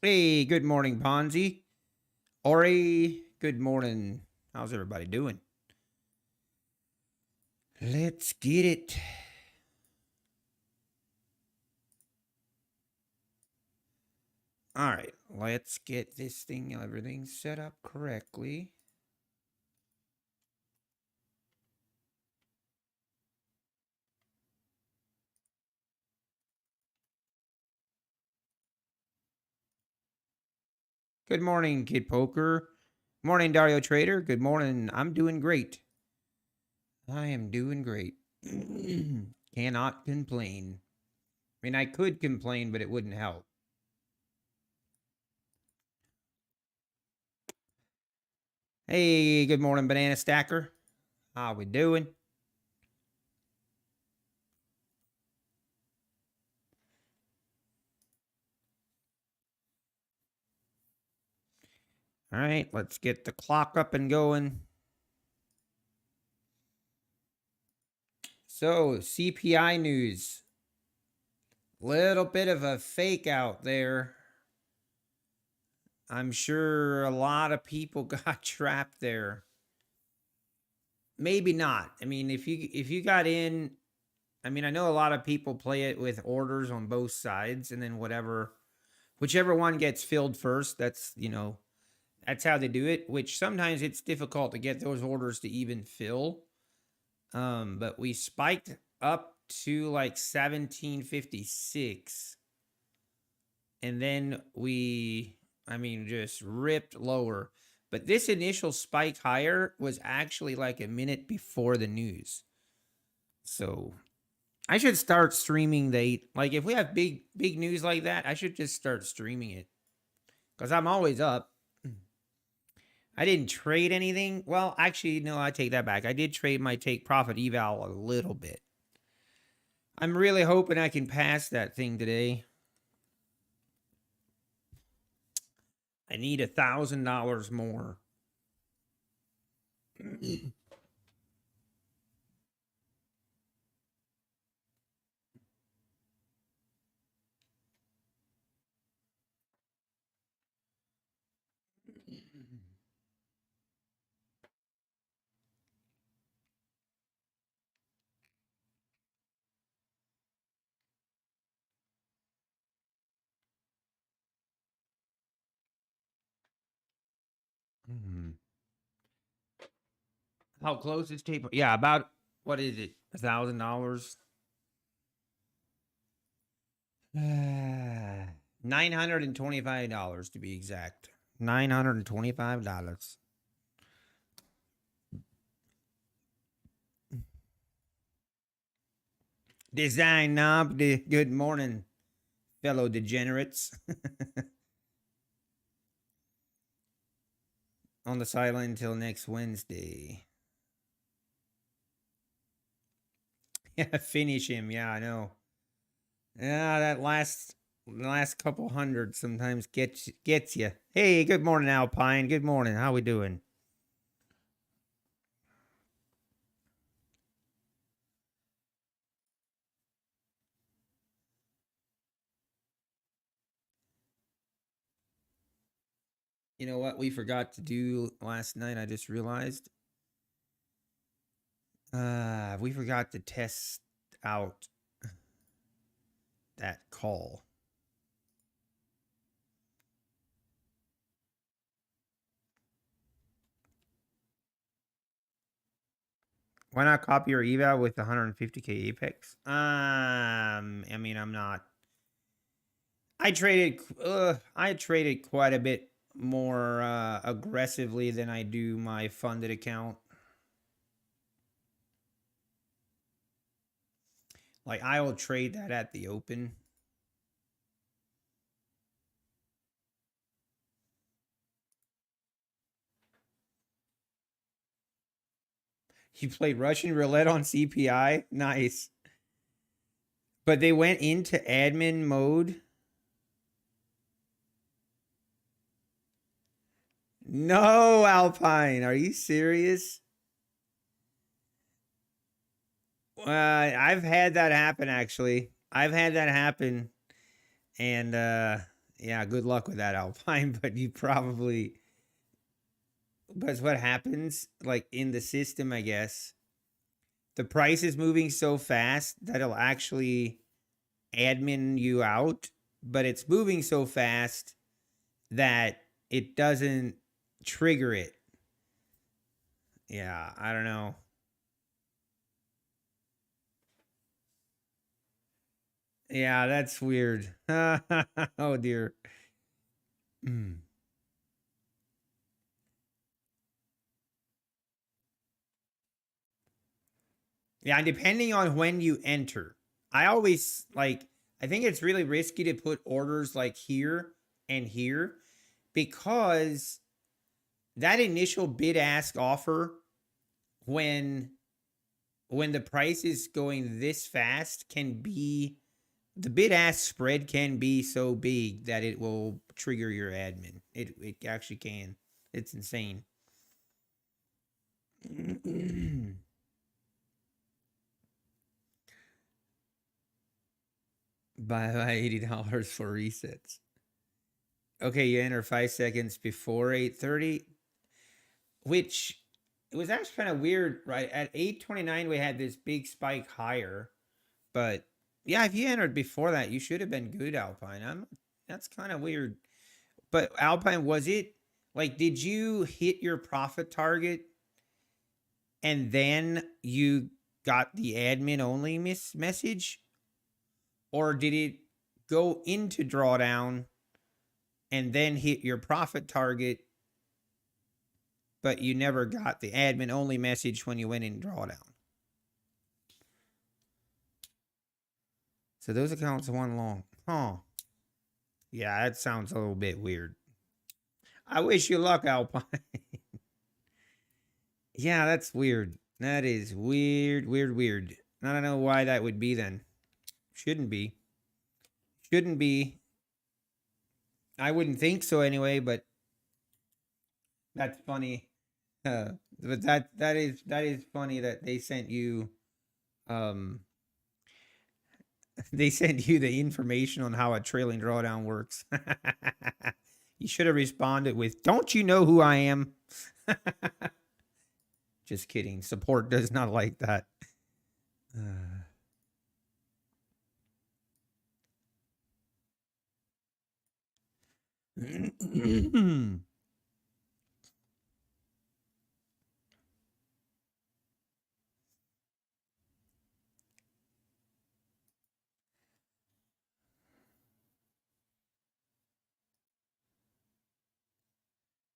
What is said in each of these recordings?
Hey, good morning, Ponzi. Ori, good morning. How's everybody doing? Let's get it. All right, let's get this thing, everything set up correctly. Good morning, Kid Poker. Morning, Dario Trader. Good morning. I'm doing great. I am doing great. Cannot complain. I mean, I could complain, but it wouldn't help. Hey, good morning, Banana Stacker. How we doing? All right, let's get the clock up and going. So, CPI news. Little bit of a fake out there. I'm sure a lot of people got trapped there. Maybe not. I mean, if you got in, I mean, I know a lot of people play it with orders on both sides and then whichever one gets filled first, that's how they do it, which sometimes it's difficult to get those orders to even fill. But we spiked up to like 1756 and then just ripped lower. But this initial spike higher was actually like a minute before the news. So I should start streaming like if we have big news like that, I should just start streaming it. Because I'm always up. I didn't trade anything. Well, actually, no, I take that back. I did trade my take profit eval a little bit. I'm really hoping I can pass that thing today. I need $1,000 more. How close is tape? Yeah, about what is it? $1,000. $925 to be exact. $925. Design knob. Good morning, fellow degenerates. On the sideline until next Wednesday. Yeah, finish him. Yeah, I know. Yeah, that last couple hundred sometimes gets you. Hey, good morning, Alpine. Good morning. How we doing? You know what we forgot to do last night? I just realized. We forgot to test out that call. Why not copy your eval with 150k apex? I mean, I'm not. I traded quite a bit more aggressively than I do my funded account. Like I will trade that at the open. You played Russian roulette on CPI? Nice. But they went into admin mode. No, Alpine. Are you serious? I've had that happen actually. I've had that happen. And Yeah, good luck with that, Alpine. But you probably, but what happens, like in the system, I guess, the price is moving so fast that it'll actually admin you out, but it's moving so fast that it doesn't trigger it. Yeah, I don't know. Yeah, that's weird. Oh dear. Mm. Yeah, depending on when you enter. I always like I think it's really risky to put orders like here and here because that initial bid ask offer when when the price is going this fast can be the bid ask spread can be so big that it will trigger your admin. It actually can. It's insane. Buy $80 for resets. Okay, you enter 5 seconds before 8:30, which it was actually kind of weird, right? At 8:29, we had this big spike higher, but yeah, if you entered before that, you should have been good, Alpine. That's kind of weird. But Alpine, was it like did you hit your profit target and then you got the admin only message, or did it go into drawdown and then hit your profit target, but you never got the admin only message when you went in drawdown? So those accounts won long. Huh. Yeah, that sounds a little bit weird. I wish you luck, Alpine. Yeah, that's weird. That is weird, weird, weird. I don't know why that would be then. Shouldn't be. Shouldn't be. I wouldn't think so anyway, but that's funny. But that is funny that they sent you um they sent you the information on how a trailing drawdown works. You should have responded with, "Don't you know who I am?" Just kidding. Support does not like that.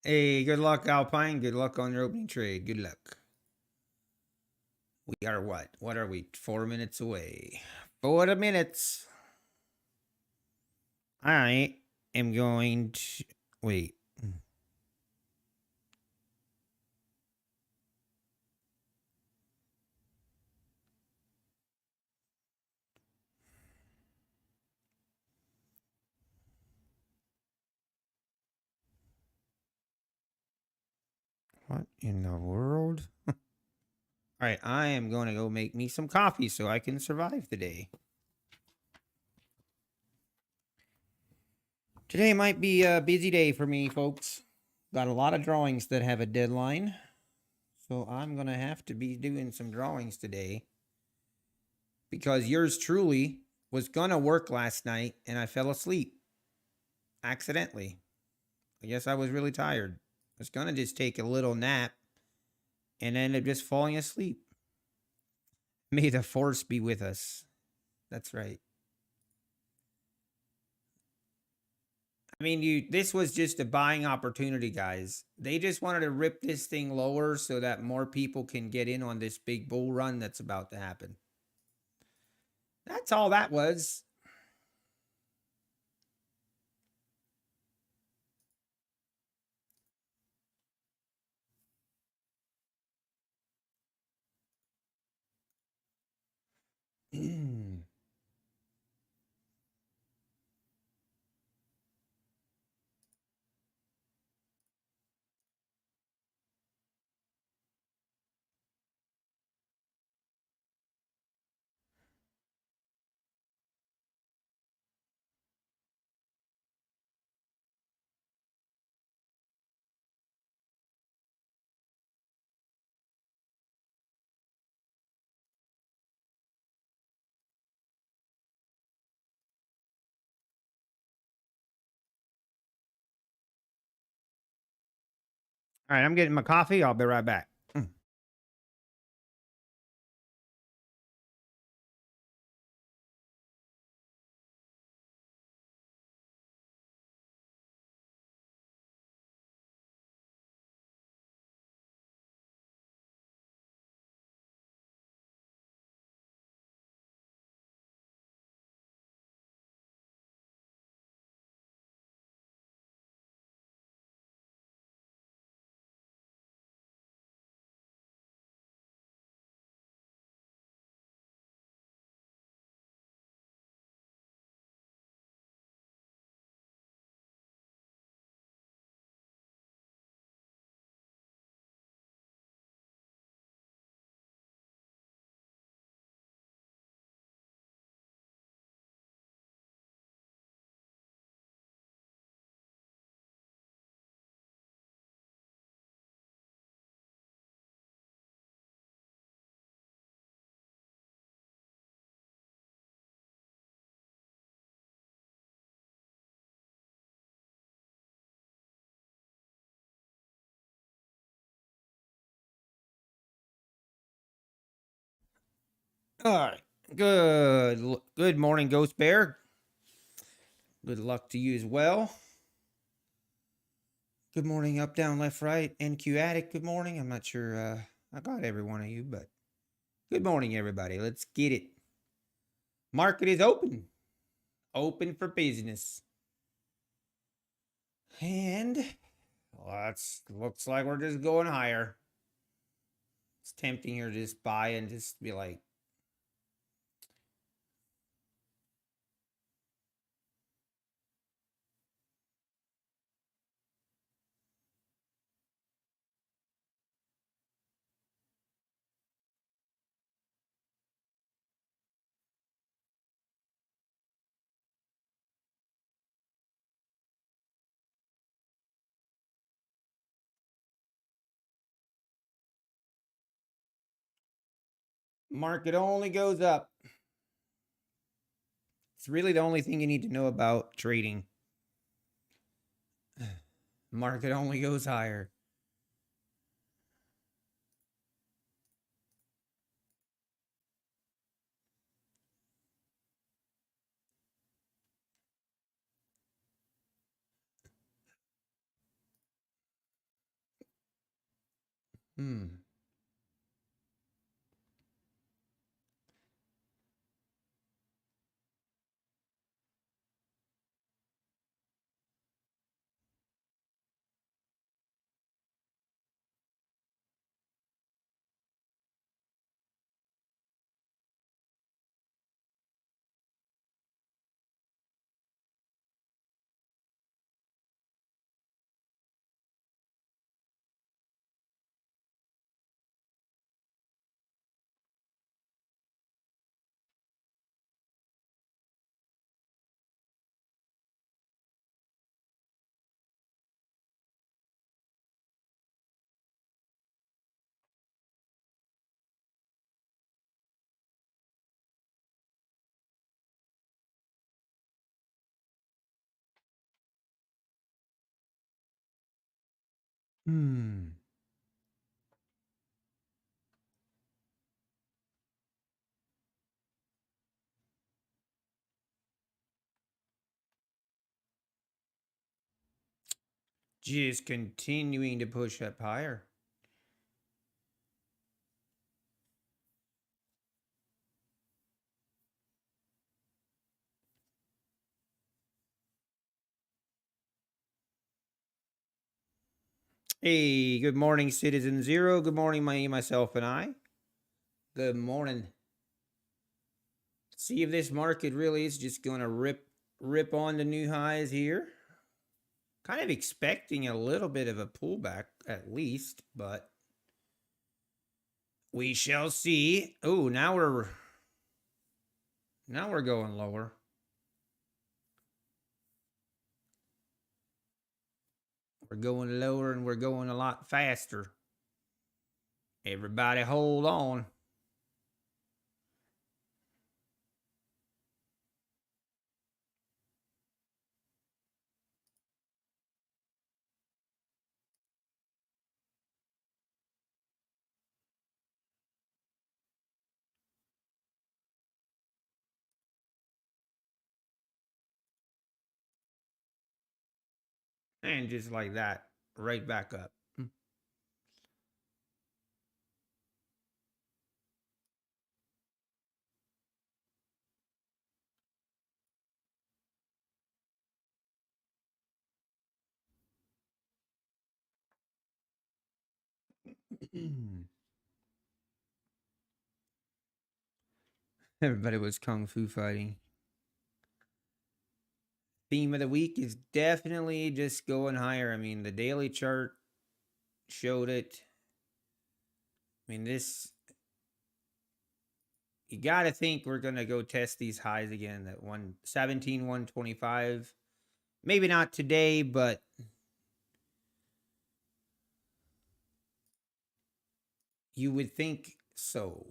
Hey, good luck, Alpine. Good luck on your opening trade. Good luck. We are what? What are we? 4 minutes away. 4 minutes. I am going to wait. What in the world? All right, I am going to go make me some coffee so I can survive the day. Today might be a busy day for me, folks. Got a lot of drawings that have a deadline. So I'm going to have to be doing some drawings today because yours truly was going to work last night and I fell asleep accidentally. I guess I was really tired. I was going to just take a little nap and ended up just falling asleep. May the force be with us. That's right. I mean, this was just a buying opportunity, guys. They just wanted to rip this thing lower so that more people can get in on this big bull run that's about to happen. That's all that was. All right, I'm getting my coffee. I'll be right back. All right. Good morning, Ghost Bear. Good luck to you as well. Good morning, up, down, left, right. NQ Addict, good morning. I'm not sure I got every one of you, but good morning, everybody. Let's get it. Market is open. Open for business. And well, looks like we're just going higher. It's tempting here to just buy and just be like, market only goes up. It's really the only thing you need to know about trading. Market only goes higher. Hmm. Hmm. Just continuing to push up higher. Hey, good morning, Citizen Zero. Good morning, myself, and I. Good morning. See if this market really is just going to rip on the new highs here. Kind of expecting a little bit of a pullback at least, but we shall see. Oh, now we're going lower. We're going lower and we're going a lot faster. Everybody hold on. And just like that, right back up. Everybody was kung fu fighting. Theme of the week is definitely just going higher. I mean, the daily chart showed it. I mean, this, you got to think we're going to go test these highs again. That 117, 125. Maybe not today, but you would think so.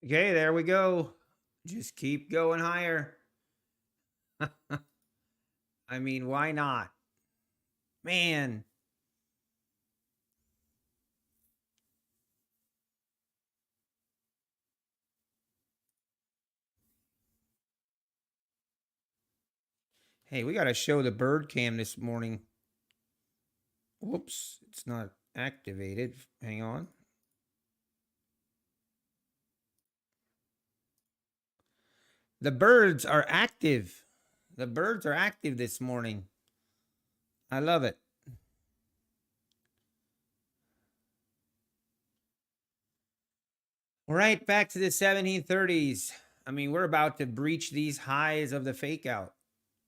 Okay, there we go. Just keep going higher. I mean, why not? Man. Hey, we got to show the bird cam this morning. Whoops, it's not activated. Hang on. The birds are active. The birds are active this morning. I love it. All right, back to the 1730s. I mean, we're about to breach these highs of the fake out.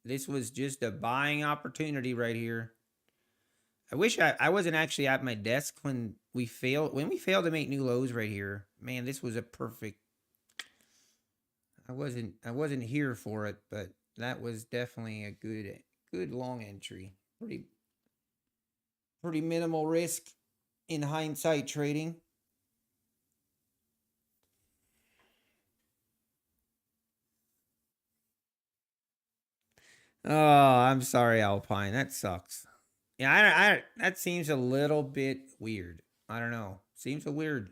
This was just a buying opportunity right here. I wish I wasn't actually at my desk when we failed to make new lows right here. Man, this was a perfect. I wasn't here for it, but that was definitely a good long entry. Pretty minimal risk in hindsight trading. Oh, I'm sorry, Alpine. That sucks. Yeah, I that seems a little bit weird. I don't know. Seems a weird.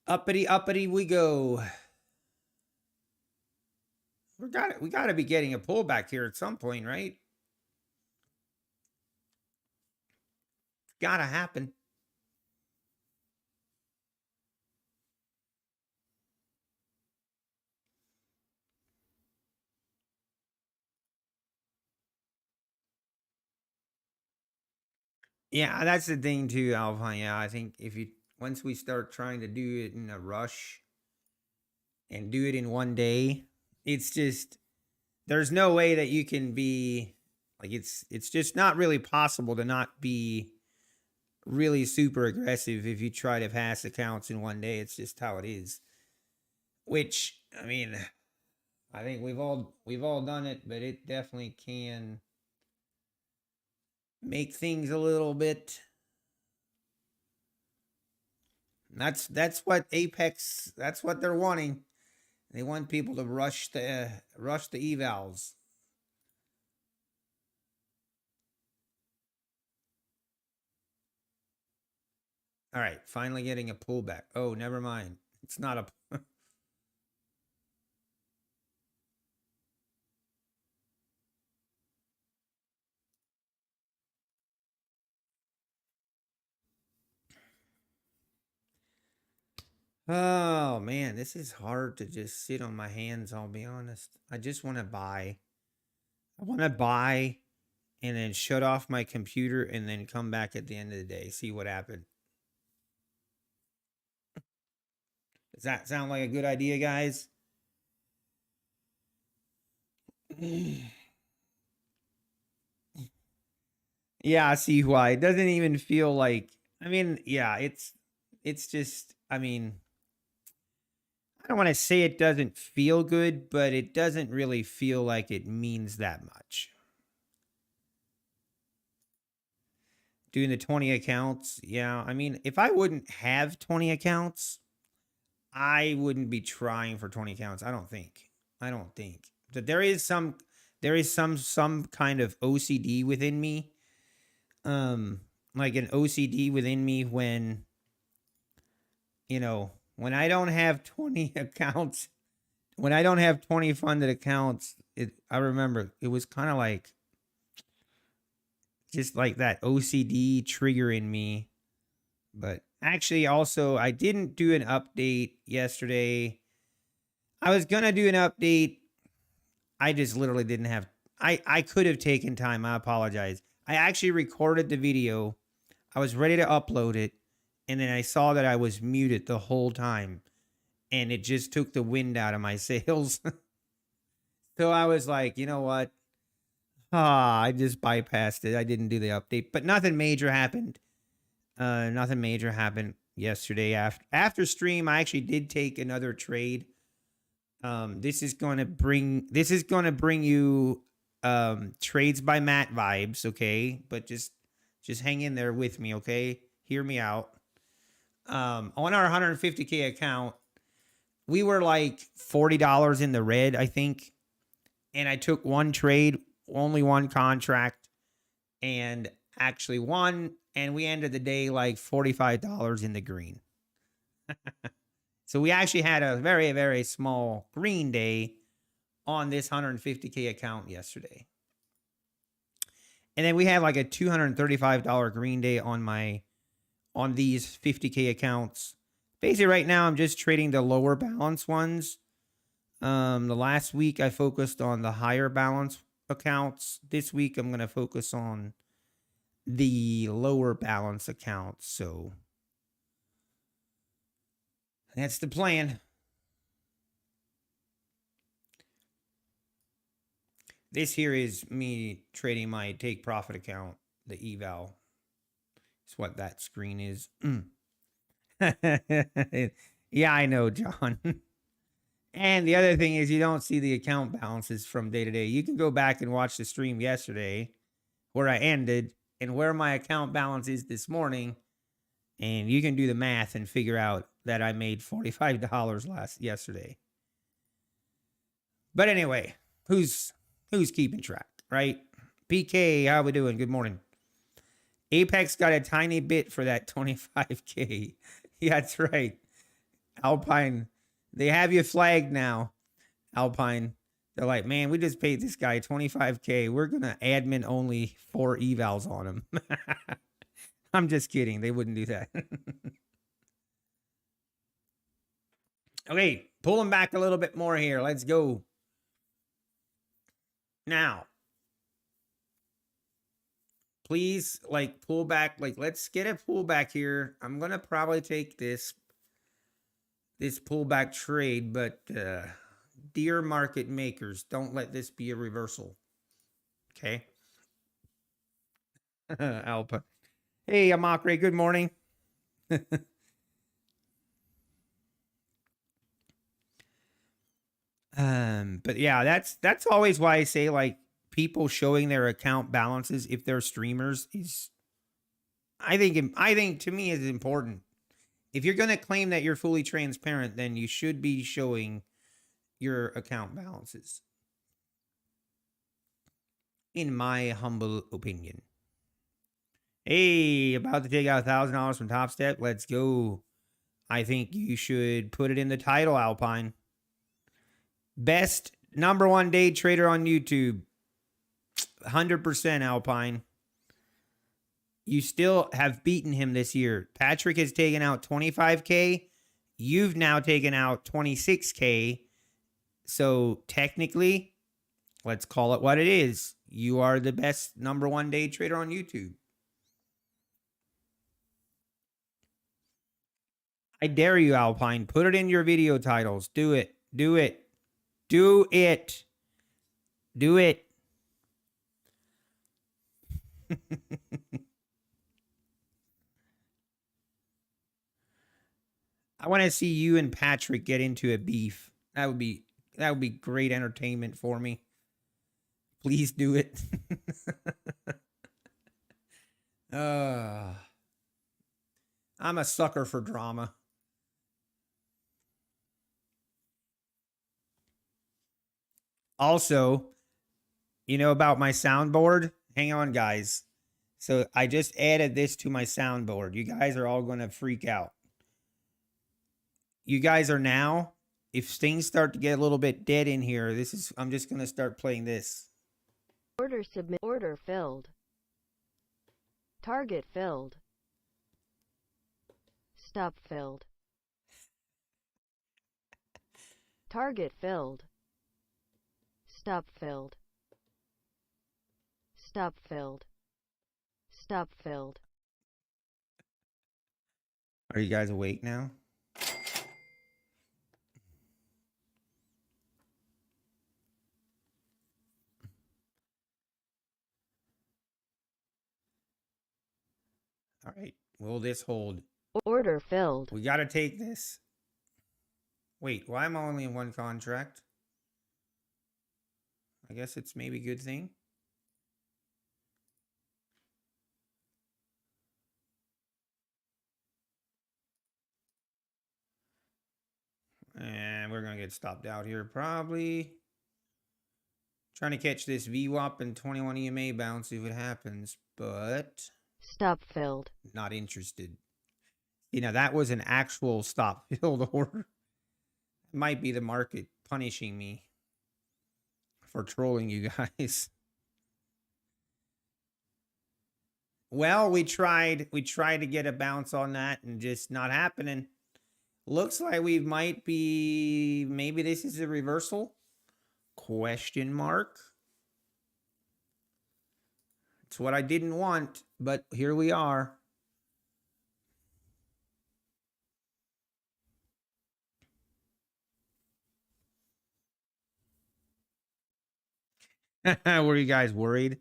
Uppity we go. We got to be getting a pullback here at some point, right? Got to happen. Yeah, that's the thing too, Alpine. Yeah, I think if you once we start trying to do it in a rush and do it in one day, it's just there's no way that you can be like it's just not really possible to not be really super aggressive if you try to pass accounts in one day. It's just how it is. Which I mean, I think we've all done it, but it definitely can make things a little bit. That's what Apex. That's what they're wanting. They want people to rush the evals. All right, finally getting a pullback. Oh, never mind. It's not a. Oh man, this is hard to just sit on my hands. I'll be honest. I just want to buy. I want to buy, and then shut off my computer, and then come back at the end of the day, see what happened. Does that sound like a good idea, guys? Yeah, I see why. It doesn't even feel like I mean, yeah, it's just I mean, I don't want to say it doesn't feel good, but it doesn't really feel like it means that much. Doing the 20 accounts, yeah. I mean, if I wouldn't have 20 accounts, I wouldn't be trying for 20 accounts. I don't think. That there is some kind of OCD within me. Like an OCD within me when, when I don't have 20 accounts, when I don't have 20 funded accounts, I remember it was kind of like just like that OCD trigger in me. But actually, also, I didn't do an update yesterday. I was going to do an update. I just literally didn't have. I could have taken time. I apologize. I actually recorded the video. I was ready to upload it. And then I saw that I was muted the whole time. And it just took the wind out of my sails. So I was like, you know what? I just bypassed it. I didn't do the update. But nothing major happened. Nothing major happened yesterday. After stream, I actually did take another trade. This is gonna bring you trades by Matt vibes, okay? But just hang in there with me, okay? Hear me out. On our 150K account, we were like $40 in the red, I think. And I took one trade, only one contract, and actually won. And we ended the day like $45 in the green. So we actually had a very, very small green day on this 150K account yesterday. And then we had like a $235 green day on these 50K accounts. Basically right now I'm just trading the lower balance ones. The last week I focused on the higher balance accounts. This week I'm going to focus on the lower balance accounts. So that's the plan. This here is me trading my take profit account, the eval. It's what that screen is. Yeah, I know, John. And the other thing is you don't see the account balances from day to day. You can go back and watch the stream yesterday where I ended and where my account balance is this morning. And you can do the math and figure out that I made $45 yesterday. But anyway, who's keeping track, right? PK, how we doing? Good morning. Apex got a tiny bit for that 25K. Yeah, that's right. Alpine, they have you flagged now. Alpine, they're like, man, we just paid this guy 25K. We're going to admin only 4 evals on him. I'm just kidding. They wouldn't do that. Okay, pulling back a little bit more here. Let's go. Now, please, like, pull back. Like, let's get a pullback here. I'm going to probably take this pullback trade, but dear market makers, don't let this be a reversal. Okay? Alpha. Hey, Amakre, good morning. But yeah, that's always why I say, like, people showing their account balances if they're streamers is, I think to me is important. If you're going to claim that you're fully transparent, then you should be showing your account balances, in my humble opinion. Hey, about to take out $1,000 from Top Step. Let's go. I think you should put it in the title, Alpine. Best #1 day trader on YouTube. 100% Alpine. You still have beaten him this year. Patrick has taken out 25K. You've now taken out 26K. So technically, let's call it what it is. You are the best #1 day trader on YouTube. I dare you, Alpine. Put it in your video titles. Do it. Do it. Do it. Do it. I want to see you and Patrick get into a beef. That would be great entertainment for me. Please do it. I'm a sucker for drama. Also, you know about my soundboard? Hang on, guys. So I just added this to my soundboard. You guys are all going to freak out. You guys are now, if things start to get a little bit dead in here, I'm just going to start playing this. Order submit. Order filled. Target filled. Stop filled. Target filled. Stop filled. Stop filled. Stop filled. Are you guys awake now? All right. Will this hold? Order filled. We got to take this. Wait, why am I only in one contract? I guess it's maybe a good thing. And we're going to get stopped out here probably. Trying to catch this VWAP and 21 EMA bounce if it happens, but Stop filled. not interested. You know, that was an actual stop filled order. It might be the market punishing me for trolling you guys. Well, we tried to get a bounce on that and just not happening. Looks like we might be, maybe this is a reversal? Question mark. It's what I didn't want, but here we are. Were you guys worried?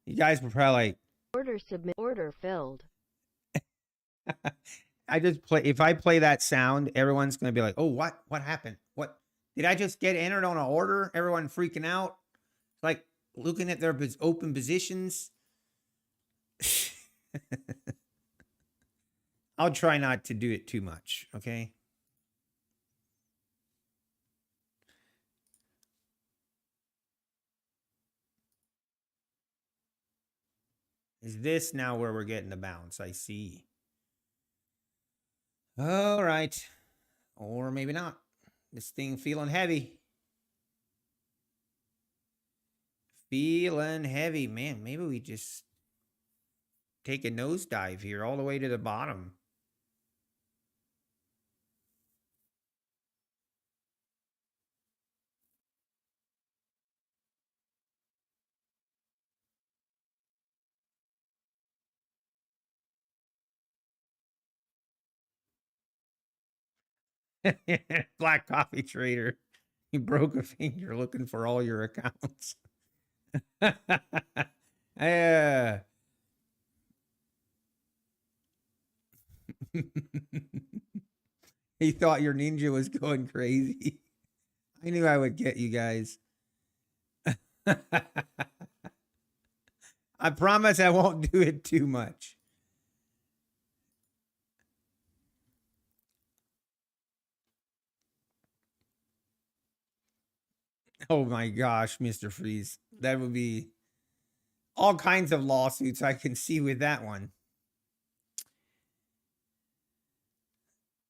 You guys were probably like, Order submit. Order filled. I just play, if I play that sound, everyone's going to be like, oh, what happened? What did I just get entered on an order? Everyone freaking out, like looking at their open positions. I'll try not to do it too much. Okay. Is this now where we're getting the bounce? I see. All right. Or maybe not. This thing feeling heavy. Feeling heavy. Man, maybe we just take a nosedive here all the way to the bottom. Black coffee trader. You broke a finger looking for all your accounts. Yeah. He thought your ninja was going crazy. I knew I would get you guys. I promise I won't do it too much. Oh my gosh, Mr. Freeze. That would be all kinds of lawsuits I can see with that one.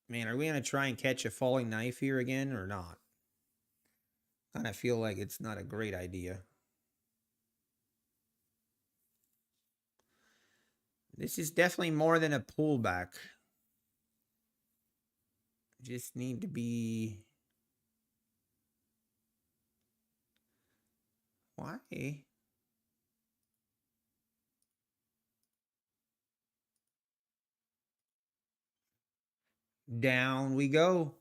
Man, are we going to try and catch a falling knife here again or not? Kind of feel like it's not a great idea. This is definitely more than a pullback. Just need to be... Why? Down we go.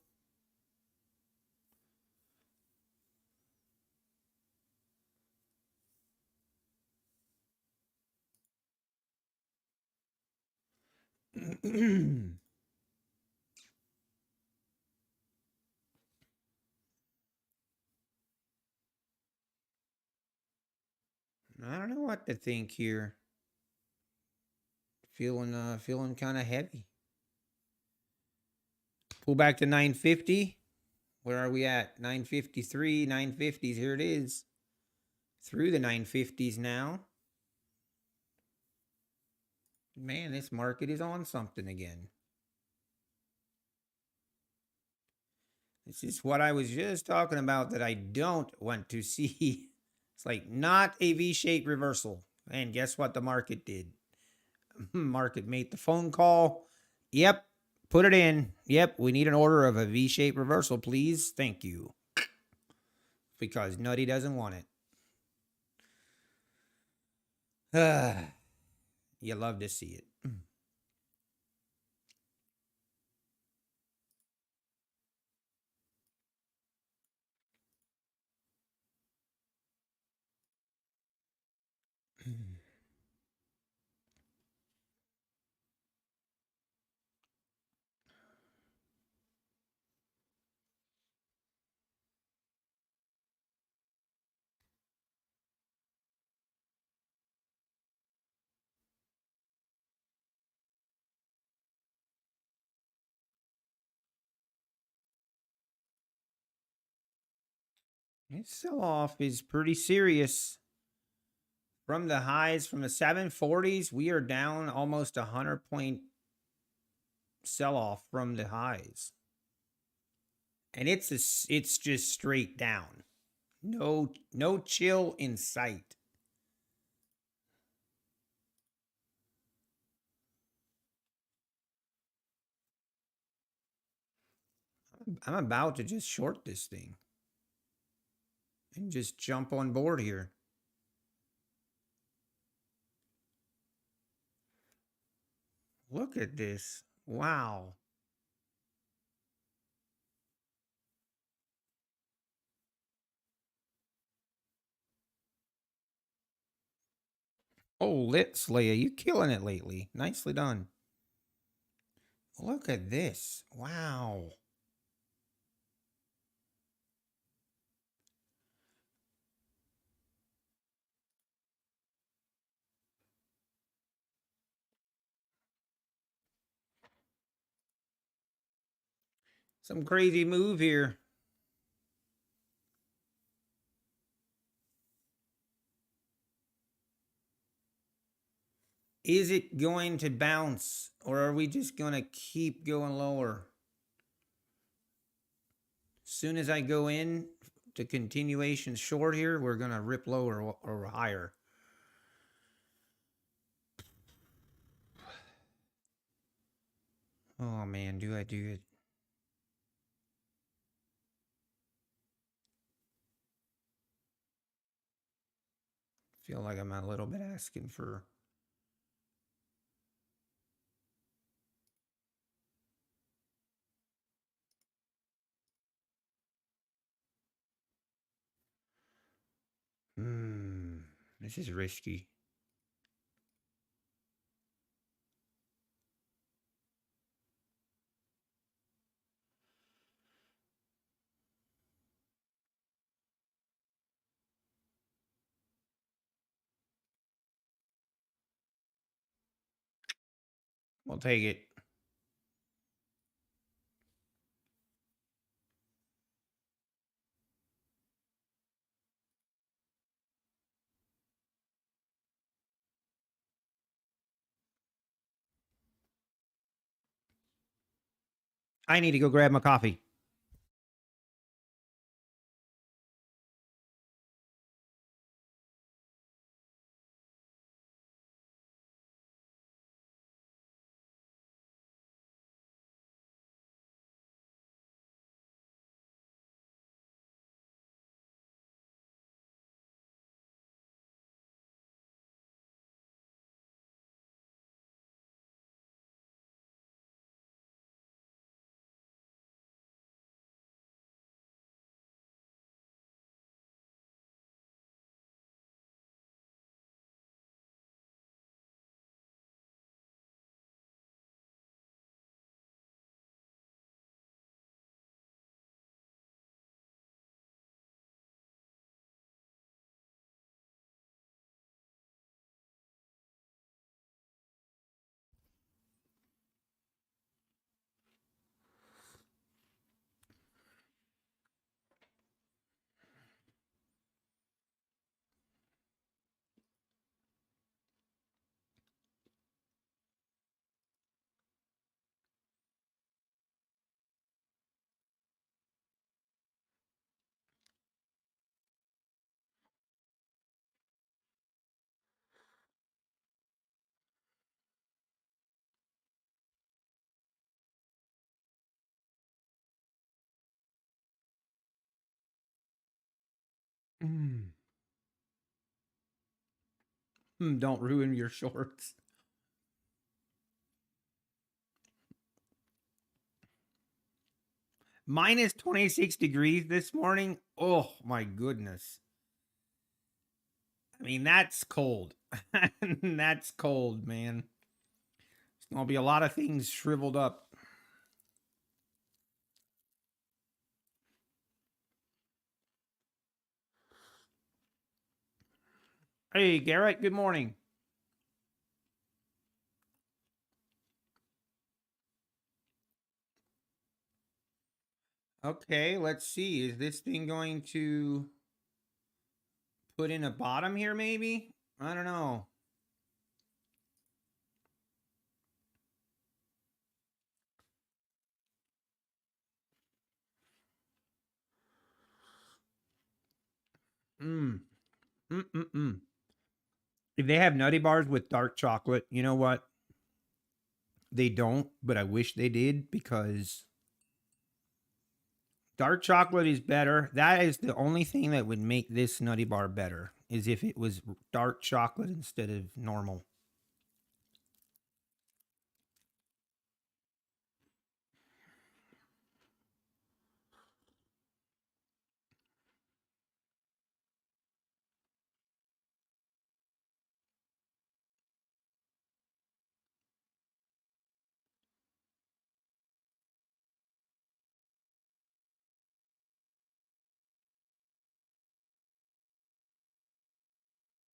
I don't know what to think here. Feeling kind of heavy. Pull back to 950. Where are we at? 953, 950s. Here it is. Through the 950s now. Man, this market is on something again. This is what I was just talking about that I don't want to see. It's like not a V-shaped reversal. And guess what the market did? Market made the phone call. Yep, put it in. Yep, we need an order of a V-shaped reversal, please. Thank you. Because Nutty doesn't want it. You love to see it. This sell-off is pretty serious. From the highs, from the 740s, we are down almost 100-point sell-off from the highs. And it's just straight down. No chill in sight. I'm about to just short this thing. And just jump on board here. Look at this. Wow. Oh, lit Slayer, you killing it lately. Nicely done. Look at this. Wow. Some crazy move here. Is it going to bounce, or are we just going to keep going lower? As soon as I go in to continuation short here, we're going to rip lower or higher. Oh, man, do I do it? Feel like I'm a little bit asking for... This is risky. We'll take it. I need to go grab my coffee. Don't ruin your shorts. Minus 26 degrees this morning. Oh my goodness. I mean, that's cold. That's cold, man. There's going to be a lot of things shriveled up. Hey, Garrett, good morning. Okay, let's see. Is this thing going to put in a bottom here, maybe? I don't know. If they have nutty bars with dark chocolate, you know what? They don't, but I wish they did because dark chocolate is better. That is the only thing that would make this nutty bar better, is if it was dark chocolate instead of normal.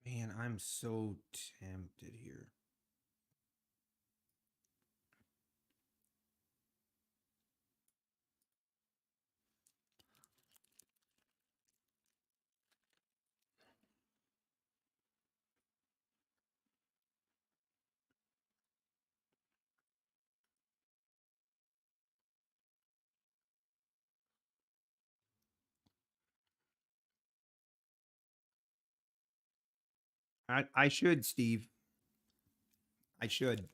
Man, I'm so tempted here. I should, Steve. I should.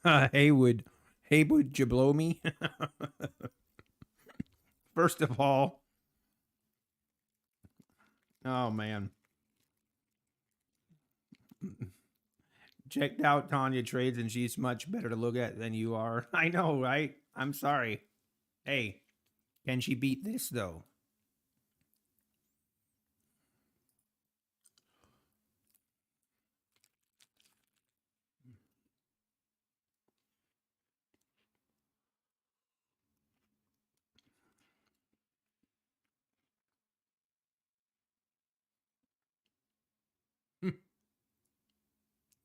Haywood, Haywood, you blow me? First of all, oh man. Checked out Tanya Trades and she's much better to look at than you are. I know, right? I'm sorry. Hey, can she beat this though?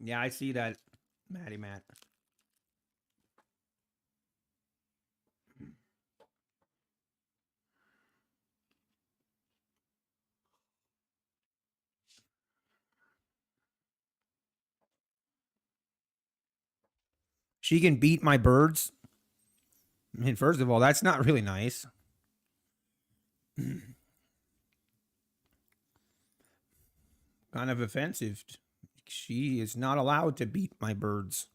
Yeah, I see that, Matty Matt. She can beat my birds. I mean, first of all, that's not really nice. Kind of offensive. She is not allowed to beat my birds.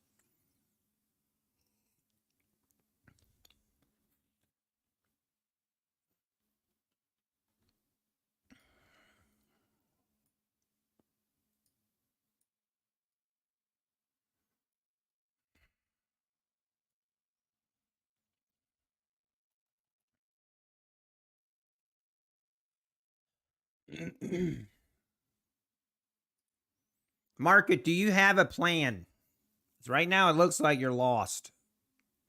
Market, do you have a plan? 'Cause right now, it looks like you're lost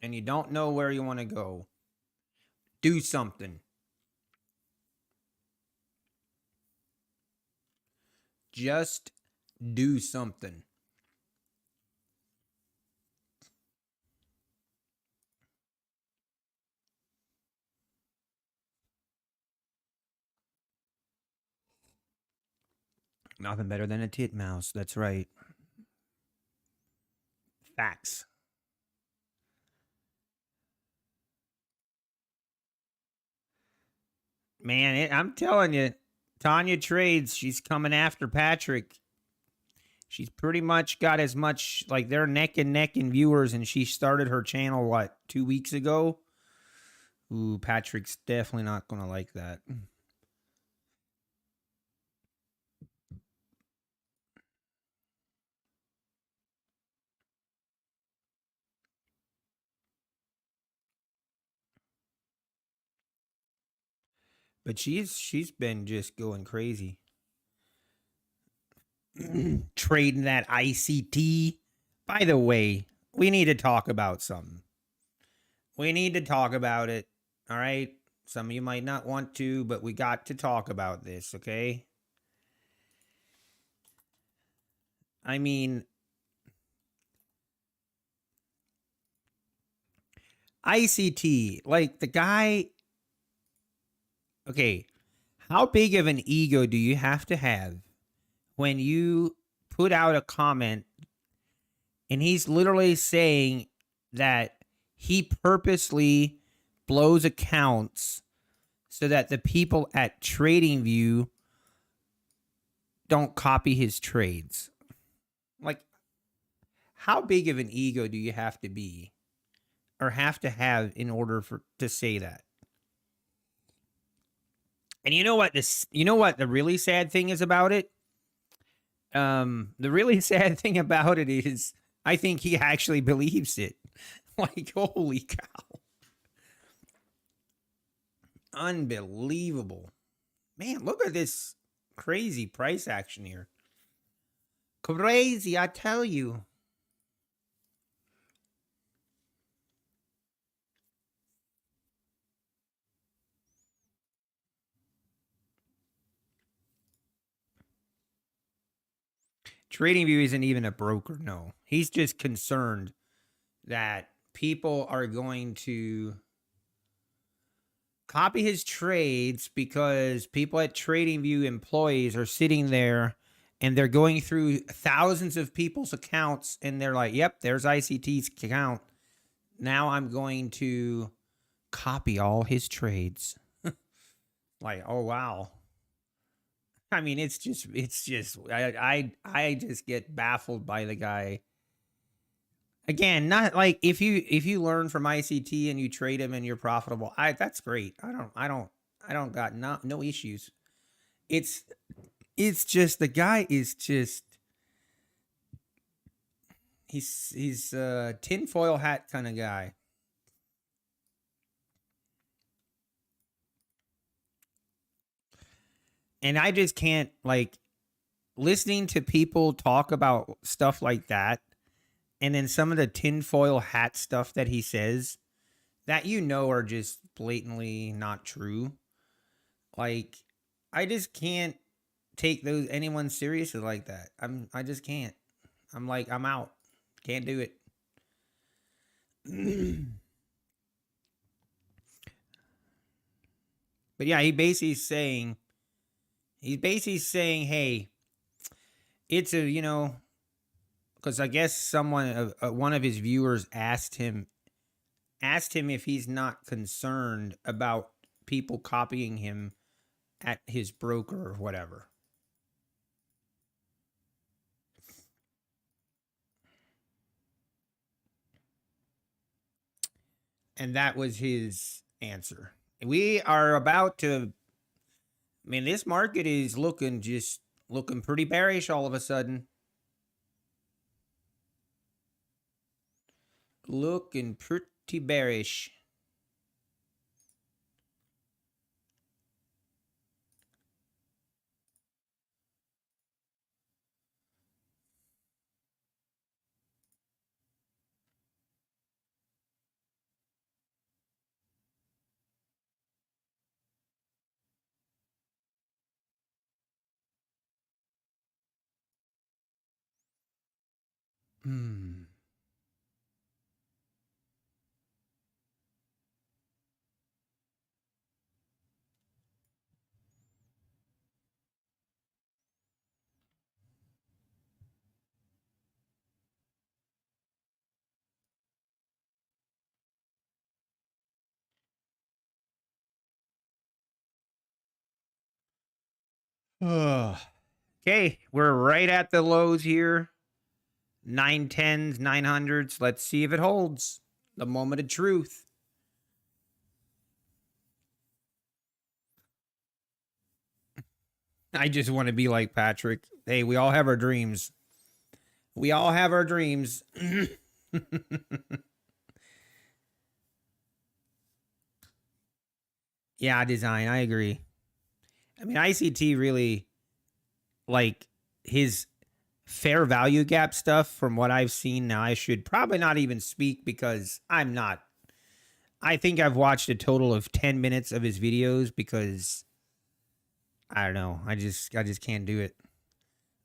and you don't know where you want to go. Do something. Just do something. Nothing better than a titmouse. That's right. Facts. Man, I'm telling you, Tanya Trades, she's coming after Patrick. She's pretty much got as much, like, they're neck and neck in viewers, and she started her channel, what, 2 weeks ago? Ooh, Patrick's definitely not going to like that. But she's been just going crazy. Trading that ICT. By the way, we need to talk about something. We need to talk about it. All right? Some of you might not want to, but we got to talk about this, okay? I mean, ICT, like the guy, okay, how big of an ego do you have to have when you put out a comment and he's literally saying that he purposely blows accounts so that the people at TradingView don't copy his trades? Like, how big of an ego do you have to be or have to have in order to say that? And you know what the really sad thing is about it? The really sad thing about it is I think he actually believes it. Like, holy cow. Unbelievable. Man, look at this crazy price action here. Crazy, I tell you. TradingView isn't even a broker, no. He's just concerned that people are going to copy his trades because people at TradingView employees are sitting there and they're going through thousands of people's accounts and they're like, yep, there's ICT's account. Now I'm going to copy all his trades. Like, oh wow. I mean, it's just I just get baffled by the guy. Again, not like if you learn from ICT and you trade him and you're profitable, that's great. I don't got no issues. It's just the guy is just he's a tinfoil hat kind of guy. And I just can't, like, listening to people talk about stuff like that and then some of the tinfoil hat stuff that he says that are just blatantly not true. Like, I just can't take anyone seriously like that. I just can't. I'm like, I'm out. Can't do it. But yeah, he's basically saying, hey, it's because I guess one of his viewers asked him if he's not concerned about people copying him at his broker or whatever. And that was his answer. We are about to, I mean, this market is looking pretty bearish all of a sudden. Looking pretty bearish. Hmm. Okay, we're right at the lows here. 910s, 900s. Let's see if it holds. The moment of truth. I just want to be like Patrick. Hey, we all have our dreams. We all have our dreams. Yeah, design. I agree. I mean, ICT really, like, his fair value gap stuff from what I've seen. Now, I should probably not even speak because I'm not. I think I've watched a total of 10 minutes of his videos because I don't know. I just can't do it.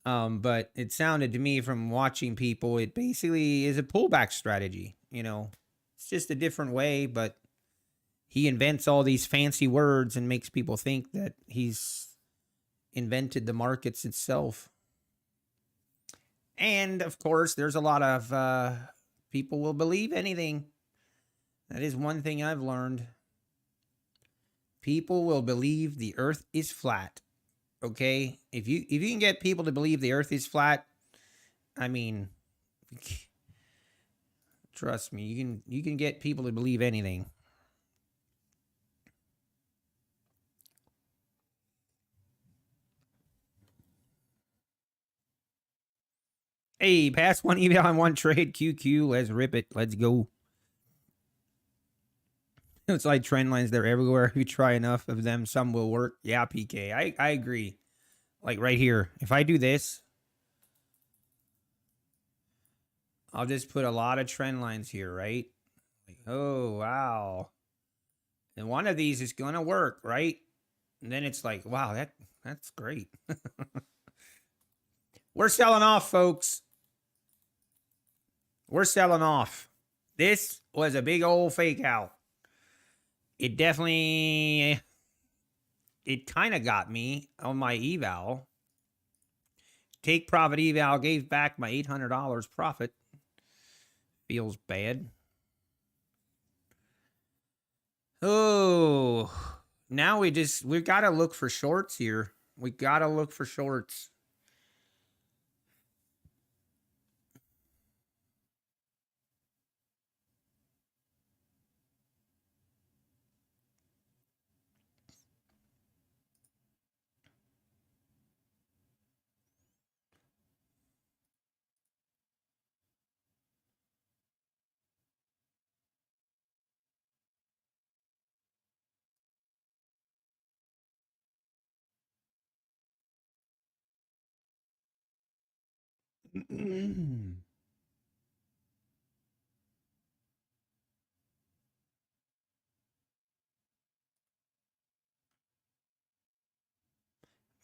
But it sounded to me from watching people, it basically is a pullback strategy. You know, it's just a different way, but he invents all these fancy words and makes people think that he's invented the markets itself. And of course, there's a lot of people will believe anything. That is one thing I've learned. People will believe the earth is flat. Okay? If you can get people to believe the earth is flat, I mean, trust me, you can get people to believe anything. Hey, pass one eval on one trade. QQ. Let's rip it. Let's go. It's like trend lines. They're everywhere. If you try enough of them, some will work. Yeah, PK. I agree. Like right here. If I do this, I'll just put a lot of trend lines here, right? Like, oh, wow. And one of these is going to work, right? And then it's like, wow, that's great. We're selling off, folks. We're selling off. This was a big old fake out. It definitely, it kind of got me on my eval. Take profit eval, gave back my $800 profit. Feels bad. Oh, now we've got to look for shorts here. We got to look for shorts.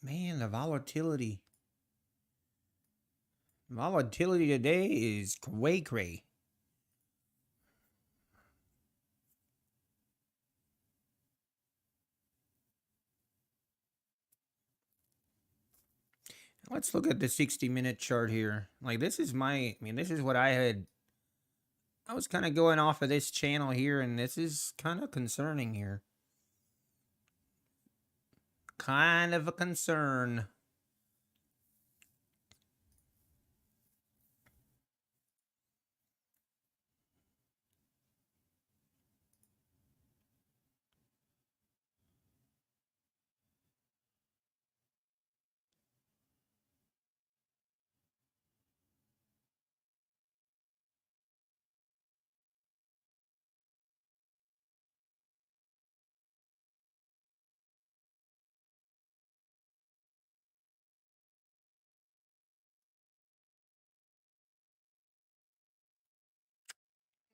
Man, the volatility. Volatility today is way cray. Let's look at the 60-minute chart here. Like this is this is what I was kind of going off of this channel here, and this is kind of concerning here. Kind of a concern.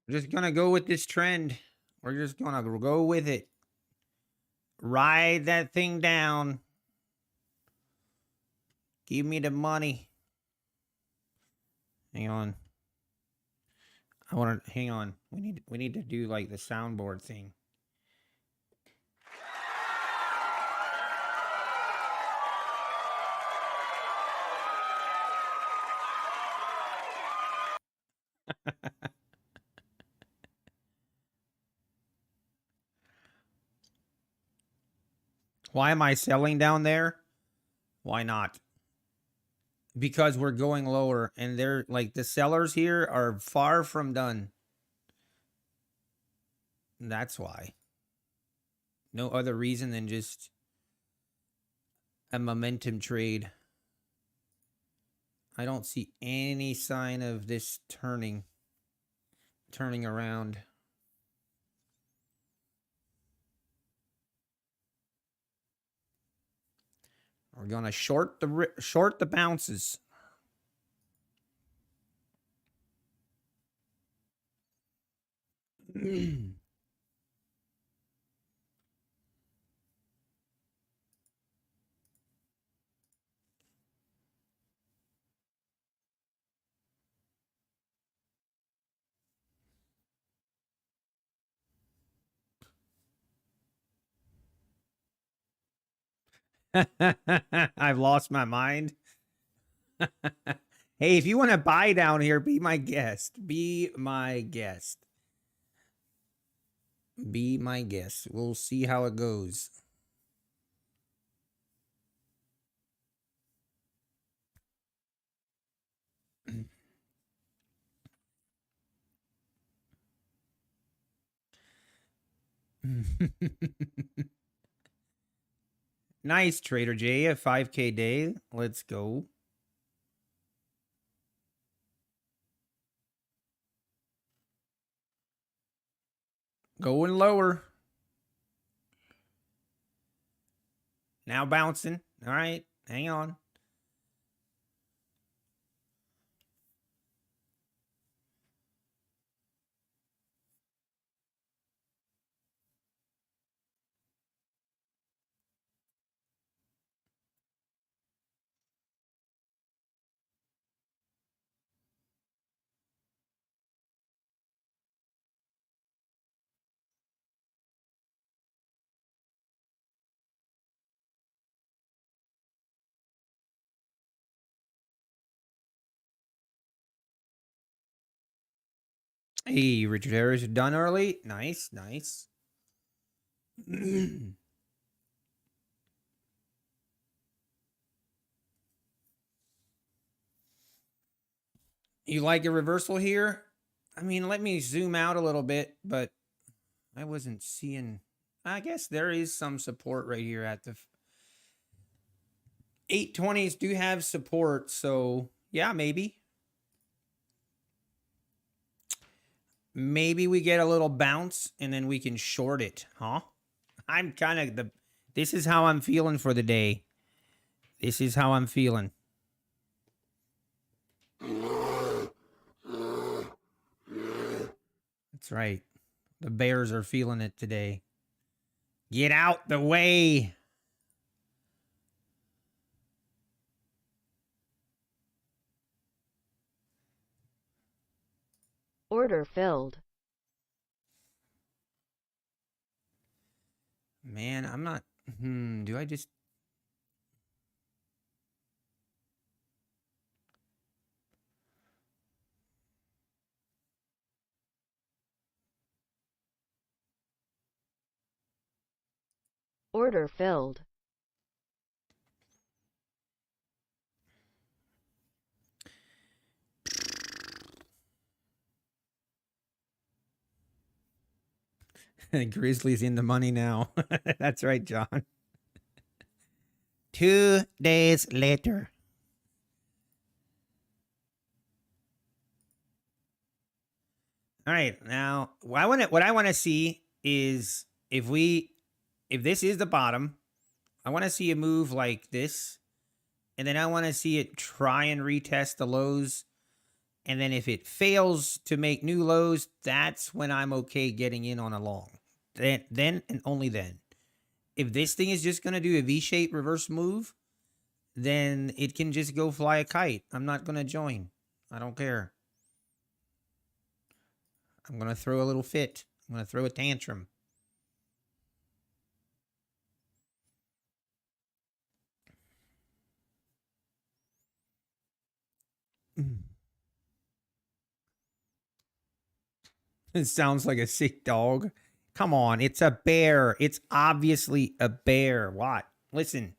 We're just gonna go with this trend. We're just gonna go with it. Ride that thing down. Give me the money. Hang on. I want to hang on. We need to do like the soundboard thing. Why am I selling down there? Why not? Because we're going lower, and they're like, the sellers here are far from done. That's why. No other reason than just a momentum trade. I don't see any sign of this turning around. We're gonna short the bounces. I've lost my mind. Hey, if you want to buy down here, be my guest. Be my guest. Be my guest. We'll see how it goes. Nice, Trader J. A 5K day. Let's go. Going lower. Now bouncing. All right. Hang on. Hey, Richard Harris, done early. Nice, nice. You like a reversal here? I mean, let me zoom out a little bit, but I wasn't seeing. I guess there is some support right here at the 820s do have support, so yeah, maybe. Maybe we get a little bounce and then we can short it, huh? I'm kind of this is how I'm feeling for the day. This is how I'm feeling. That's right. The Bears are feeling it today. Get out the way. Order filled. Man, I'm not. Do I just. Order filled. Grizzlies in the money now. That's right, John. 2 days later. All right, now what I want to see is if this is the bottom, I want to see a move like this, and then I want to see it try and retest the lows, and then if it fails to make new lows, that's when I'm okay getting in on a long. Then and only then. If this thing is just going to do a V-shaped reverse move, then it can just go fly a kite. I'm not going to join. I don't care. I'm going to throw a little fit. I'm going to throw a tantrum. It sounds like a sick dog. Come on, it's a bear. It's obviously a bear. What? Listen.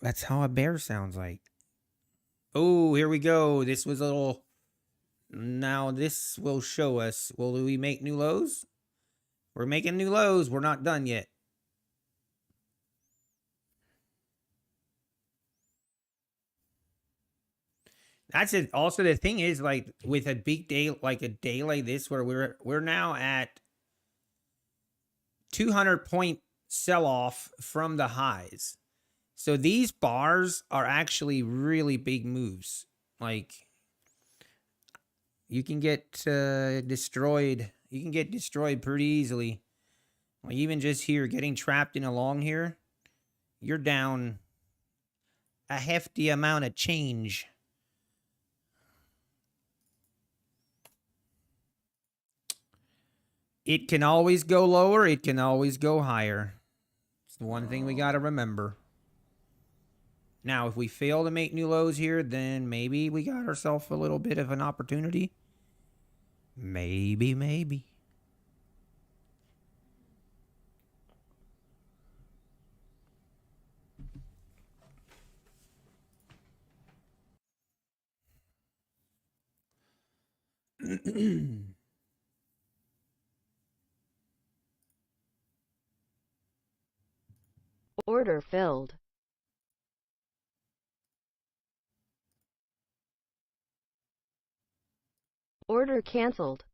That's how a bear sounds like. Oh, here we go. This was a little... Now this will show us. Will we make new lows? We're making new lows. We're not done yet. That's it. Also, the thing is, like, with a big day, like a day like this, where we're now at 200-point sell-off from the highs. So these bars are actually really big moves. Like, you can get destroyed. You can get destroyed pretty easily. Like, even just here, getting trapped in a long here, you're down a hefty amount of change. It can always go lower. It can always go higher. It's the one thing we got to remember. Now, if we fail to make new lows here, then maybe we got ourselves a little bit of an opportunity. Maybe. Order filled. Order canceled.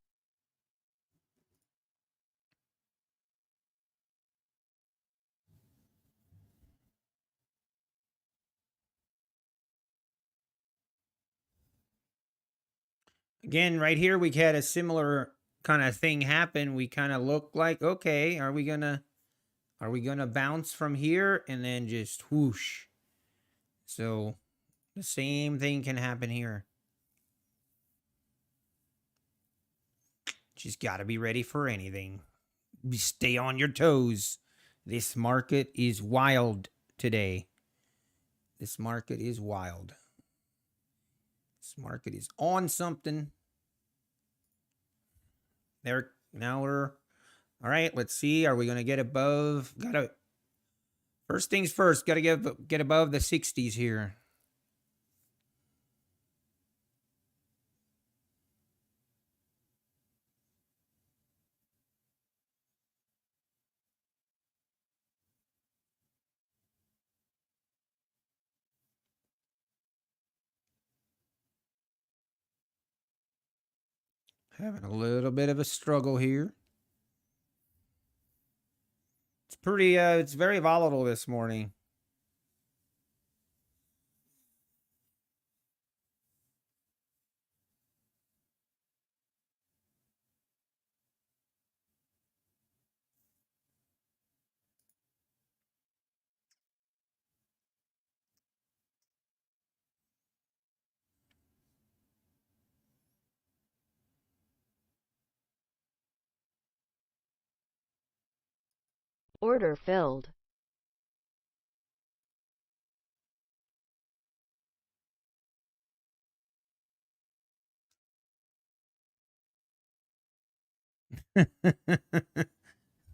Again, right here, we had a similar kind of thing happen. We kind of looked like, okay, are we gonna bounce from here and then just whoosh? So the same thing can happen here. Just got to be ready for anything. Stay on your toes. This market is wild today. This market is wild. This market is on something. There, now we're all right. Let's see. Are we going to get above? First things first. Got to get above the 60s here. Having a little bit of a struggle here. It's pretty, it's very volatile this morning. Order filled.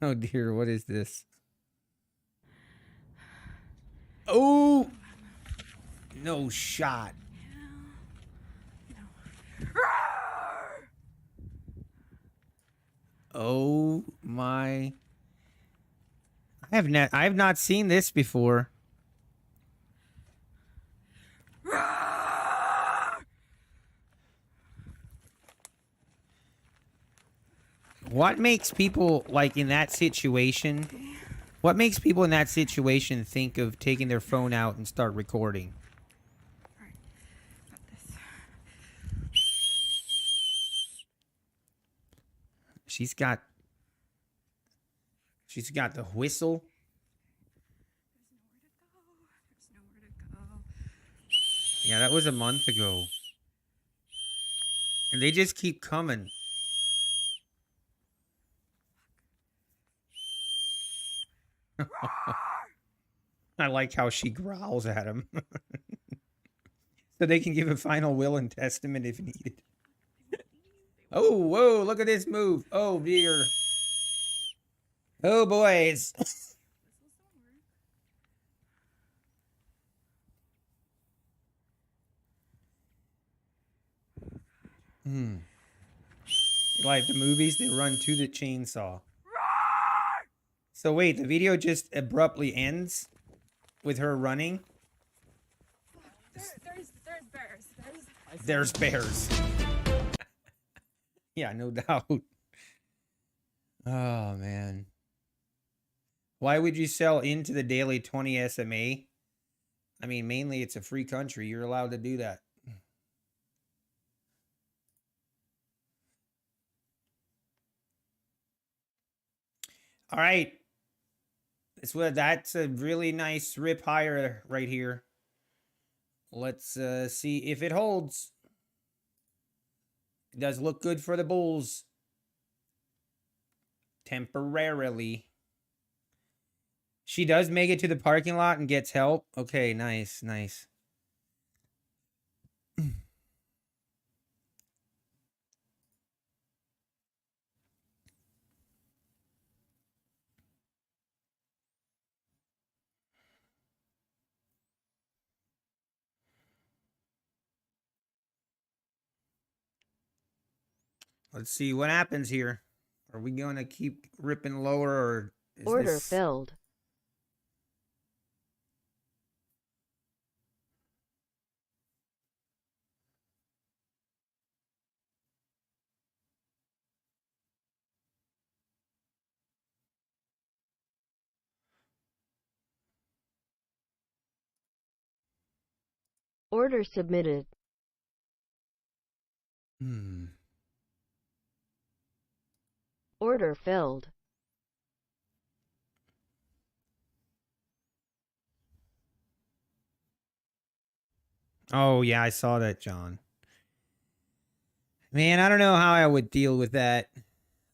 Oh dear, what is this? Oh, no shot. Oh my. I have not seen this before. What makes people like in that situation? What makes people in that situation think of taking their phone out and start recording? She's got the whistle. Yeah, that was a month ago. And they just keep coming. I like how she growls at him. So they can give a final will and testament if needed. Oh, whoa, look at this move. Oh, dear. Oh, boys. Hmm. Like the movies, they run to the chainsaw. So wait, the video just abruptly ends with her running? There's bears. There's bears. Yeah, no doubt. Oh, man. Why would you sell into the daily 20 SMA? I mean, mainly it's a free country. You're allowed to do that. All right. That's a really nice rip higher right here. Let's see if it holds. It does look good for the Bulls. Temporarily. She does make it to the parking lot and gets help. Okay, nice, nice. Let's see what happens here. Are we going to keep ripping lower, or is Order this... filled. Order submitted. Order filled. Oh, yeah, I saw that, John. Man, I don't know how I would deal with that.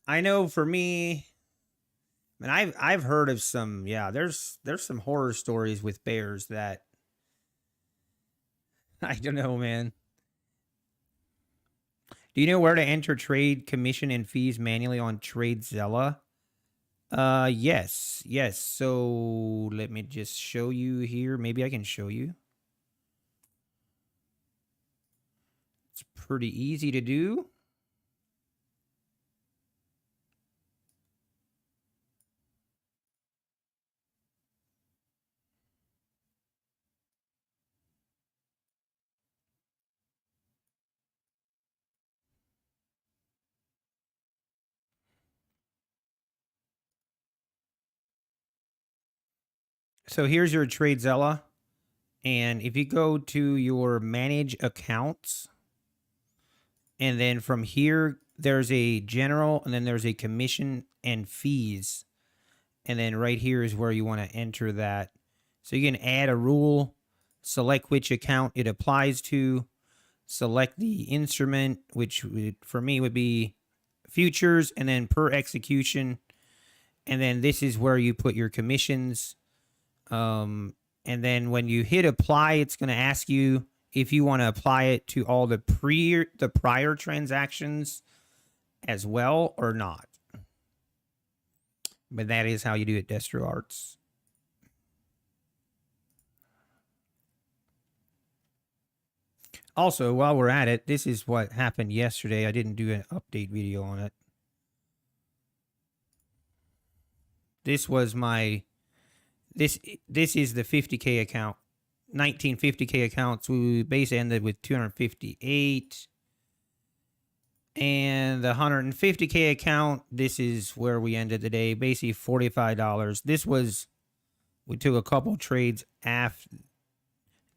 I know for me, and I've heard of some, yeah, there's some horror stories with bears that I don't know, man. Do you know where to enter trade commission and fees manually on TradeZella? Yes, yes. So let me just show you here. Maybe I can show you. It's pretty easy to do. So here's your TradeZella. And if you go to your manage accounts, and then from here, there's a general, and then there's a commission and fees. And then right here is where you want to enter that. So you can add a rule, select which account it applies to, select the instrument, which for me would be futures, and then per execution. And then this is where you put your commissions. And then when you hit apply, it's going to ask you if you want to apply it to all the prior transactions as well or not. But that is how you do it, Destro Arts. Also, while we're at it, this is what happened yesterday. I didn't do an update video on it. This was my... This is the 50K account. 1950K accounts. We base ended with 258. And the 150K account, this is where we ended the day. Basically $45. This was... We took a couple trades after...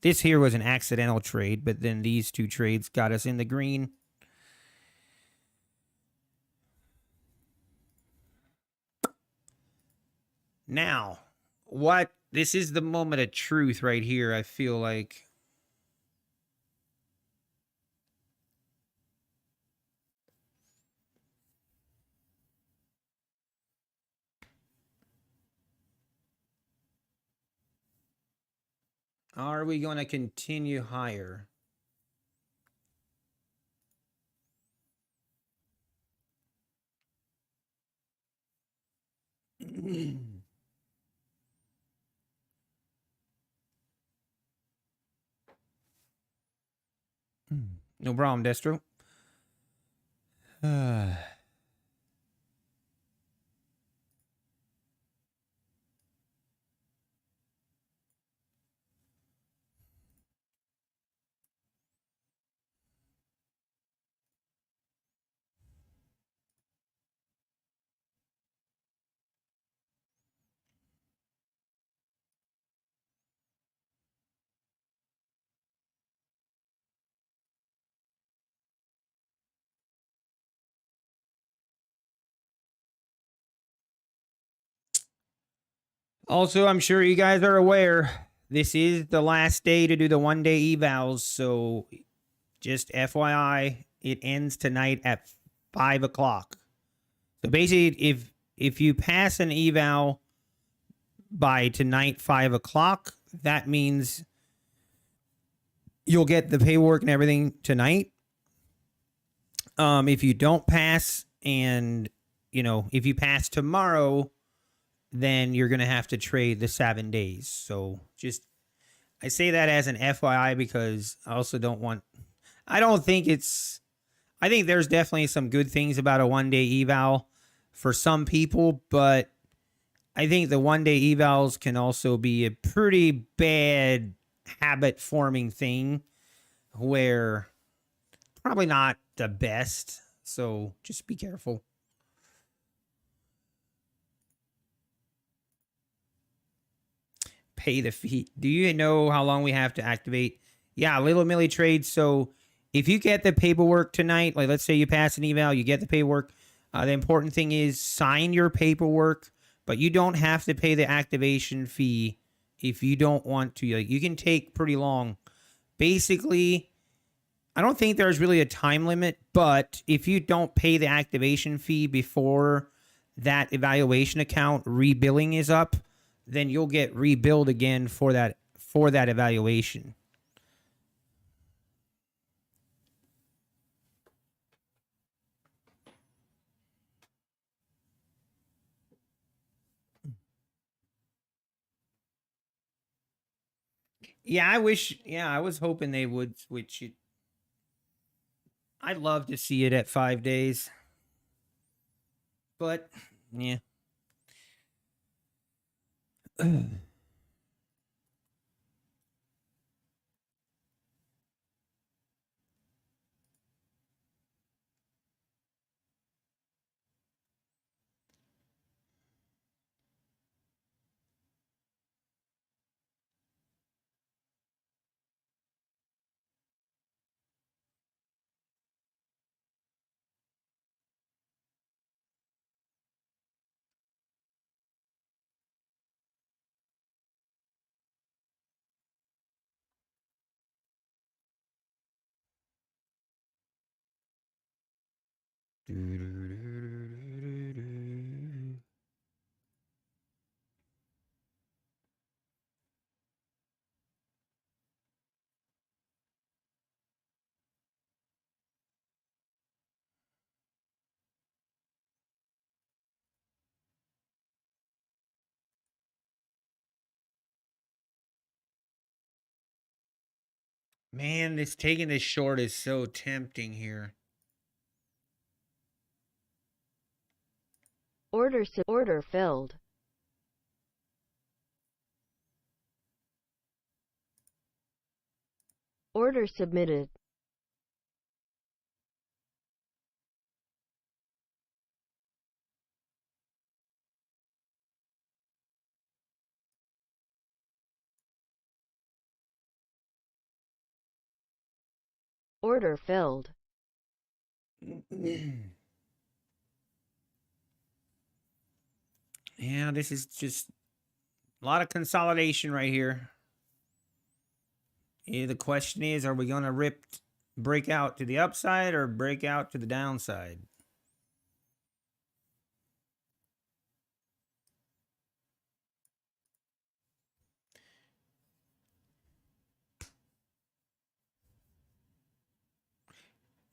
This here was an accidental trade, but then these two trades got us in the green. Now, this is the moment of truth right here, I feel like. Are we going to continue higher? No problem, Destro. Also, I'm sure you guys are aware this is the last day to do the 1-day evals. So just FYI, it ends tonight at 5 o'clock. So basically, if you pass an eval by tonight 5 o'clock, that means you'll get the paperwork and everything tonight. If you don't pass, and if you pass tomorrow, then you're gonna have to trade the 7 days. So just I say that as an FYI because I also don't want. I don't think it's. I think there's definitely some good things about a 1-day eval for some people, but I think the 1-day evals can also be a pretty bad habit forming thing where probably not the best. So just be careful. Pay the fee. Do you know how long we have to activate? Yeah, little milli trades. So if you get the paperwork tonight, like let's say you pass an eval, you get the paperwork. The important thing is sign your paperwork, but you don't have to pay the activation fee if you don't want to. Like, you can take pretty long. Basically, I don't think there's really a time limit, but if you don't pay the activation fee before that evaluation account rebilling is up, then you'll get rebilled again for that evaluation. Yeah, I wish. Yeah, I was hoping they would switch it. I'd love to see it at 5 days, but yeah. Man, this taking this short is so tempting here. Order filled. Order submitted. Order filled. Yeah, this is just a lot of consolidation right here. Yeah, the question is, are we going to break out to the upside or break out to the downside?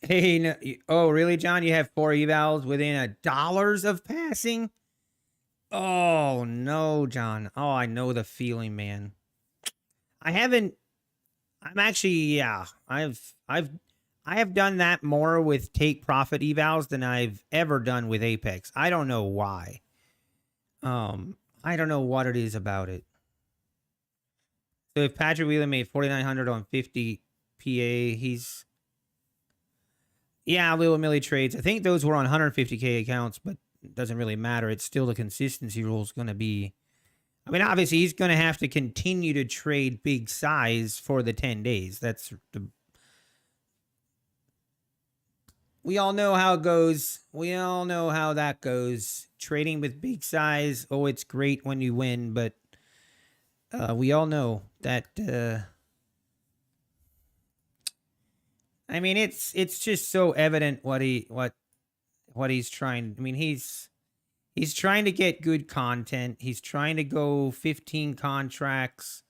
Hey, no, oh, really, John? You have 4 evals within $1 of passing? Oh, no, John. Oh, I know the feeling, man. I haven't. I'm actually, yeah. I I have done that more with take profit evals than I've ever done with Apex. I don't know why. I don't know what it is about it. So if Patrick Wheeler made 4,900 on 50 PA, he's, yeah, Lil Millie trades. I think those were on 150K accounts, but it doesn't really matter. It's still the consistency rule is going to be, I mean, obviously he's going to have to continue to trade big size for the 10 days. That's the, we all know how it goes. We all know how that goes. Trading with big size, oh, it's great when you win, but we all know that. I mean, it's just so evident what he's trying. I mean, he's trying to get good content. He's trying to go 15 contracts,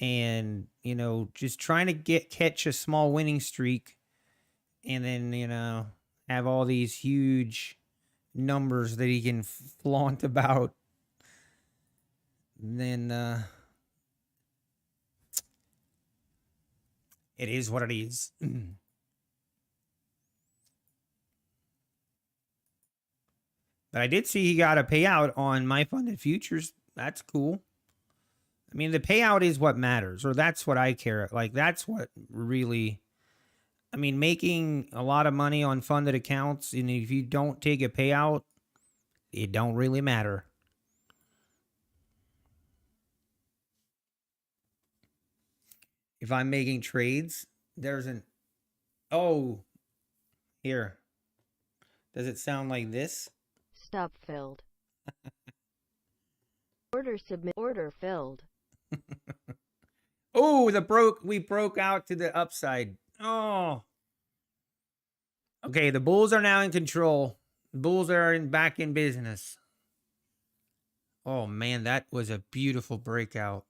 and you know, just trying to catch a small winning streak. And then, you know, have all these huge numbers that he can flaunt about. And then it is what it is. But I did see he got a payout on my funded futures. That's cool. I mean, the payout is what matters, or that's what I care. Like, that's what really... I mean, making a lot of money on funded accounts, and if you don't take a payout, it don't really matter. If I'm making trades, there's an... Oh, here. Does it sound like this? Stop filled. Order submit. Order filled. Oh, we broke out to the upside. Oh. Okay, the Bulls are now in control. The Bulls are back in business. Oh, man, that was a beautiful breakout.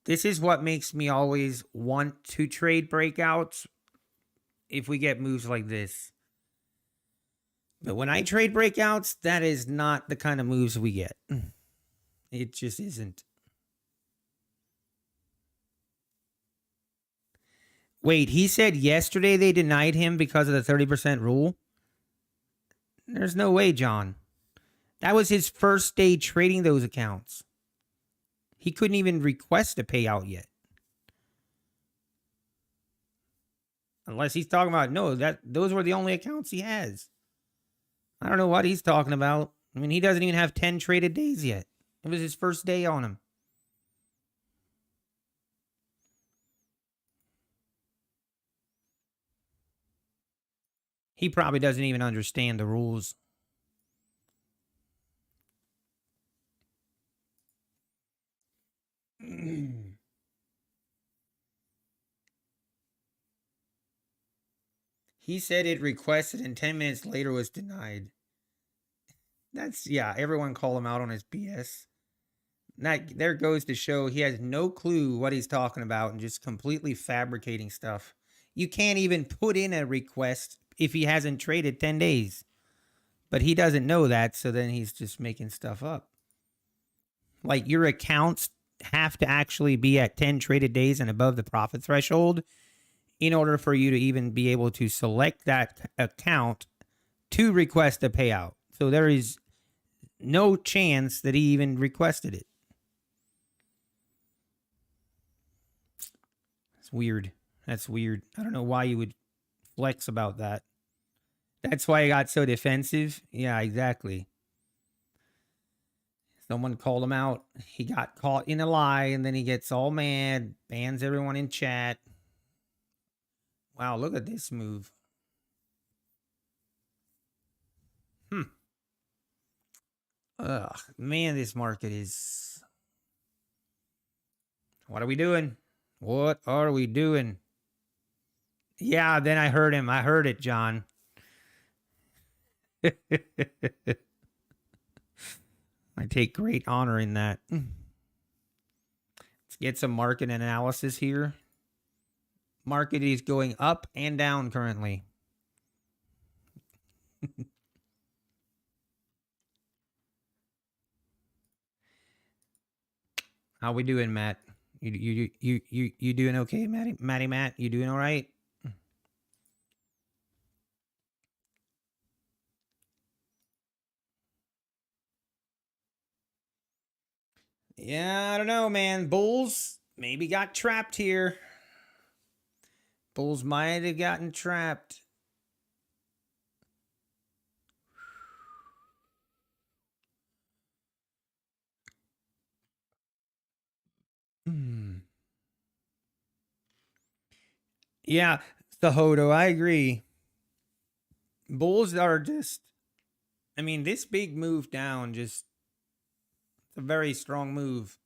This is what makes me always want to trade breakouts if we get moves like this. But when I trade breakouts, that is not the kind of moves we get. It just isn't. Wait, he said yesterday they denied him because of the 30% rule? There's no way, John. That was his first day trading those accounts. He couldn't even request a payout yet. Unless he's talking about, no, those were the only accounts he has. I don't know what he's talking about. I mean, he doesn't even have 10 traded days yet. It was his first day on him. He probably doesn't even understand the rules. He said it requested and 10 minutes later was denied. That's, yeah, everyone call him out on his BS. That there goes to show he has no clue what he's talking about and just completely fabricating stuff. You can't even put in a request if he hasn't traded 10 days. But he doesn't know that, so then he's just making stuff up. Like, your accounts have to actually be at 10 traded days and above the profit threshold in order for you to even be able to select that account to request a payout. So there is no chance that he even requested it. It's weird. That's weird. I don't know why you would flex about that. That's why he got so defensive. Yeah, exactly. Someone called him out. He got caught in a lie, and then he gets all mad, bans everyone in chat. Wow, look at this move. Ugh, man, this market is... What are we doing? What are we doing? Yeah, then I heard him. I heard it, John. I take great honor in that. Let's get some market analysis here. Market is going up and down currently. How we doing, Matt? You doing okay, Matt? You doing all right? Yeah, I don't know, man. Bulls maybe got trapped here. Bulls might have gotten trapped. Yeah, Cejudo, I agree. Bulls are just, I mean, this big move down, just a very strong move.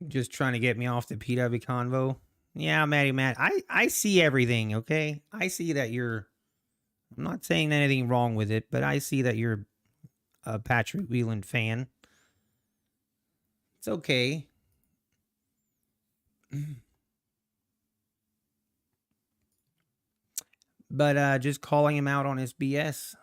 Just trying to get me off the PW convo. Yeah, Matty Matt, I see everything, okay? I see that you're, I'm not saying anything wrong with it, but I see that you're a Patrick Whelan fan. It's okay. But just calling him out on his BS.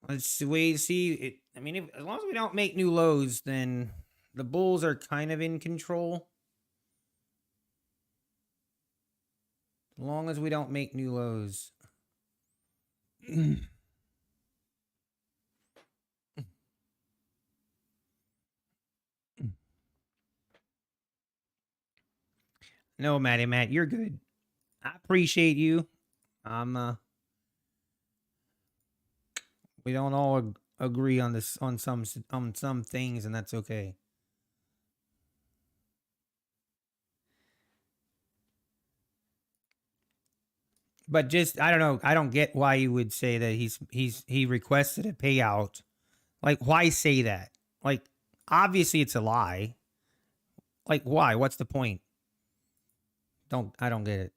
Let's wait. See, I mean, as long as we don't make new lows, then the Bulls are kind of in control. As long as we don't make new lows. No, Matty Matt, you're good. I appreciate you. I'm we don't all agree on this on some things, and that's okay. But just I don't know. I don't get why you would say that he requested a payout. Like, why say that? Like, obviously it's a lie. Like, why? What's the point? I don't get it.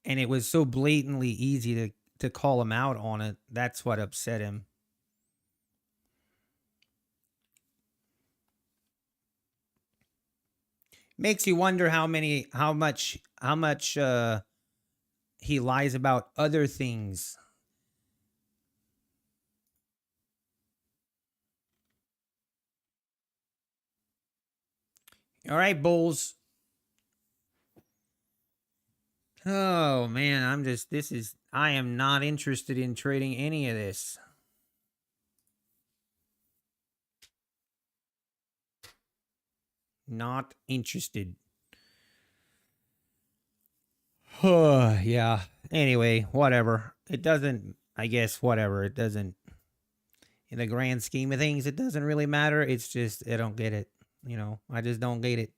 And it was so blatantly easy to call him out on it. That's what upset him. Makes you wonder how much he lies about other things. All right, Bulls. Oh man, I am not interested in trading any of this. Not interested. Yeah. Anyway, whatever. It doesn't, I guess, whatever. It doesn't, in the grand scheme of things, it doesn't really matter. It's just, I don't get it. You know, I just don't get it.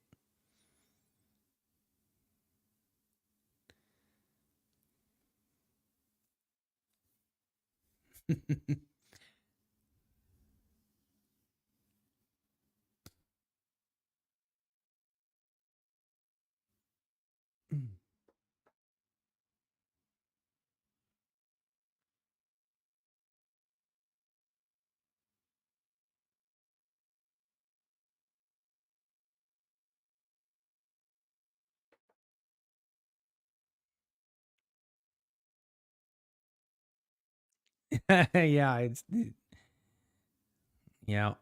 Yeah, yeah.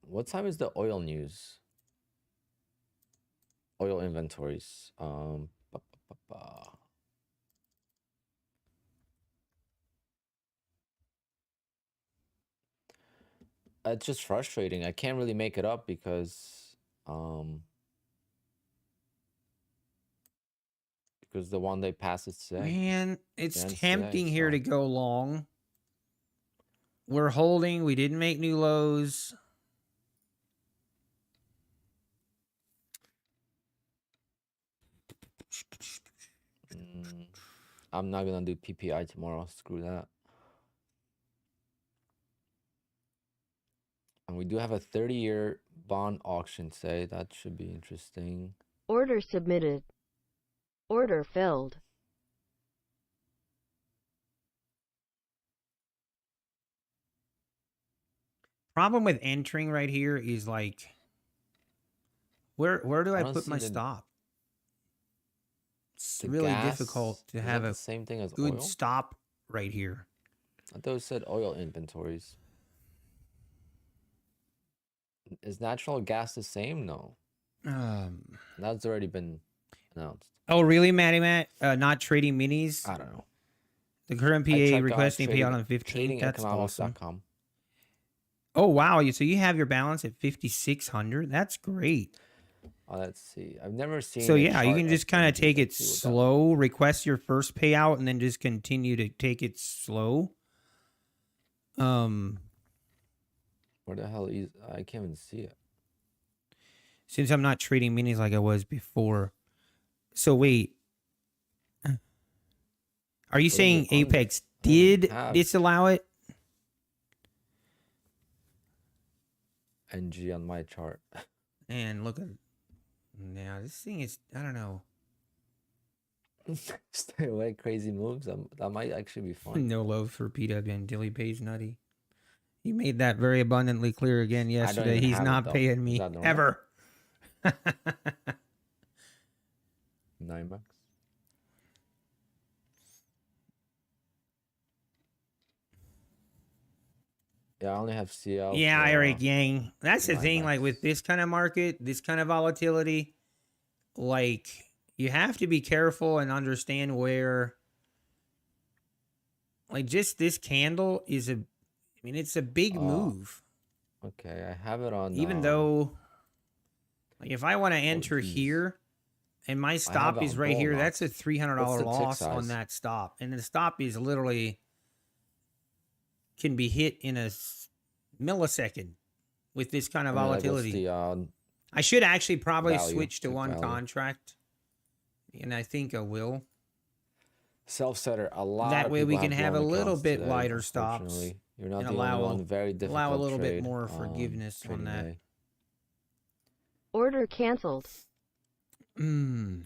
What time is the oil news? Oil inventories. Ba, ba, ba. It's just frustrating. I can't really make it up because the one day passes today. Man, it's Ends today, tempting here to so go long. we're holding. We didn't make new lows. I'm not gonna do PPI tomorrow. Screw that. And we do have a 30-year bond auction today. That should be interesting. Order submitted. Order filled. Problem with entering right here is like, where do I don't put see my the- stop? It's The really gas, difficult to is have that a the same thing as good oil? stop right here. I thought it said oil inventories. Is natural gas the same? No. That's already been announced. Oh, really, Matty Matt? Not trading minis? I don't know. The current PA I checked requesting payout on 15th. That's awesome. TradingEconomics.com. Oh, wow. So you have your balance at 5,600. That's great. Oh, let's see. I've never seen. So a yeah, you chart can just of kind of NG. take it Let's see what that slow, request your first payout, and then just continue to take it slow. Where the hell is? I can't even see it. Since I'm not trading minis like I was before. So wait. Are you What saying is it on? Apex I don't even did have disallow it? NG on my chart. And look at now this thing is, I don't know. Stay away, crazy moves. That might actually be fun. No love for PW and Dilly pays Nutty. He made that very abundantly clear again yesterday. even He's have it, not though. paying Is me that normal? ever. $9. Yeah, I only have CL. Yeah, for, Eric Yang. That's the thing, like 9 with bucks. this kind of market, this kind of volatility, like you have to be careful and understand where, like, just this candle is it's a big Oh, move. Okay, I have it on. Even though, like, if I want to enter geez. here and my have stop it is on right here, Bull that's a Knots. $300 What's the tick loss on size? that stop. And the stop is literally can be hit in a millisecond with this kind of I mean, like, what's volatility. the I should actually probably value, switch to tick one value? contract, and I think I will. Self-setter? A lot That of way we people can have a blown little accounts bit today, lighter stops unfortunately. You're not and the only one. Very difficult allow a little bit trade more on forgiveness on trading that. day. Order canceled. Mm.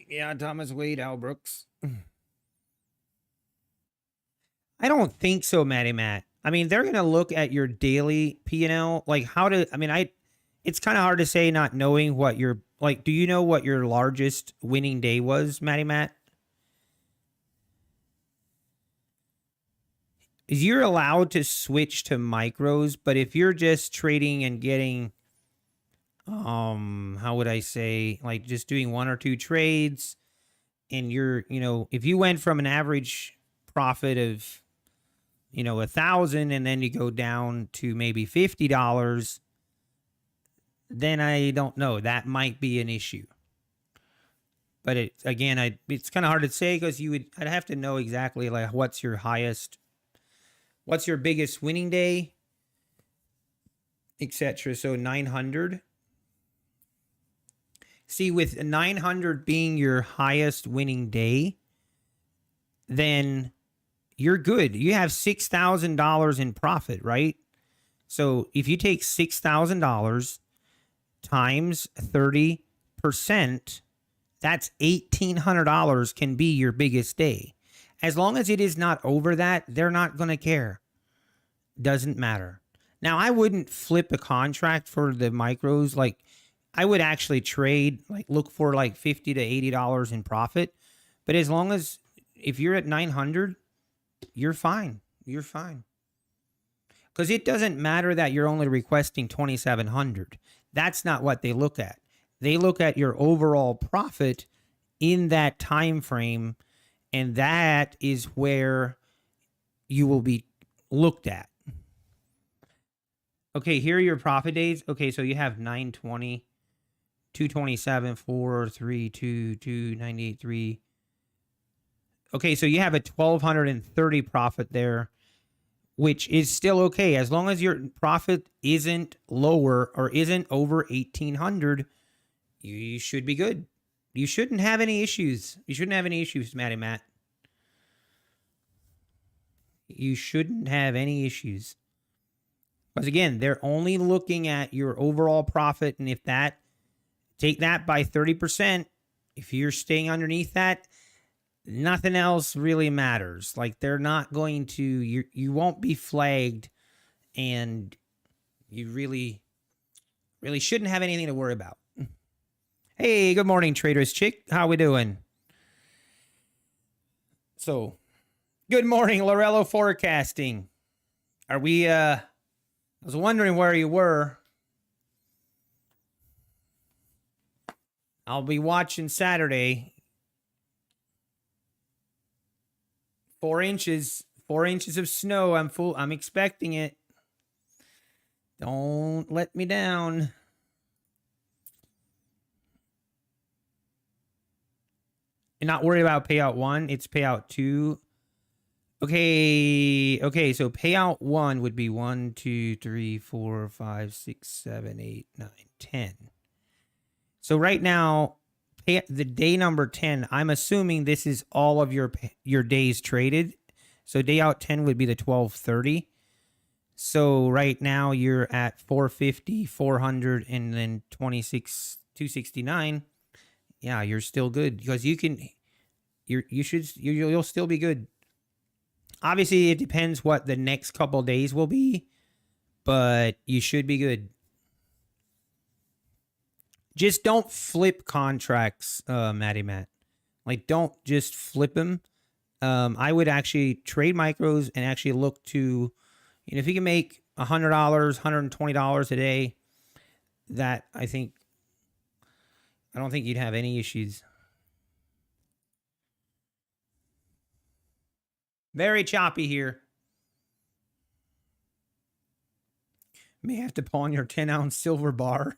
Yeah, Thomas Wade, Al Brooks. I don't think so, Matty Matt. I mean, they're gonna look at your daily P&L, like how to. I mean, it's kind of hard to say not knowing what your like. Do you know what your largest winning day was, Matty Matt? You're allowed to switch to micros, but if you're just trading and getting, how would I say, like just doing one or two trades, and you're, if you went from an average profit of, 1,000 and then you go down to maybe $50, then I don't know. That might be an issue. But it's kind of hard to say because I'd have to know exactly like what's your biggest winning day, etc. So 900. See, with 900 being your highest winning day, then you're good. You have $6,000 in profit, right? So if you take $6,000 times 30%, that's $1,800 can be your biggest day. As long as it is not over that, they're not going to care. Doesn't matter. Now, I wouldn't flip a contract for the micros. Like, I would actually trade, like, look for like $50 to $80 in profit. But as long as, if you're at 900, you're fine. You're fine. Because it doesn't matter that you're only requesting 2,700. That's not what they look at. They look at your overall profit in that time frame, and that is where you will be looked at. Okay, here are your profit days. Okay, so you have 920, 227, 4, 3, 2, 2, 98, 3. Okay, so you have a 1,230 profit there, which is still okay. As long as your profit isn't lower or isn't over 1,800, you should be good. You shouldn't have any issues. You shouldn't have any issues, Matty Matt. You shouldn't have any issues. Because again, they're only looking at your overall profit. And if that, take that by 30%, if you're staying underneath that, nothing else really matters. Like they're not going to, you won't be flagged, and you really shouldn't have anything to worry about. Hey, good morning, Traders Chick. How we doing? So, good morning, Lorello Forecasting. Are we, I was wondering where you were. I'll be watching Saturday. 4 inches of snow. I'm expecting it. Don't let me down. You're not worried about payout 1. It's payout 2. Okay, so payout 1 would be 1, 2, 3, 4, 5, 6, 7, 8, 9, 10. So right now, the day number 10, I'm assuming this is all of your days traded. So day out 10 would be the 1230. So right now you're at 450, 400, and then 26, 269. Yeah, you're still good because you'll still be good. Obviously, it depends what the next couple days will be, but you should be good. Just don't flip contracts, Matty Matt. Like, don't just flip them. I would actually trade micros and actually look to, if you can make $100, $120 a day, that I don't think you'd have any issues. Very choppy here. May have to pawn your 10-ounce silver bar.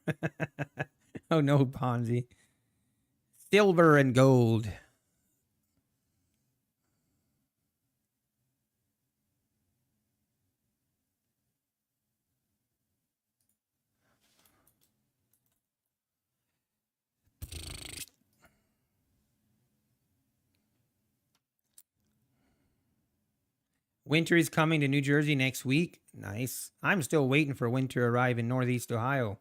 Oh no, Ponzi. Silver and gold. Winter is coming to New Jersey next week. Nice. I'm still waiting for winter to arrive in Northeast Ohio.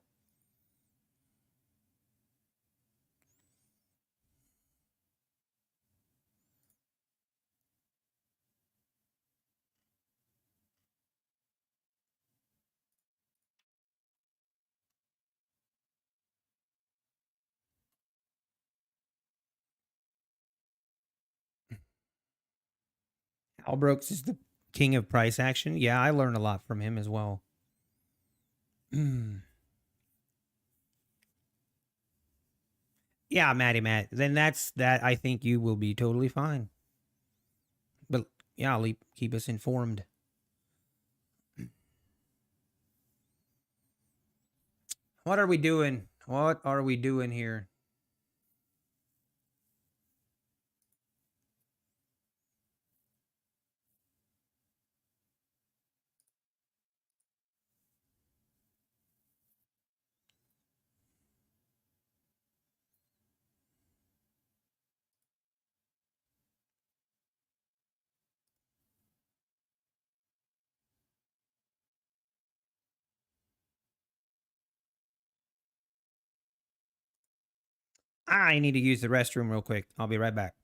Al Brooks is the king of price action. Yeah, I learned a lot from him as well. Yeah, Matty Matt. Then that's that. I think you will be totally fine. But yeah, keep us informed. What are we doing? What are we doing here? I need to use the restroom real quick. I'll be right back.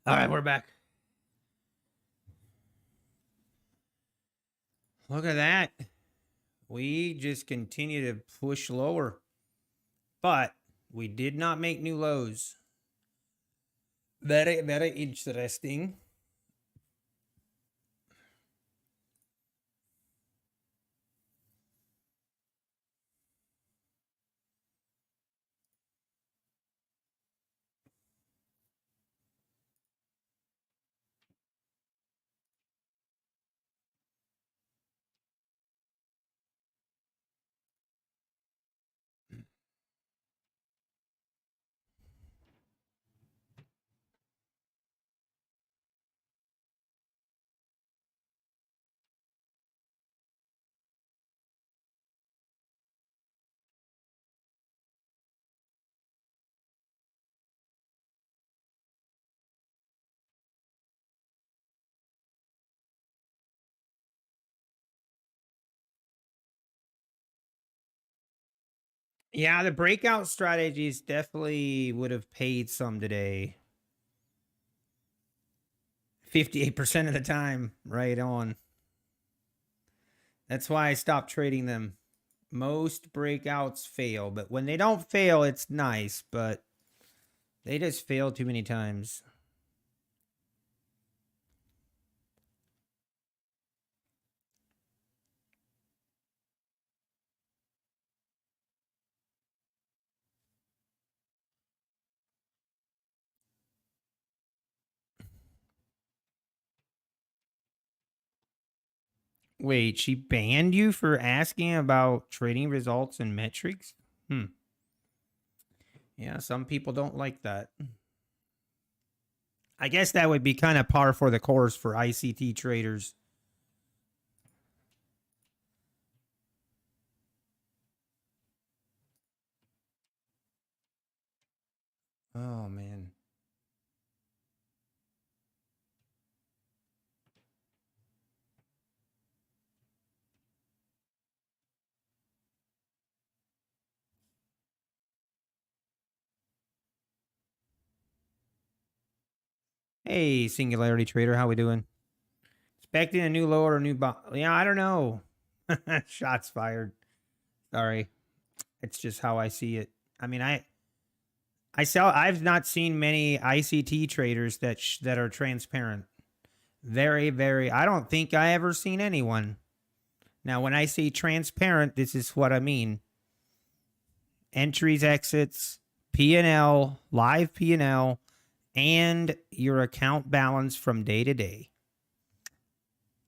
All right, we're back. Look at that. We just continue to push lower, but we did not make new lows. Very, very interesting. Yeah, the breakout strategies definitely would have paid some today. 58% of the time, right on. That's why I stopped trading them. Most breakouts fail, but when they don't fail, it's nice, but they just fail too many times. Wait, she banned you for asking about trading results and metrics? Yeah, some people don't like that. I guess that would be kind of par for the course for ICT traders. Oh, man. Hey, Singularity Trader, how we doing? Expecting a new low or a new bottom? Yeah, I don't know. Shots fired. Sorry. It's just how I see it. I mean, I've not seen many ICT traders that are transparent. Very, very. I don't think I ever seen anyone. Now, when I say transparent, this is what I mean. Entries, exits, P&L, live P&L, and your account balance from day to day.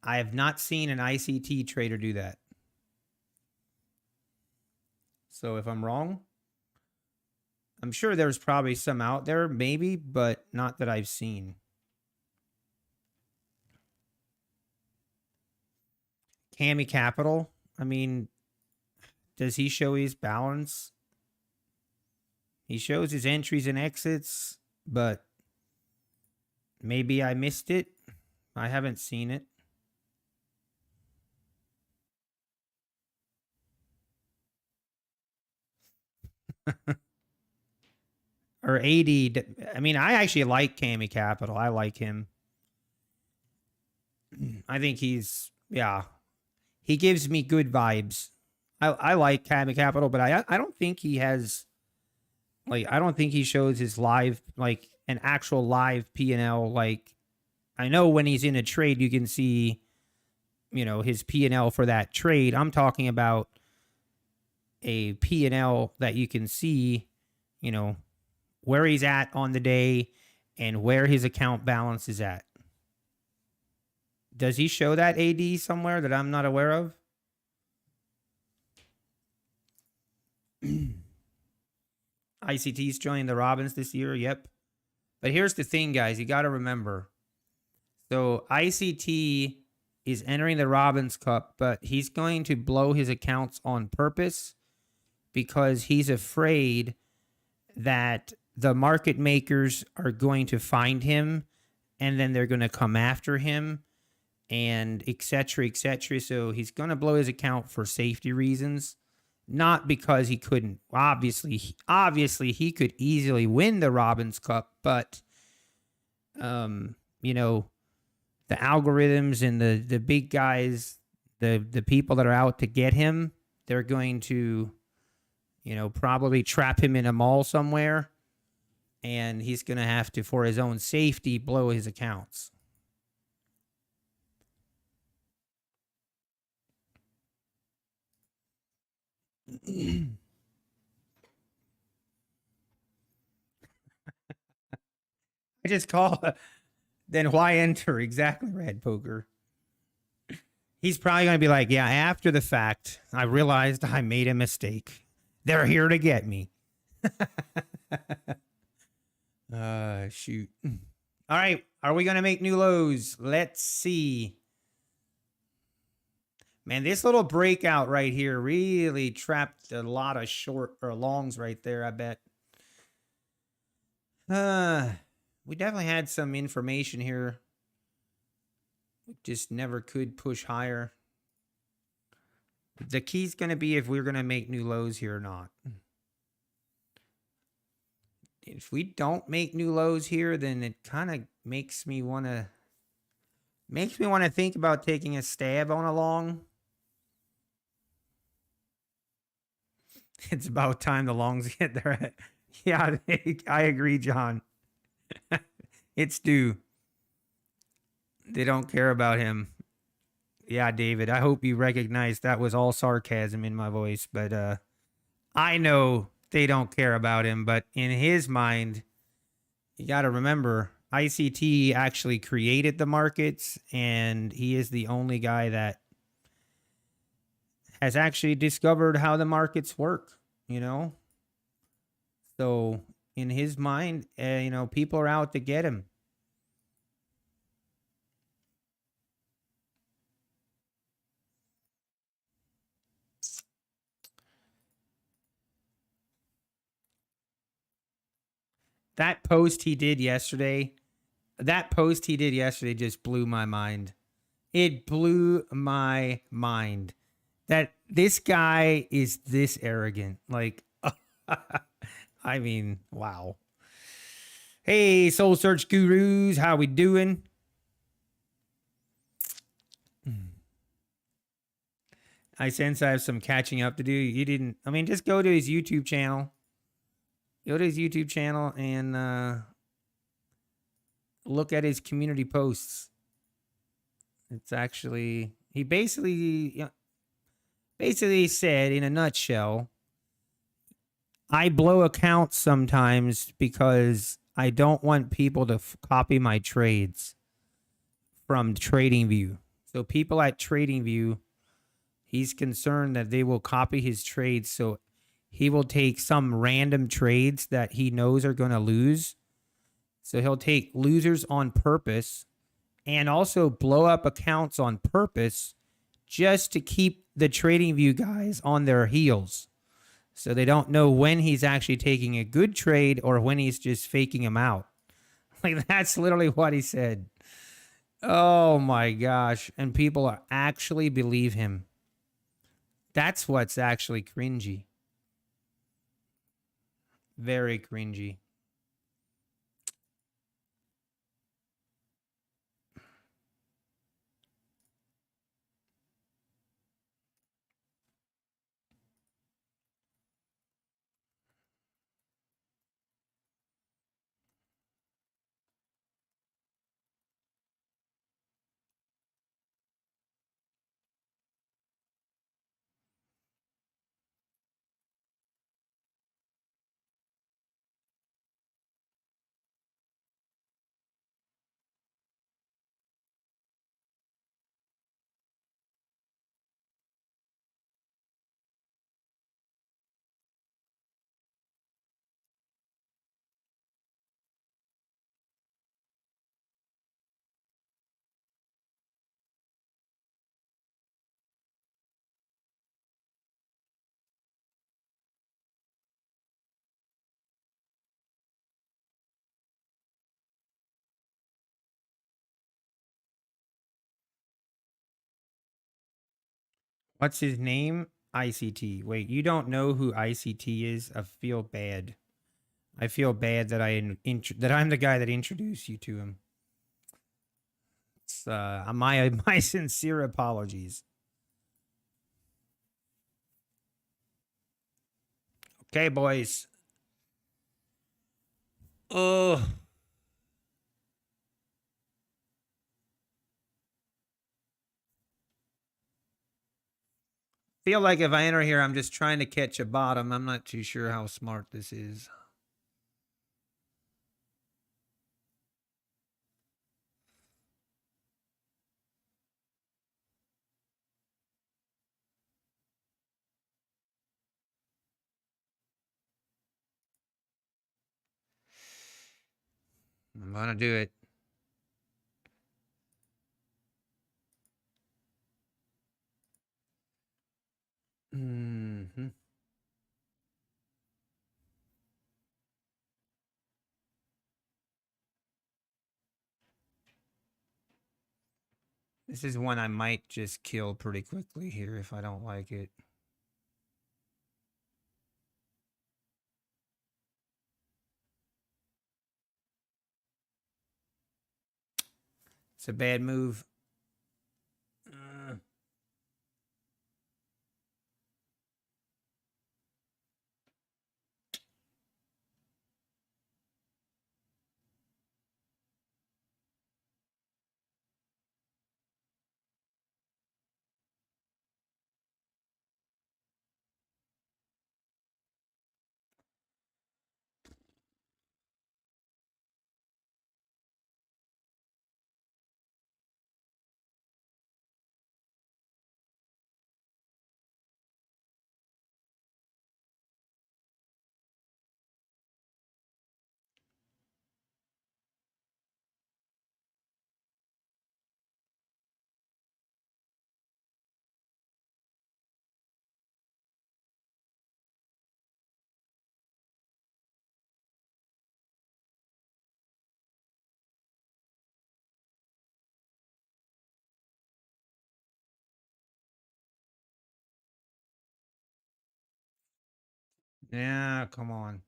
I have not seen an ICT trader do that. So if I'm wrong, I'm sure there's probably some out there, maybe, but not that I've seen. Cami Capital, I mean, does he show his balance? He shows his entries and exits, but maybe I missed it. I haven't seen it. Or AD. I mean, I actually like Cami Capital. I like him. I think he's, yeah, he gives me good vibes. I like Cami Capital, but I don't think he has, like, I don't think he shows his live, like, an actual live P&L. Like, I know when he's in a trade, you can see, you know, his P&L for that trade. I'm talking about a P&L that you can see, you know, where he's at on the day and where his account balance is at. Does he show that AD somewhere that I'm not aware of? ICT's joining the Robins this year. Yep. But here's the thing, guys. You got to remember. So ICT is entering the Robins Cup, but he's going to blow his accounts on purpose because he's afraid that the market makers are going to find him and then they're going to come after him and et cetera, et cetera. So he's going to blow his account for safety reasons, not because he couldn't. Obviously he could easily win the Robins Cup, but you know, the algorithms and the big guys, the people that are out to get him, they're going to, you know, probably trap him in a mall somewhere, and he's going to have to, for his own safety, blow his accounts. I just call. Then why enter? Exactly, Red Poker. He's probably going to be like, yeah, after the fact, I realized I made a mistake. They're here to get me. Shoot. All right. Are we going to make new lows? Let's see. Man, this little breakout right here really trapped a lot of short or longs right there, I bet. We definitely had some information here. We just never could push higher. The key's going to be if we're going to make new lows here or not. If we don't make new lows here, then it kind of makes me want to think about taking a stab on a long. It's about time the longs get there. Yeah, I agree, John. It's due. They don't care about him. Yeah, David, I hope you recognize that was all sarcasm in my voice, but I know they don't care about him, but in his mind, you got to remember, ICT actually created the markets, and he is the only guy that has actually discovered how the markets work, you know? So in his mind, you know, people are out to get him. That post he did yesterday just blew my mind. It blew my mind that this guy is this arrogant. Like, I mean, wow. Hey, Soul Search Gurus, how we doing? I sense I have some catching up to do. You didn't, I mean, just go to his YouTube channel. Go to his YouTube channel and look at his community posts. It's actually, he basically said in a nutshell, I blow accounts sometimes because I don't want people to copy my trades from TradingView. So people at TradingView, he's concerned that they will copy his trades. So he will take some random trades that he knows are going to lose. So he'll take losers on purpose and also blow up accounts on purpose just to keep the TradingView guys on their heels. So they don't know when he's actually taking a good trade or when he's just faking them out. Like, that's literally what he said. Oh my gosh. And people actually believe him. That's what's actually cringy. Very cringy. What's his name? ICT. Wait, you don't know who ICT is? I feel bad. I feel bad that that I'm the guy that introduced you to him. It's my sincere apologies. Okay, boys. Oh. Feel like if I enter here, I'm just trying to catch a bottom. I'm not too sure how smart this is. I'm gonna do it. Mm-hmm. This is one I might just kill pretty quickly here if I don't like it. It's a bad move. Yeah, come on.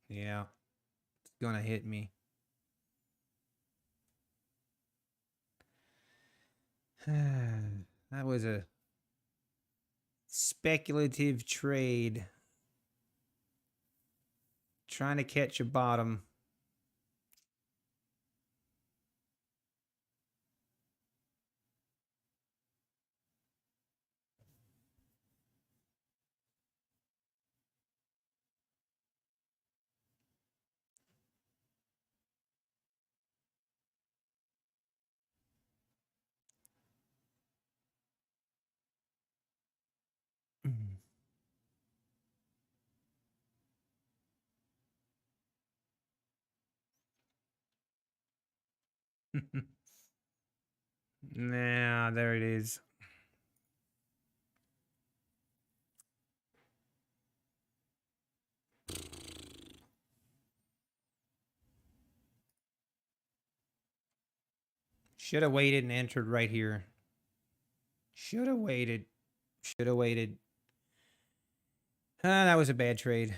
Yeah, it's gonna hit me. That was a speculative trade. Trying to catch a bottom. Nah, there it is. Should have waited and entered right here. Should have waited. Should have waited. That was a bad trade.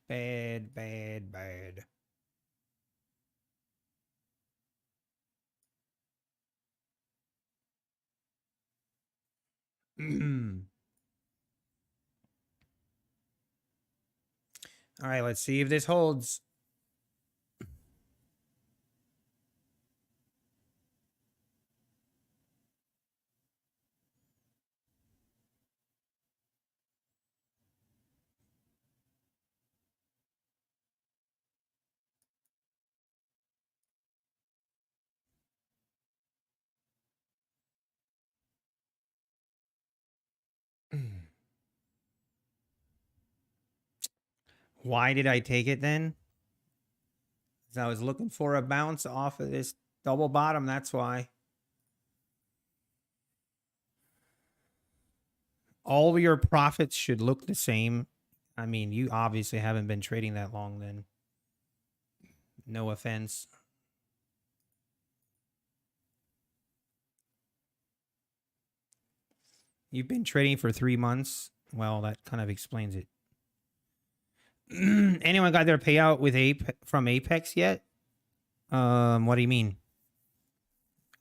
Bad, bad, bad. All right, let's see if this holds. Why did I take it then? Because I was looking for a bounce off of this double bottom. That's why. All your profits should look the same. I mean, you obviously haven't been trading that long then. No offense. You've been trading for 3 months. Well, that kind of explains it. Anyone got their payout with from Apex yet? What do you mean?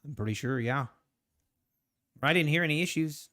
I'm pretty sure, yeah. I didn't hear any issues.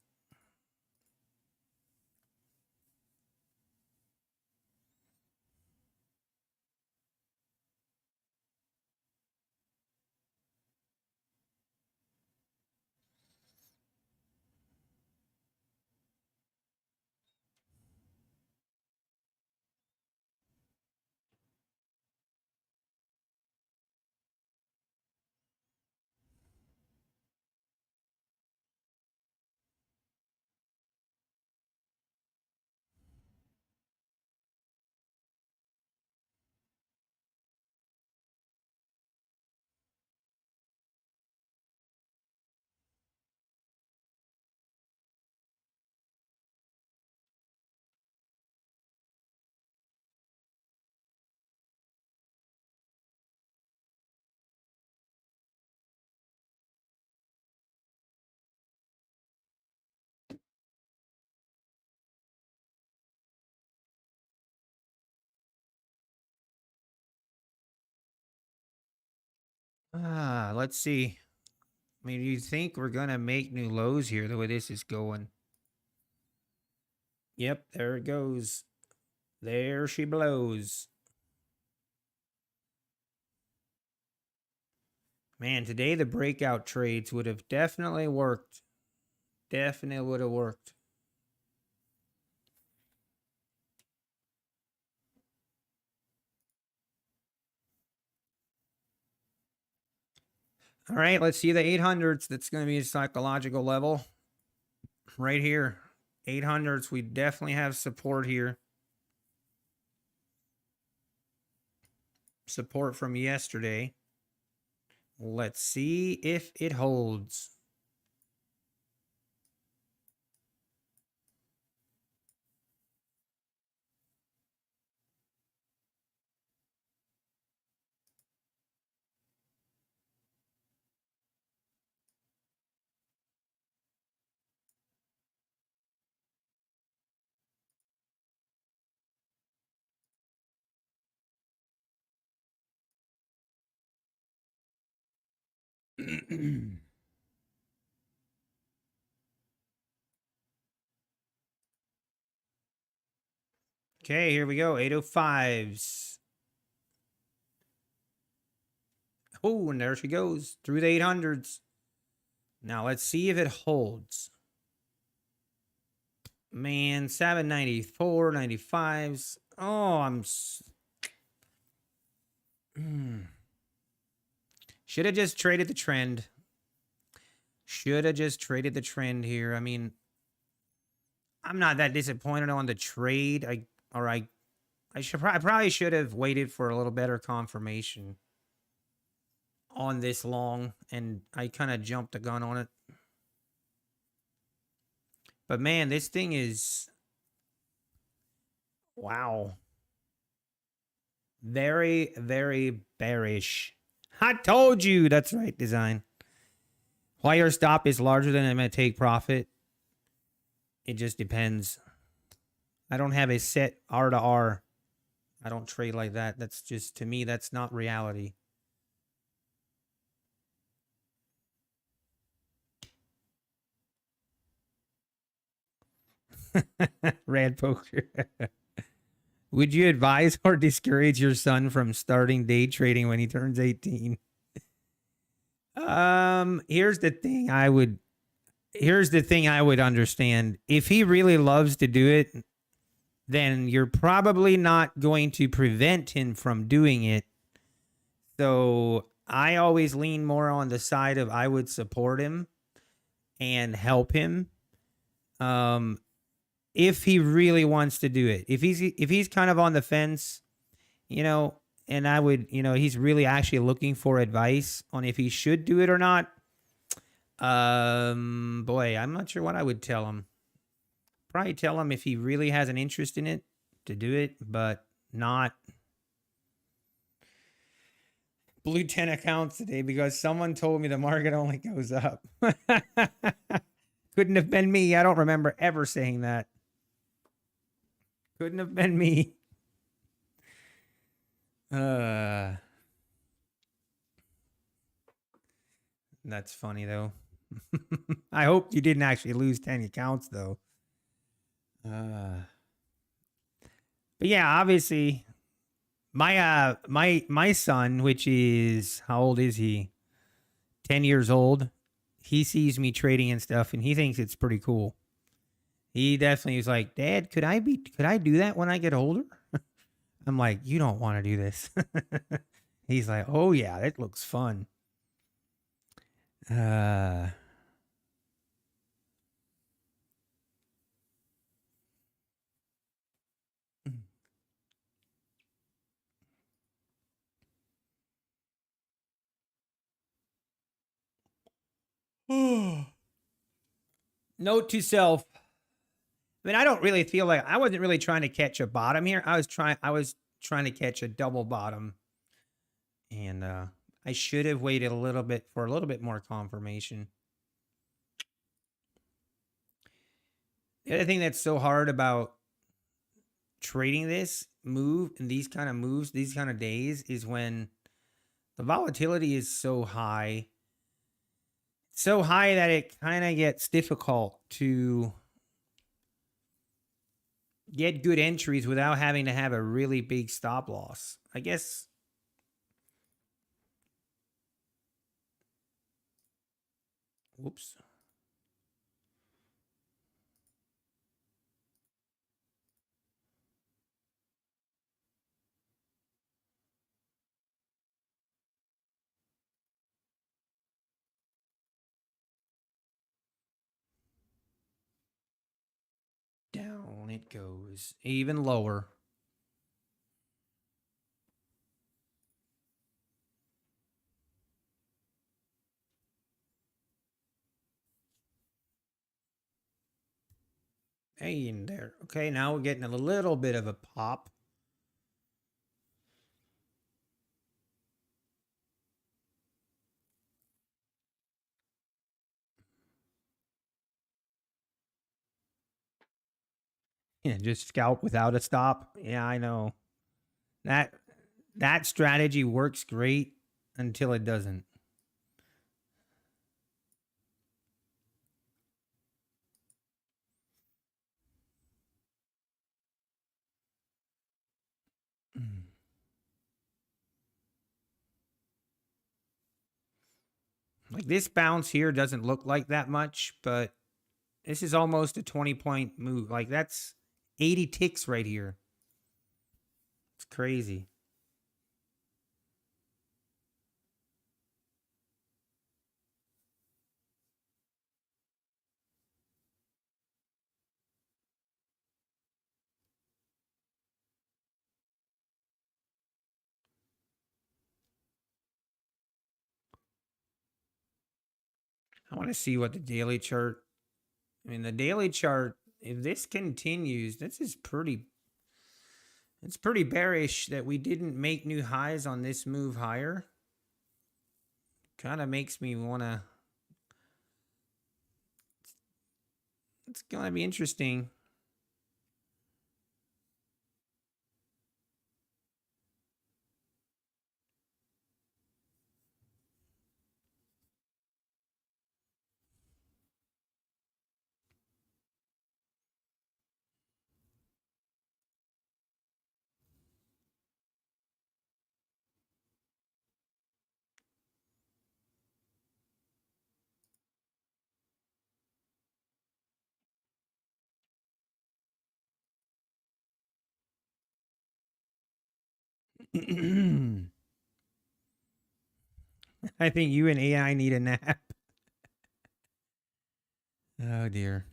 Let's see. I mean, do you think we're going to make new lows here the way this is going? Yep, there it goes. There she blows. Man, today the breakout trades would have definitely worked. Definitely would have worked. All right, let's see the 800s. That's going to be a psychological level. Right here. 800s, we definitely have support here. Support from yesterday. Let's see if it holds. Okay, here we go. 805s. Oh, and there she goes through the 800s. Now let's see if it holds. Man, 794, 95s. Oh, should have just traded the trend. Should have just traded the trend here. I mean, I'm not that disappointed on the trade. I probably should have waited for a little better confirmation on this long, and I kind of jumped the gun on it. But man, this thing is, wow, very, very bearish. I told you. That's right, design. Why your stop is larger than I'm going to take profit? It just depends. I don't have a set R to R. I don't trade like that. That's just, to me, that's not reality. Red poker. Would you advise or discourage your son from starting day trading when he turns 18? Here's the thing I would understand. If he really loves to do it, then you're probably not going to prevent him from doing it. So I always lean more on the side of I would support him and help him. If he really wants to do it, if he's kind of on the fence, you know, and I would, you know, he's really actually looking for advice on if he should do it or not. Boy, I'm not sure what I would tell him. Probably tell him if he really has an interest in it to do it, but not blue 10 accounts today because someone told me the market only goes up. Couldn't have been me. I don't remember ever saying that. Couldn't have been me. That's funny though. I hope you didn't actually lose 10 accounts though. But yeah, obviously my son, which is, how old is he? 10 years old. He sees me trading and stuff and he thinks it's pretty cool. He definitely was like, "Dad, could I do that when I get older?" I'm like, "You don't want to do this." He's like, "Oh yeah, that looks fun." Note to self. I mean, I don't really feel like I wasn't really trying to catch a bottom here. I was trying to catch a double bottom. And I should have waited a little bit for a little bit more confirmation. The other thing that's so hard about trading this move and these kind of moves, these kind of days, is when the volatility is so high. So high that it kind of gets difficult to get good entries without having to have a really big stop loss. I guess. Whoops. Down it goes. Even lower. Hey, in there. Okay, now we're getting a little bit of a pop. Yeah, just scalp without a stop. Yeah, I know. That strategy works great until it doesn't. Like this bounce here doesn't look like that much, but this is almost a 20-point move. Like that's 80 ticks right here. It's crazy. I want to see what the daily chart. I mean, the daily chart, if this continues, it's pretty bearish that we didn't make new highs on this move higher. Kind of makes me want to. It's going to be interesting. I think you and AI need a nap. Oh dear.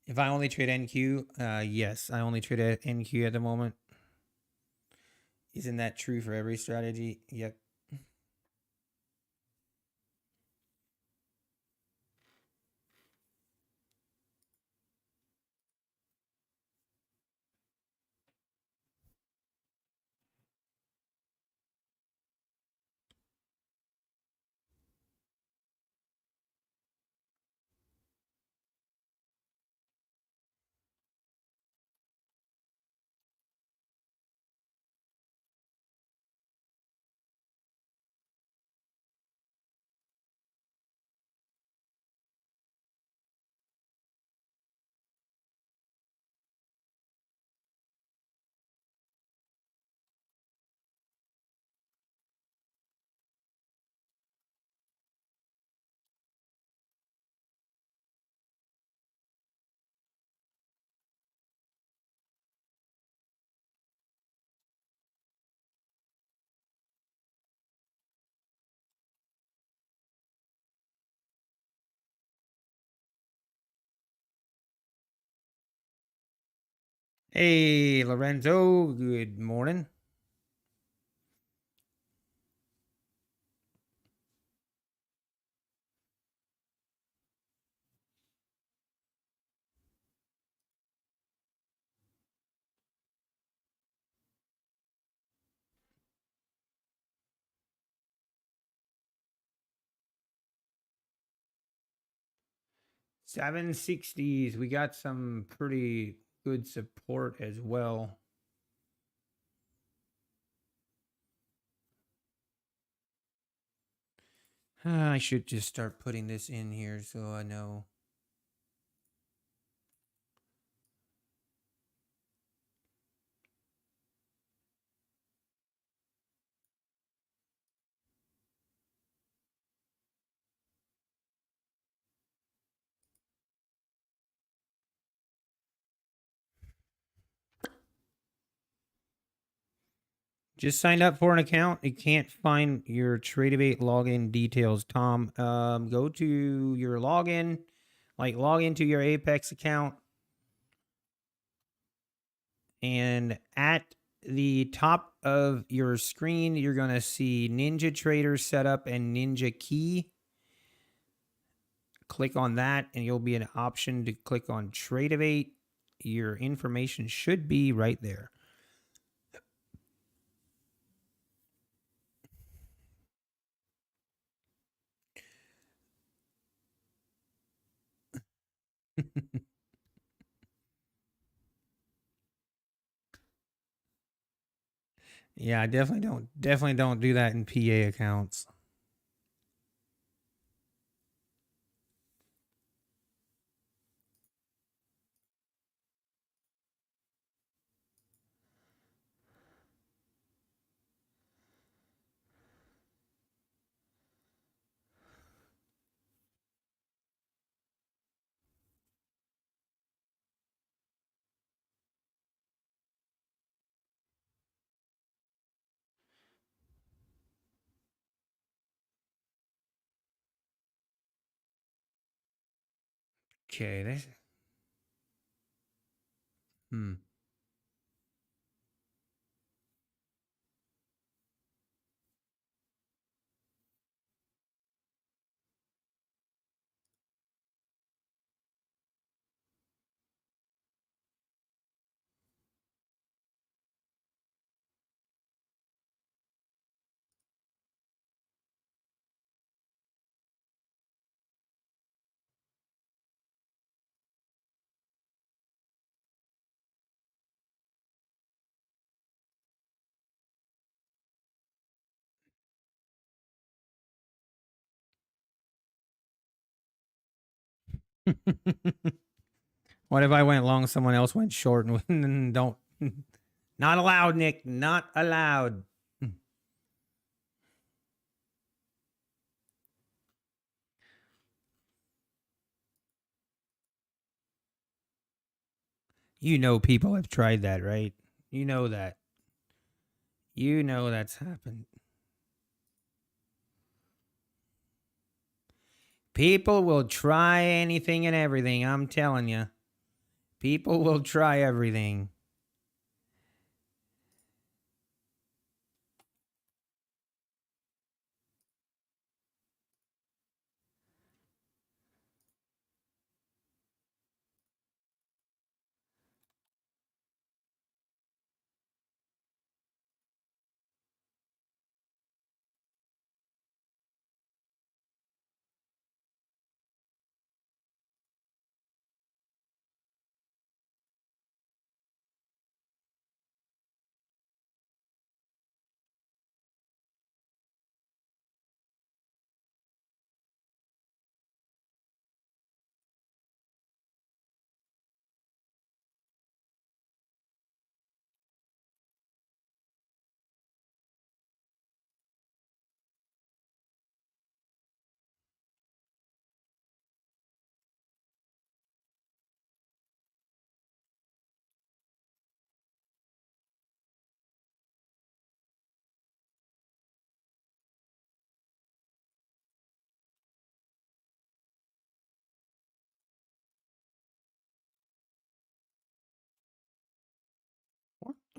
If I only trade NQ, yes, I only trade at NQ at the moment. Isn't that true for every strategy? Yep. Hey, Lorenzo. Good morning. $760s. We got some pretty good support as well. I should just start putting this in here so I know. Just signed up for an account. You can't find your Tradeovate login details, Tom. Go to your login, like log into your Apex account, and at the top of your screen, you're going to see Ninja Trader Setup and Ninja Key. Click on that, and you'll be an option to click on Tradeovate. Your information should be right there. Yeah, I definitely don't do that in PA accounts. Okay, this. Hmm. What if I went long, someone else went short, and don't? Not allowed, Nick. Not allowed. You know, people have tried that, right? You know that. You know that's happened. People will try anything and everything. I'm telling you. People will try everything.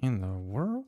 in the world?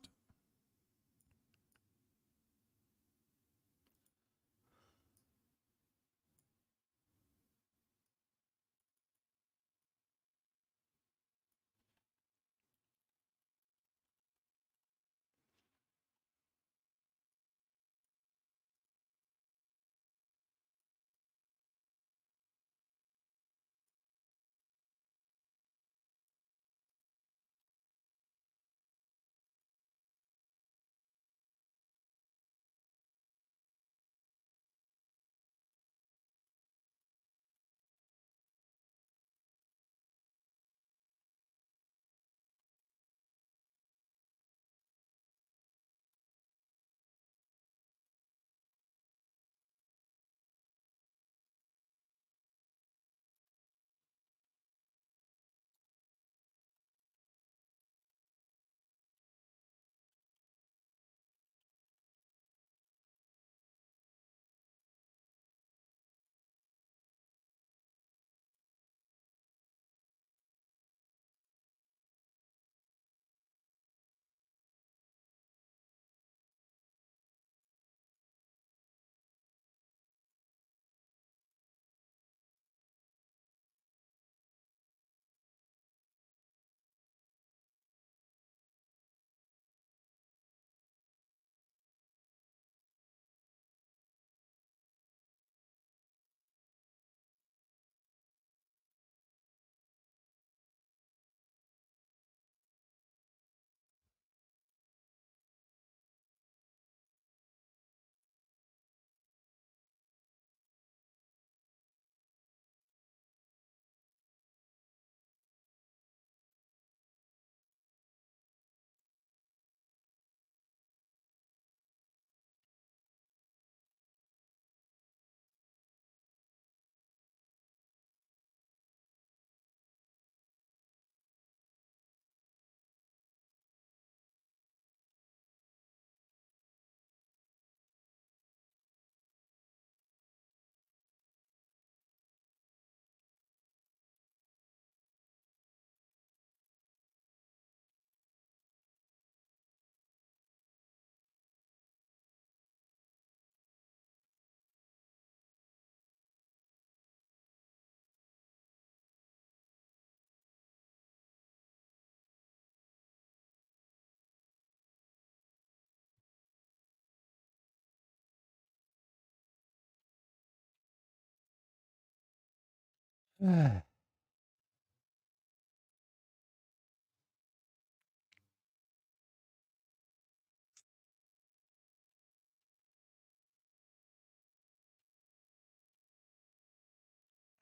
I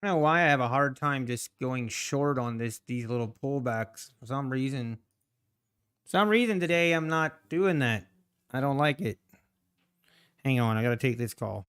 don't know why I have a hard time just going short on these little pullbacks. For some reason. Some reason today I'm not doing that. I don't like it. Hang on, I gotta take this call.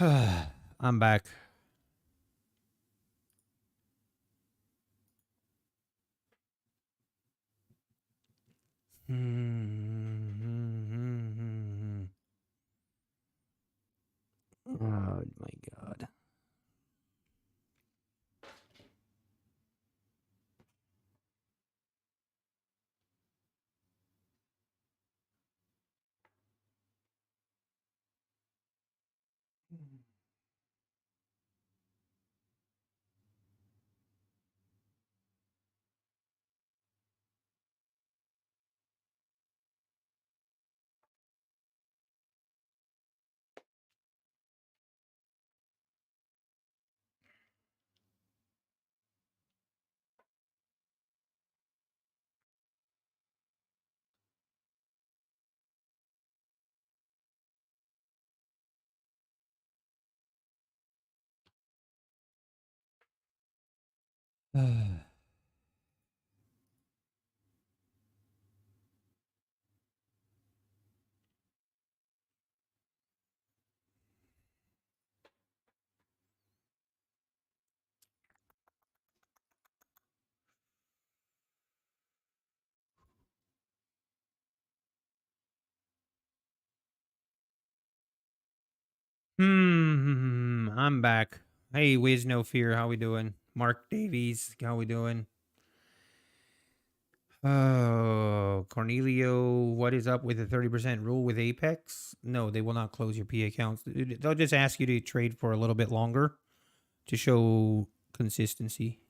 I'm back. Oh my God. I'm back. Hey, Wiz No Fear, how we doing? Mark Davies, how we doing? Oh, Cornelio, what is up with the 30% rule with Apex? No, they will not close your P accounts. They'll just ask you to trade for a little bit longer to show consistency.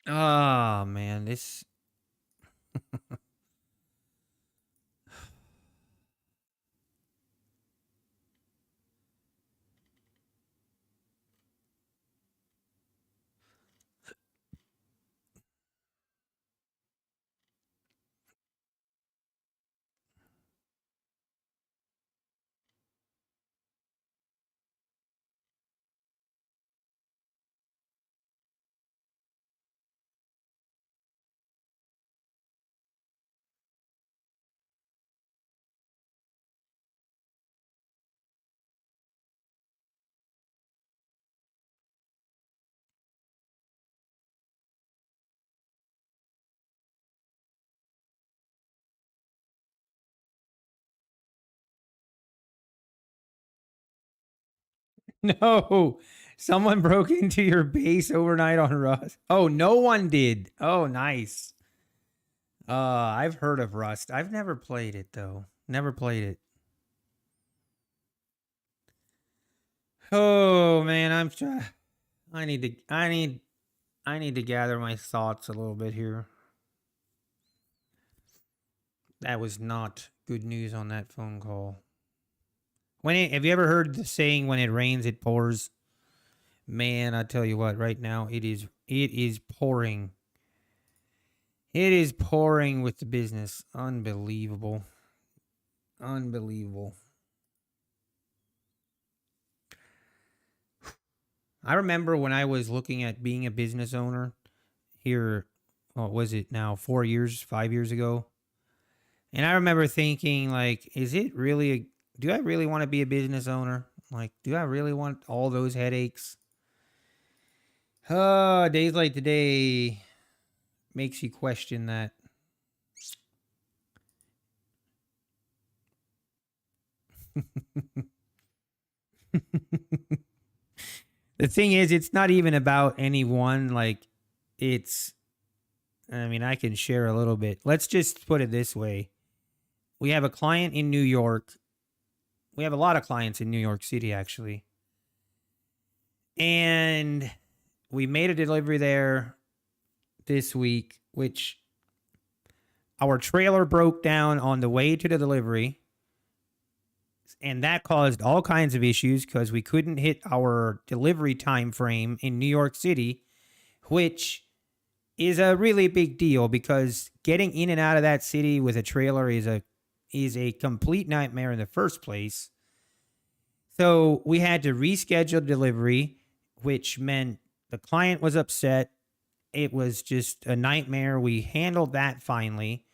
Oh, man, this... No, someone broke into your base overnight on Rust. Oh, no one did. Oh, nice. I've heard of Rust. I've never played it though. Never played it. Oh man, I need to gather my thoughts a little bit here. That was not good news on that phone call. Have you ever heard the saying, when it rains it pours? Man, I tell you what, right now it is pouring. It is pouring with the business. Unbelievable. Unbelievable. I remember when I was looking at being a business owner here, what was it now, 4 years, 5 years ago? And I remember thinking, like, do I really want to be a business owner? Like, do I really want all those headaches? Days like today makes you question that. The thing is, it's not even about anyone. Like, I can share a little bit. Let's just put it this way. We have a client in New York. We have a lot of clients in New York City, actually. And we made a delivery there this week, which our trailer broke down on the way to the delivery. And that caused all kinds of issues because we couldn't hit our delivery time frame in New York City, which is a really big deal because getting in and out of that city with a trailer is a complete nightmare in the first place. So we had to reschedule delivery, which meant the client was upset. it was just a nightmare. We handled that finally,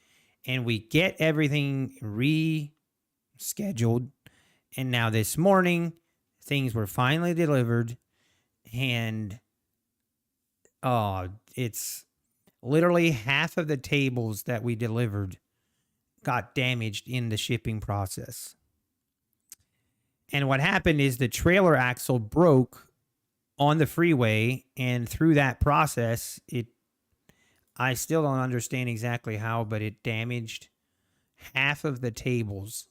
and we get everything rescheduled. And now this morning, things were finally delivered, and it's literally half of the tables that we delivered got damaged in the shipping process. And what happened is the trailer axle broke on the freeway, and through that process, I still don't understand exactly how, but it damaged half of the tables.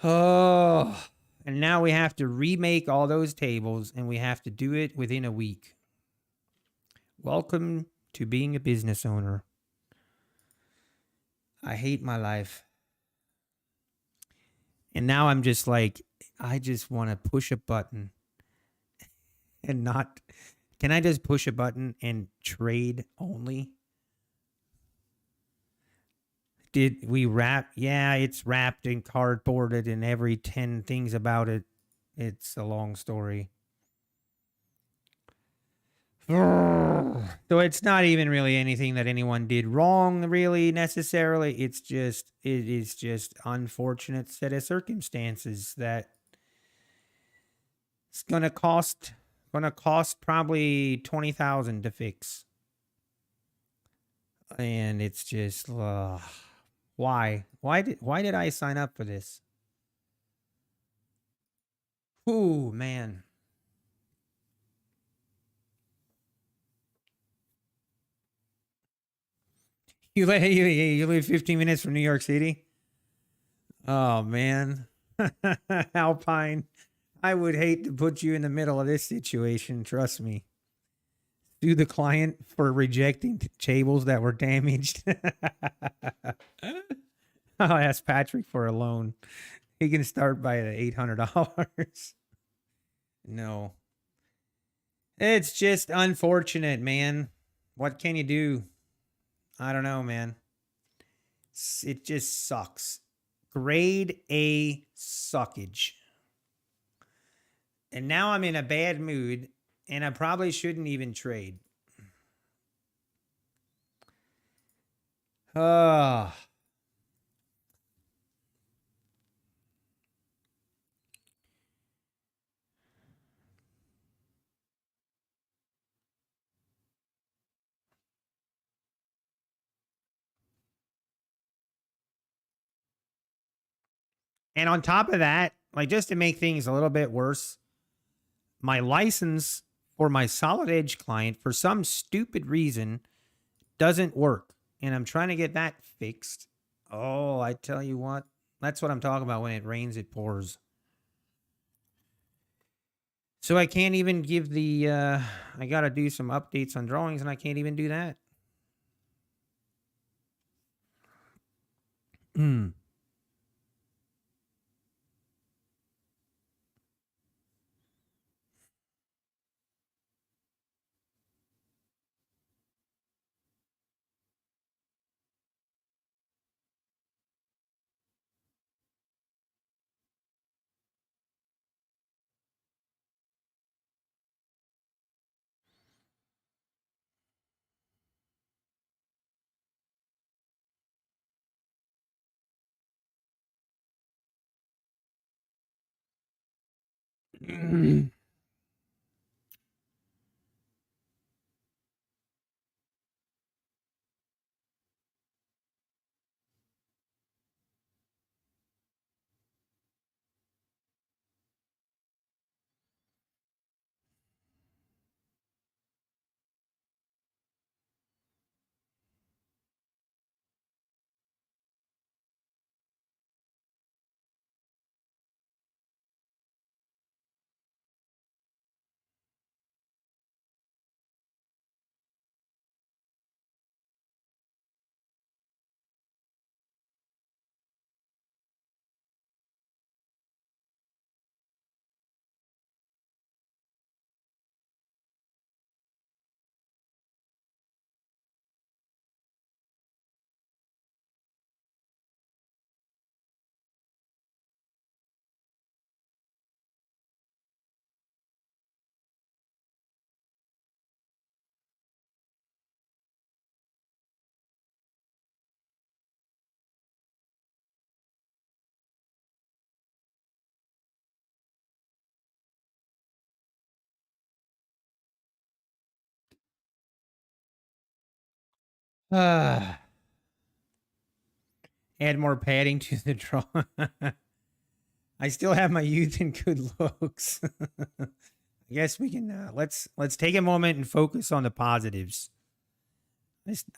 Oh, and now we have to remake all those tables, and we have to do it within a week. Welcome to being a business owner. I hate my life. And now I'm just like, I just want to push a button and not. Can I just push a button and trade only? Did we wrap? Yeah, it's wrapped and cardboarded and every 10 things about it. It's a long story. So it's not even really anything that anyone did wrong, really, necessarily. It is just unfortunate set of circumstances that it's gonna cost probably 20,000 to fix. And it's just why did I sign up for this? Ooh, man. You live 15 minutes from New York City? Oh, man. Alpine. I would hate to put you in the middle of this situation, trust me. Sue the client for rejecting tables that were damaged. I'll ask Patrick for a loan. He can start by the $800. No. It's just unfortunate, man. What can you do? I don't know, man. It just sucks. Grade A suckage. And now I'm in a bad mood, and I probably shouldn't even trade. Oh. And on top of that, like just to make things a little bit worse, my license for my Solid Edge client, for some stupid reason, doesn't work. And I'm trying to get that fixed. Oh, I tell you what, that's what I'm talking about. When it rains, it pours. So I can't even give the, I got to do some updates on drawings, and I can't even do that. Hmm. Add more padding to the draw. I still have my youth and good looks. I guess we can let's take a moment and focus on the positives.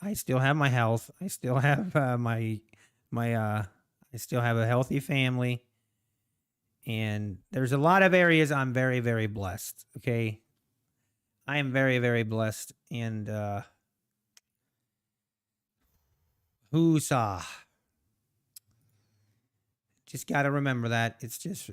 I still have my health. I still have I still have a healthy family. And there's a lot of areas I'm very, very blessed. Okay. I am very, very blessed. And whoosah. Just got to remember that. It's just,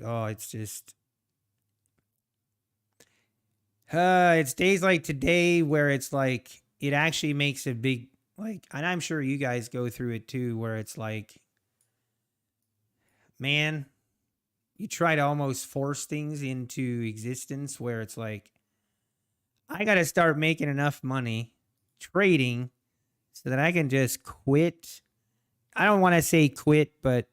it's days like today where it's like, it actually makes a big, like, and I'm sure you guys go through it too, where it's like, man, you try to almost force things into existence where it's like, I got to start making enough money trading so that I can just quit. I don't want to say quit, but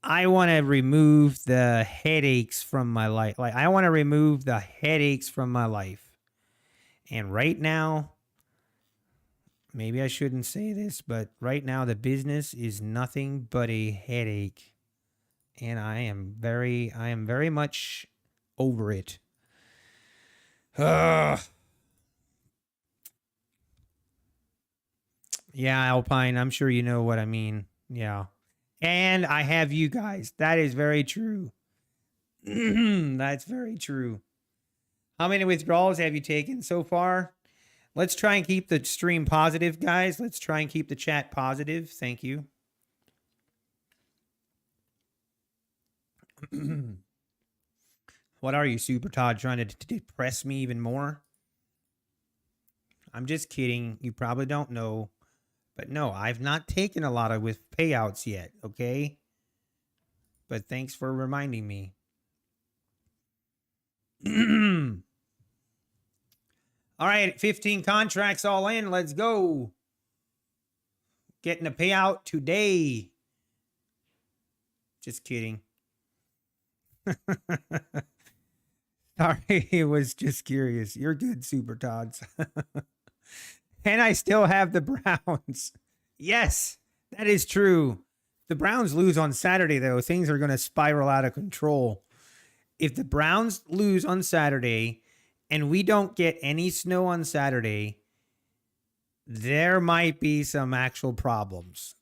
I want to remove the headaches from my life. Like, I want to remove the headaches from my life. And right now, maybe I shouldn't say this, but right now the business is nothing but a headache. And I am very much over it. Yeah, Alpine, I'm sure you know what I mean. Yeah. And I have you guys. That is very true. That's very true. How many withdrawals have you taken so far? Let's try and keep the stream positive, guys. Let's try and keep the chat positive. Thank you. What are you, Super Todd, trying to depress me even more? I'm just kidding. You probably don't know. But no, I've not taken a lot of with payouts yet, okay? But thanks for reminding me. All right, 15 contracts all in. Let's go. Getting a payout today. Just kidding. Sorry, it was just curious. You're good, Super Tots. And I still have the Browns. Yes, that is true. The Browns lose on Saturday, though. Things are going to spiral out of control. If the Browns lose on Saturday and we don't get any snow on Saturday, there might be some actual problems.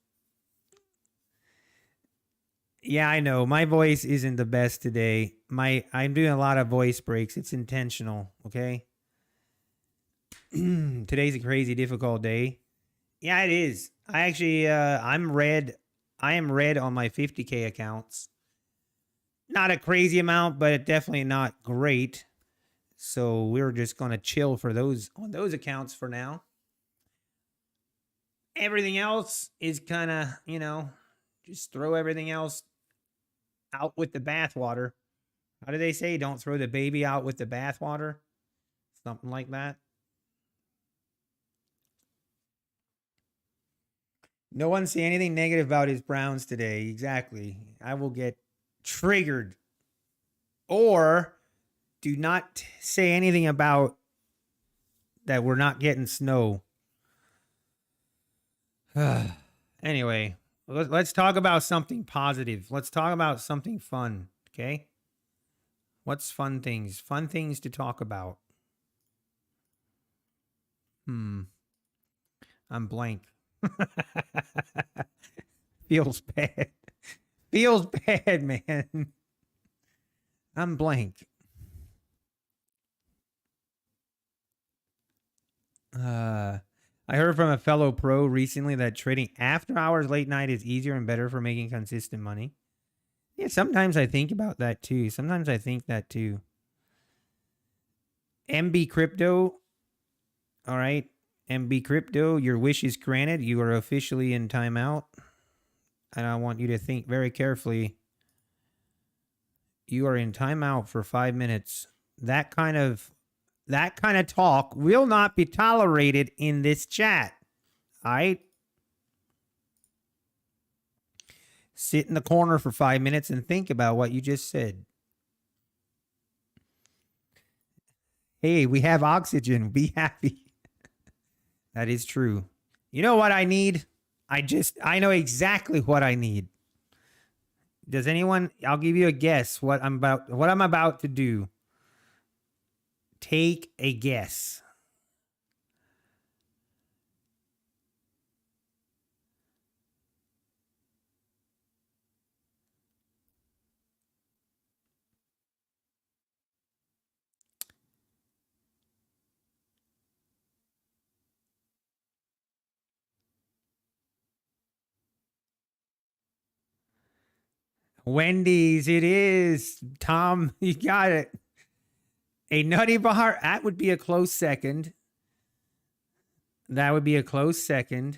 Yeah, I know. My voice isn't the best today. I'm doing a lot of voice breaks. It's intentional, okay? Today's a crazy difficult day. Yeah, it is. I actually I'm red. I am red on my 50K accounts. Not a crazy amount, but definitely not great. So we're just going to chill for those on those accounts for now. Everything else is kind of, just throw everything else out with the bathwater. How do they say? Don't throw the baby out with the bathwater. Something like that. No one say anything negative about his Browns today. Exactly. I will get triggered. Or do not say anything about that we're not getting snow. Anyway, let's talk about something positive. Let's talk about something fun, okay? What's fun things? Fun things to talk about. I'm blank. Feels bad. Feels bad, man. I'm blank. I heard from a fellow pro recently that trading after hours late night is easier and better for making consistent money. Yeah, sometimes I think about that too. Sometimes I think that too. MB Crypto. All right. MB Crypto, your wish is granted. You are officially in timeout. And I want you to think very carefully. You are in timeout for 5 minutes. That kind of talk will not be tolerated in this chat. All right? Sit in the corner for 5 minutes and think about what you just said. Hey, we have oxygen. Be happy. That is true. You know what I need? I know exactly what I need. Does anyone, I'll give you a guess what I'm about to do. Take a guess. Wendy's, it is. Tom, you got it. A Nutty Bar, that would be a close second. That would be a close second.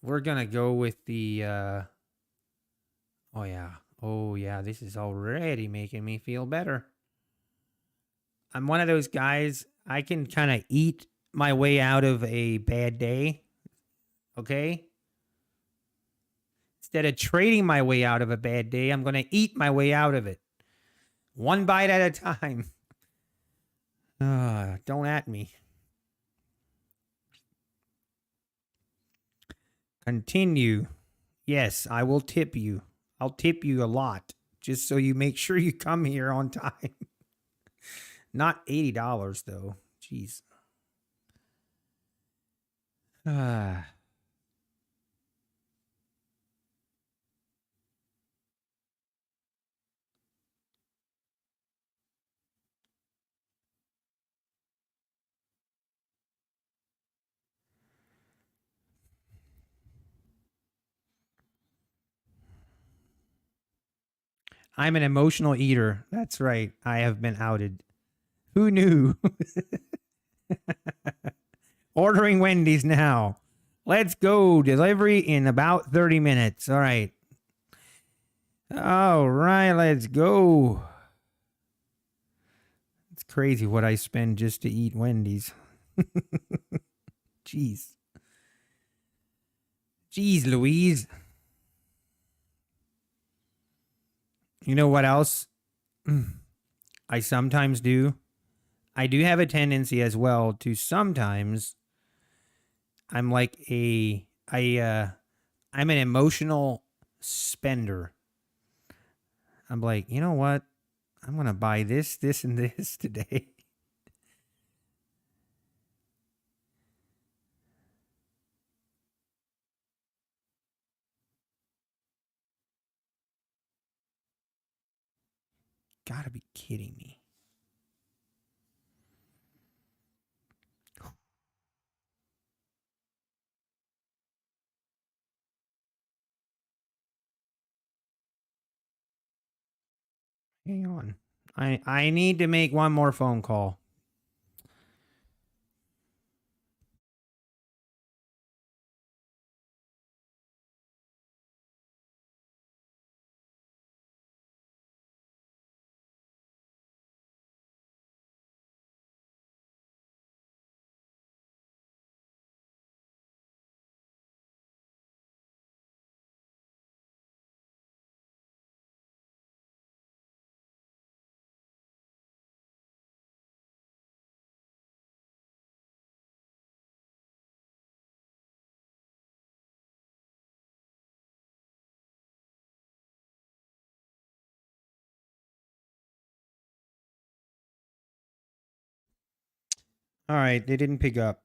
We're going to go with the, oh yeah, this is already making me feel better. I'm one of those guys, I can kind of eat my way out of a bad day. Okay? Instead of trading my way out of a bad day, I'm going to eat my way out of it. One bite at a time. Don't at me. Continue. Yes, I will tip you. I'll tip you a lot just so you make sure you come here on time. Not $80 though. Jeez. I'm an emotional eater. That's right. I have been outed. Who knew? Ordering Wendy's now. Let's go. Delivery in about 30 minutes. All right. All right, let's go. It's crazy what I spend just to eat Wendy's. Jeez. Jeez, Louise. You know what else I sometimes do? I do have a tendency as well to sometimes I'm like I'm an emotional spender. I'm like, you know what? I'm going to buy this, this, and this today. Gotta be kidding me. Hang on. I need to make one more phone call. All right, they didn't pick up.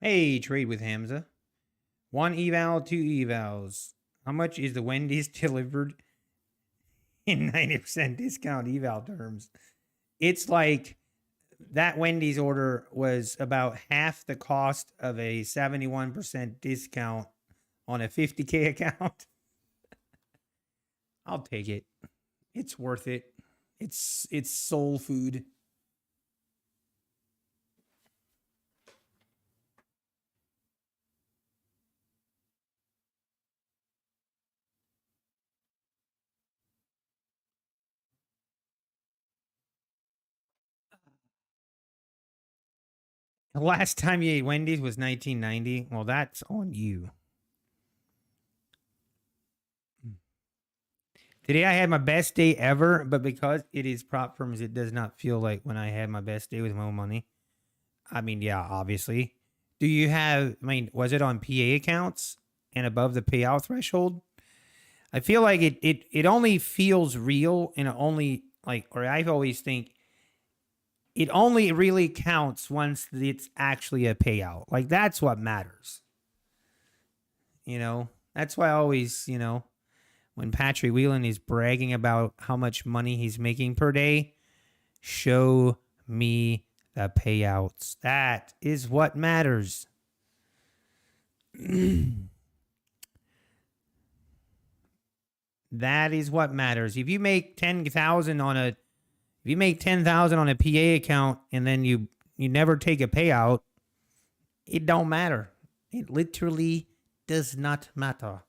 Hey, trade with Hamza. 1 eval, 2 evals. How much is the Wendy's delivered in 90% discount eval terms? It's like that Wendy's order was about half the cost of a 71% discount on a 50K account. I'll take it. It's worth it. It's soul food. The last time you ate Wendy's was 1990. Well, that's on you. Today I had my best day ever, but because it is prop firms, it does not feel like when I had my best day with my own money. I mean, yeah, obviously. Do you have, I mean, was it on PA accounts and above the payout threshold? I feel like it only feels real and it only like, or I always think it only really counts once it's actually a payout. Like that's what matters. You know, that's why I always, you know, when Patrick Whelan is bragging about how much money he's making per day, show me the payouts. That is what matters. That is what matters. If you make 10,000 on a if you make 10,000 on a PA account and then you never take a payout, it don't matter. It literally does not matter.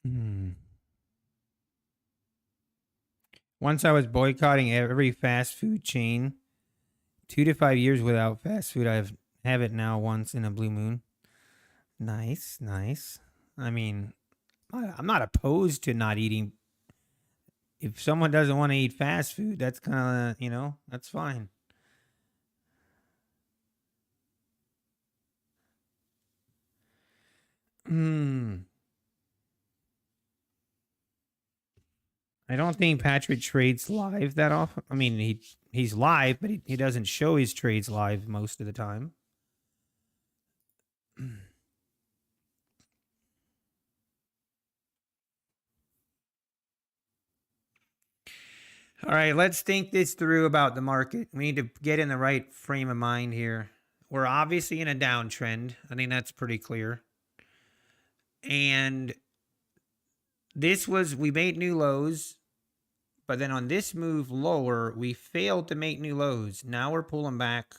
Hmm. Once I was boycotting every fast food chain. 2 to 5 years without fast food. Have it now once in a blue moon. Nice, nice. I mean, I'm not opposed to not eating. If someone doesn't want to eat fast food, that's kind of, you know, that's fine. Hmm. I don't think Patrick trades live that often. I mean, he's live, but he doesn't show his trades live most of the time. All right, let's think this through about the market. We need to get in the right frame of mind here. We're obviously in a downtrend. I think that's pretty clear. And we made new lows, but then on this move lower, we failed to make new lows. Now we're pulling back.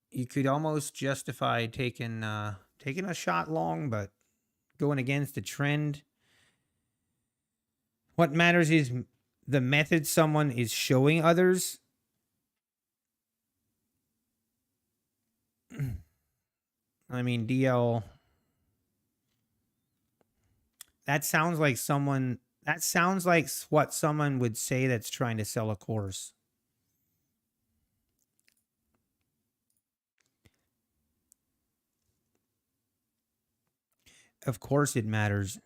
You could almost justify taking a shot long, but going against the trend. What matters is the method someone is showing others. I mean, DL. That sounds like what someone would say that's trying to sell a course. Of course it matters.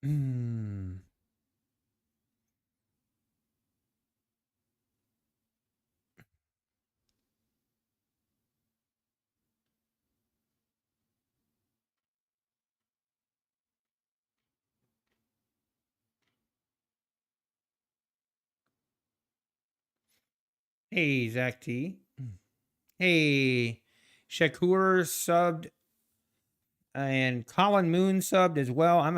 Mm. Hey, Zach T. Hey, Shakur subbed and Colin Moon subbed as well. I'm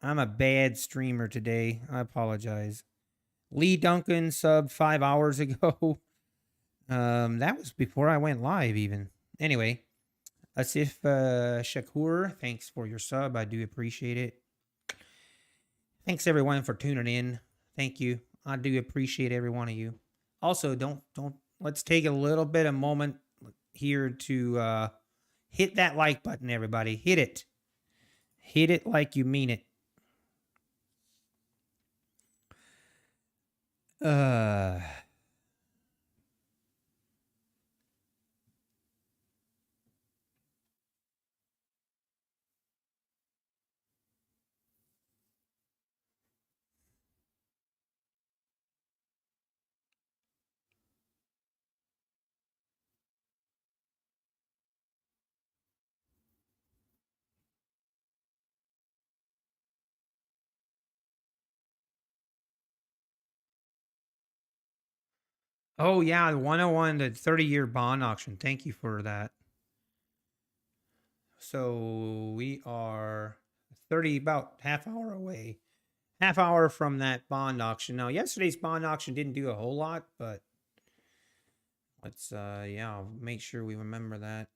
a bad streamer today. I apologize. Lee Duncan subbed 5 hours ago. That was before I went live even. Anyway, Asif Shakur, thanks for your sub. I do appreciate it. Thanks everyone for tuning in. Thank you. I do appreciate every one of you. Also, don't let's take a little bit of moment here to hit that like button, everybody. Hit it. Hit it like you mean it. Uh oh yeah, the 101 to 30-year bond auction. Thank you for that. So we are 30 about half hour away. Half hour from that bond auction. Now, yesterday's bond auction didn't do a whole lot, but let's yeah, I'll make sure we remember that.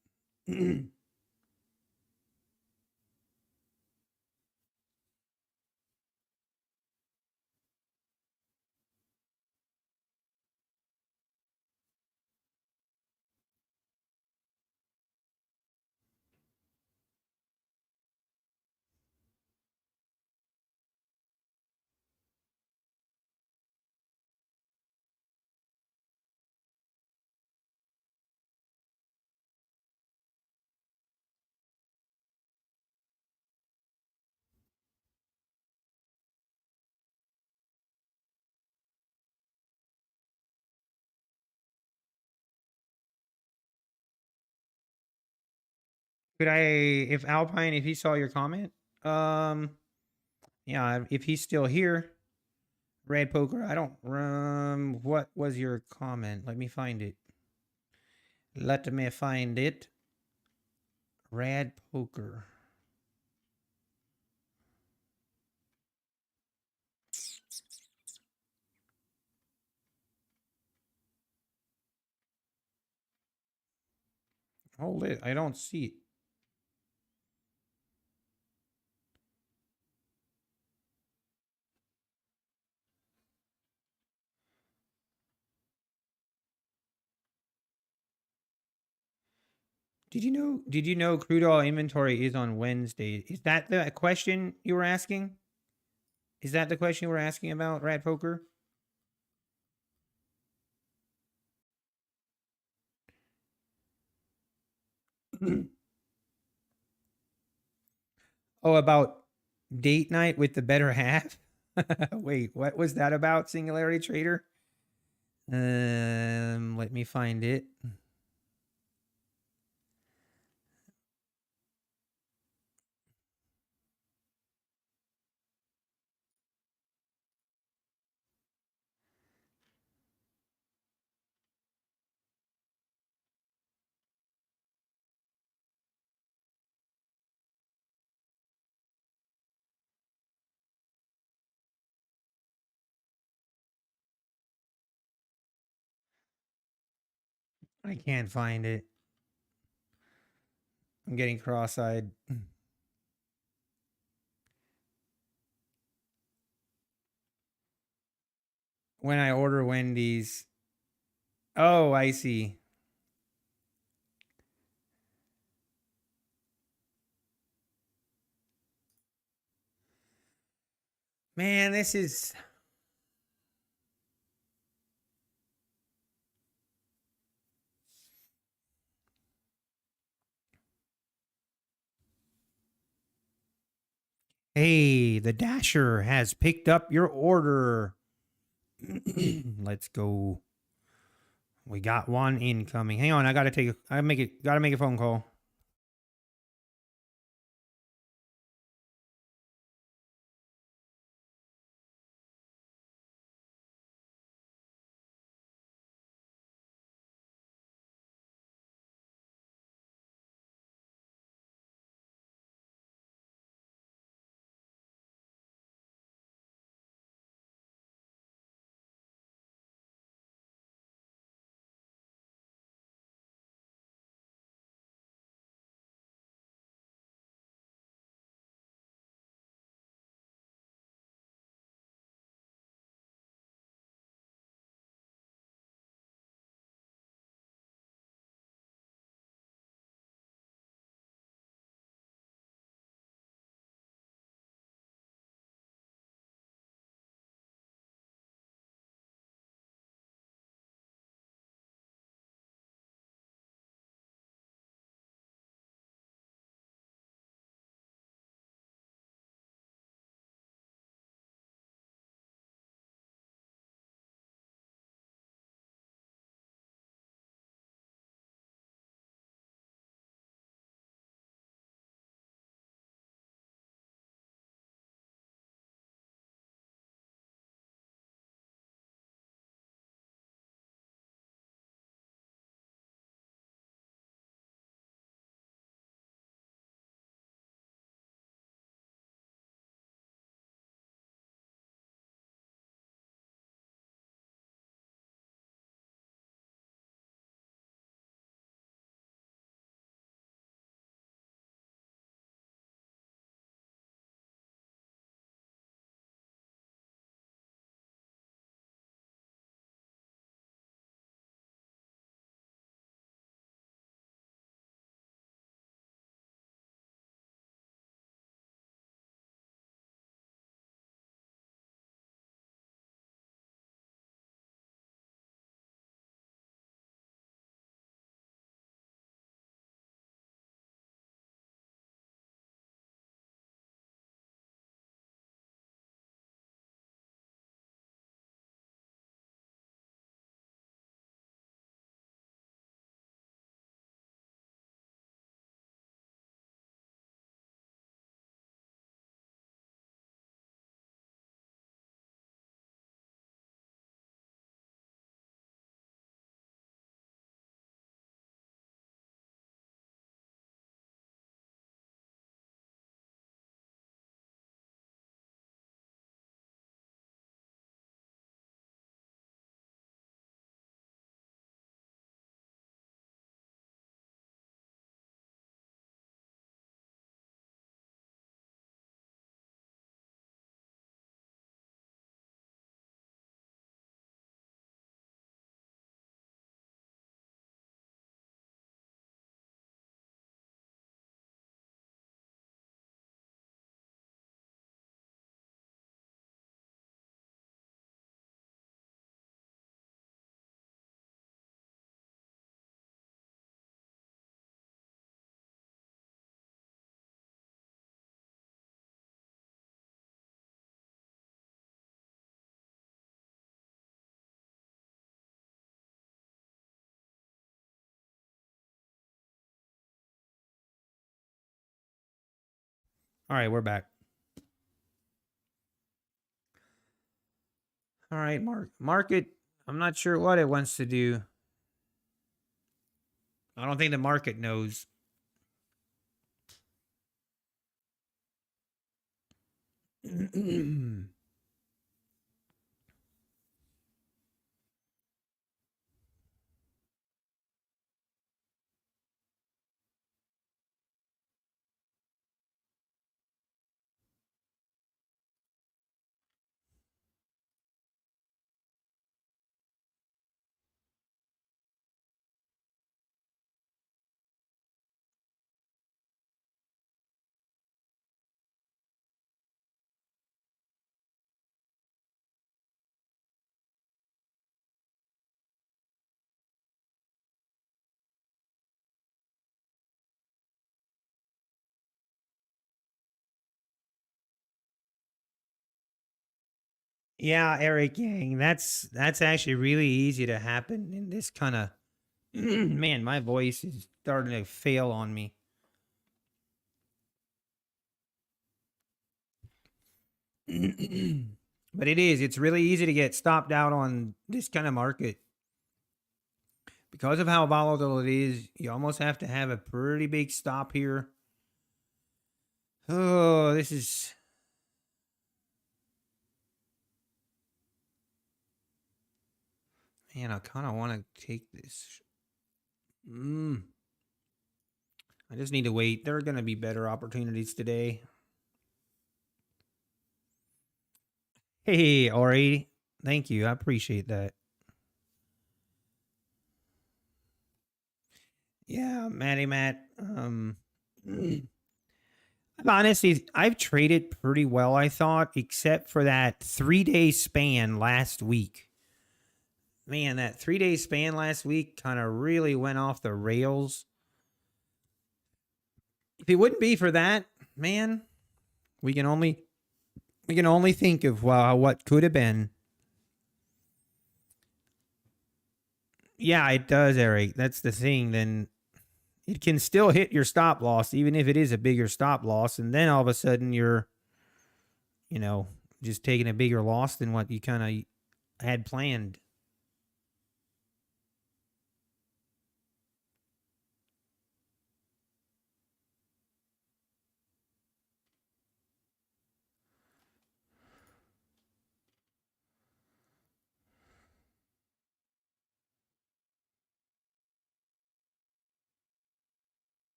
Could I, if Alpine, if he saw your comment, yeah, if he's still here, Red Poker, I don't, what was your comment? Let me find it. Let me find it. Rad Poker. Hold it. I don't see it. Did you know crude oil inventory is on Wednesday? Is that the question you were asking? Is that the question you were asking about, Rad Poker? Oh, about date night with the better half? Wait, what was that about, Singularity Trader? Let me find it. I can't find it. I'm getting cross-eyed. When I order Wendy's. Oh, I see. Man, this is... Hey, the Dasher has picked up your order. Let's go. We got one incoming. Hang on, I gotta make a phone call. All right, we're back. All right, market. I'm not sure what it wants to do. I don't think the market knows. Yeah, Eric Yang, that's actually really easy to happen in this kind of man, my voice is starting to fail on me. But it's really easy to get stopped out on this kind of market. Because of how volatile it is, you almost have to have a pretty big stop here. Oh, this is man, I kind of want to take this. I just need to wait. There are going to be better opportunities today. Hey, Ori. Thank you. I appreciate that. Yeah, Matty Matt. Honestly, I've traded pretty well, I thought, except for that 3 day span last week. Man, that 3 day span last week kind of really went off the rails. If it wouldn't be for that, man, we can only think of what could have been. Yeah, it does, Eric. That's the thing. Then it can still hit your stop loss, even if it is a bigger stop loss, and then all of a sudden you're, you know, just taking a bigger loss than what you kind of had planned.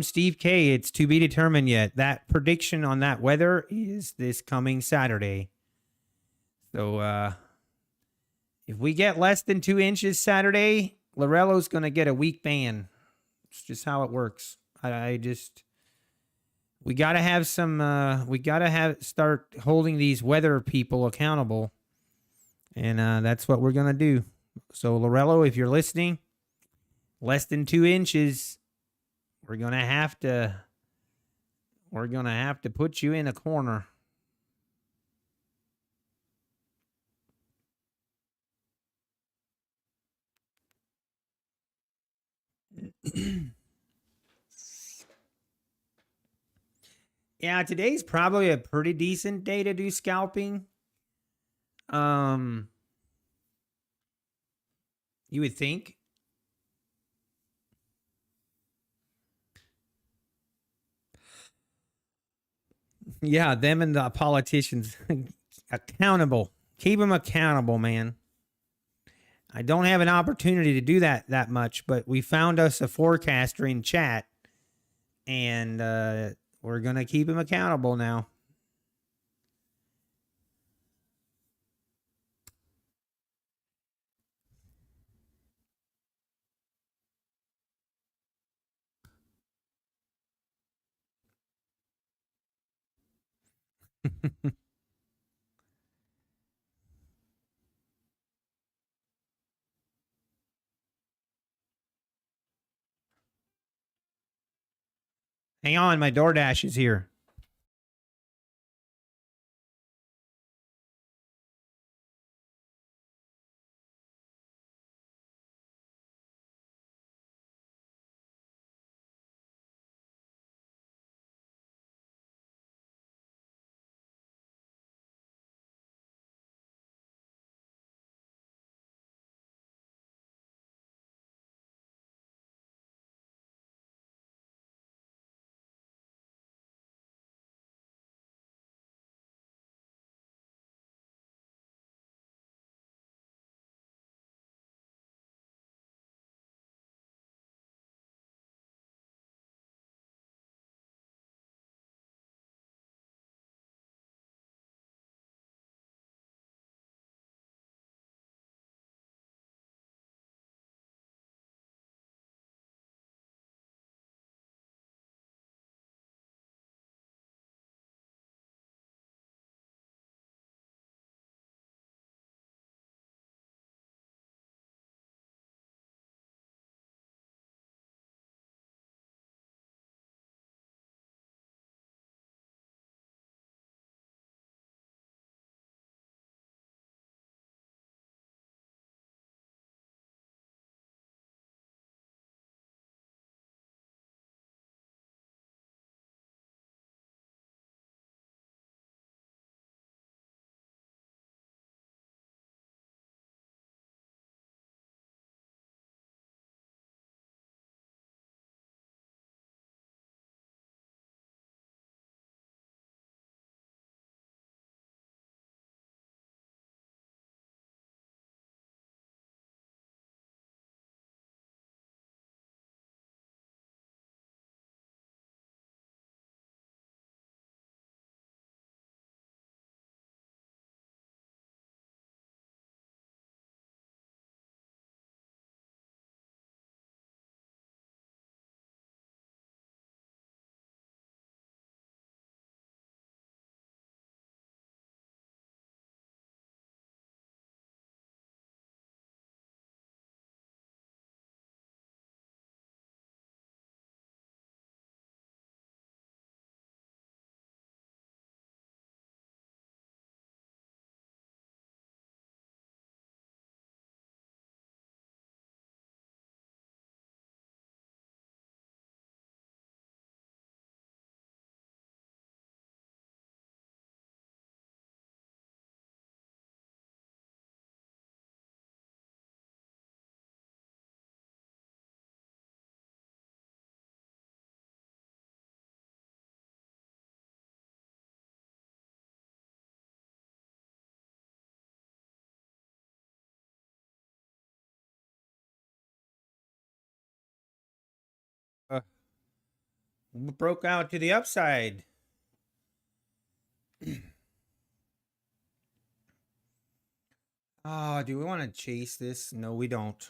Steve K, it's to be determined yet. That prediction on that weather is this coming Saturday. So if we get less than 2 inches Saturday, Lorello's gonna get a week ban. It's just how it works. I just we gotta have some we gotta have start holding these weather people accountable. And that's what we're gonna do. So Lorello, if you're listening, less than 2 inches, we're gonna have to put you in a corner. Yeah, today's probably a pretty decent day to do scalping. Um, you would think. Yeah, them and the politicians accountable. Keep them accountable, man. I don't have an opportunity to do that much, but we found us a forecaster in chat, and we're gonna keep him accountable now. Hang on, my DoorDash is here. broke out to the upside. Oh, do we want to chase this? No, we don't.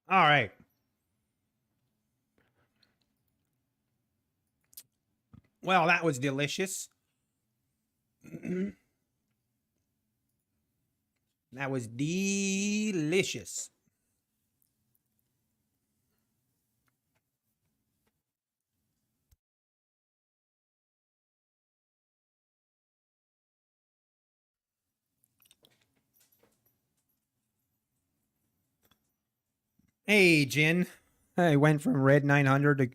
All right. Well, that was delicious. That was delicious. Hey, Jen. I went from red 900 to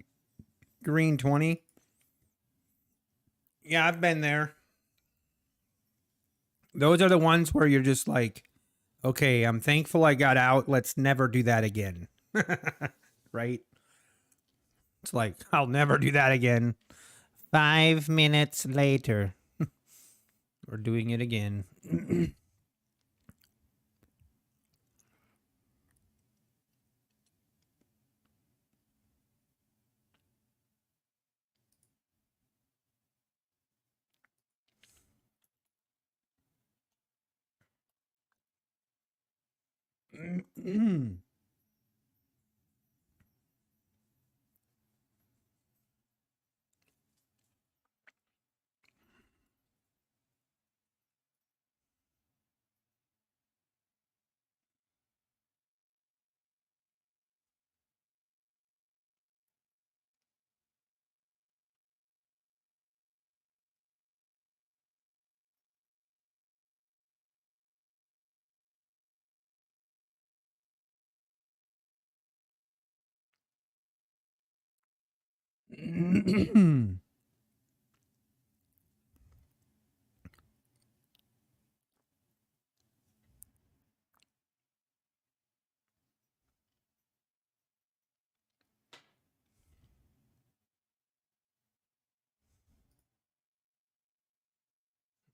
green 20. Yeah, I've been there. Those are the ones where you're just like, okay, I'm thankful I got out. Let's never do that again. Right? It's like, I'll never do that again. 5 minutes later, we're doing it again.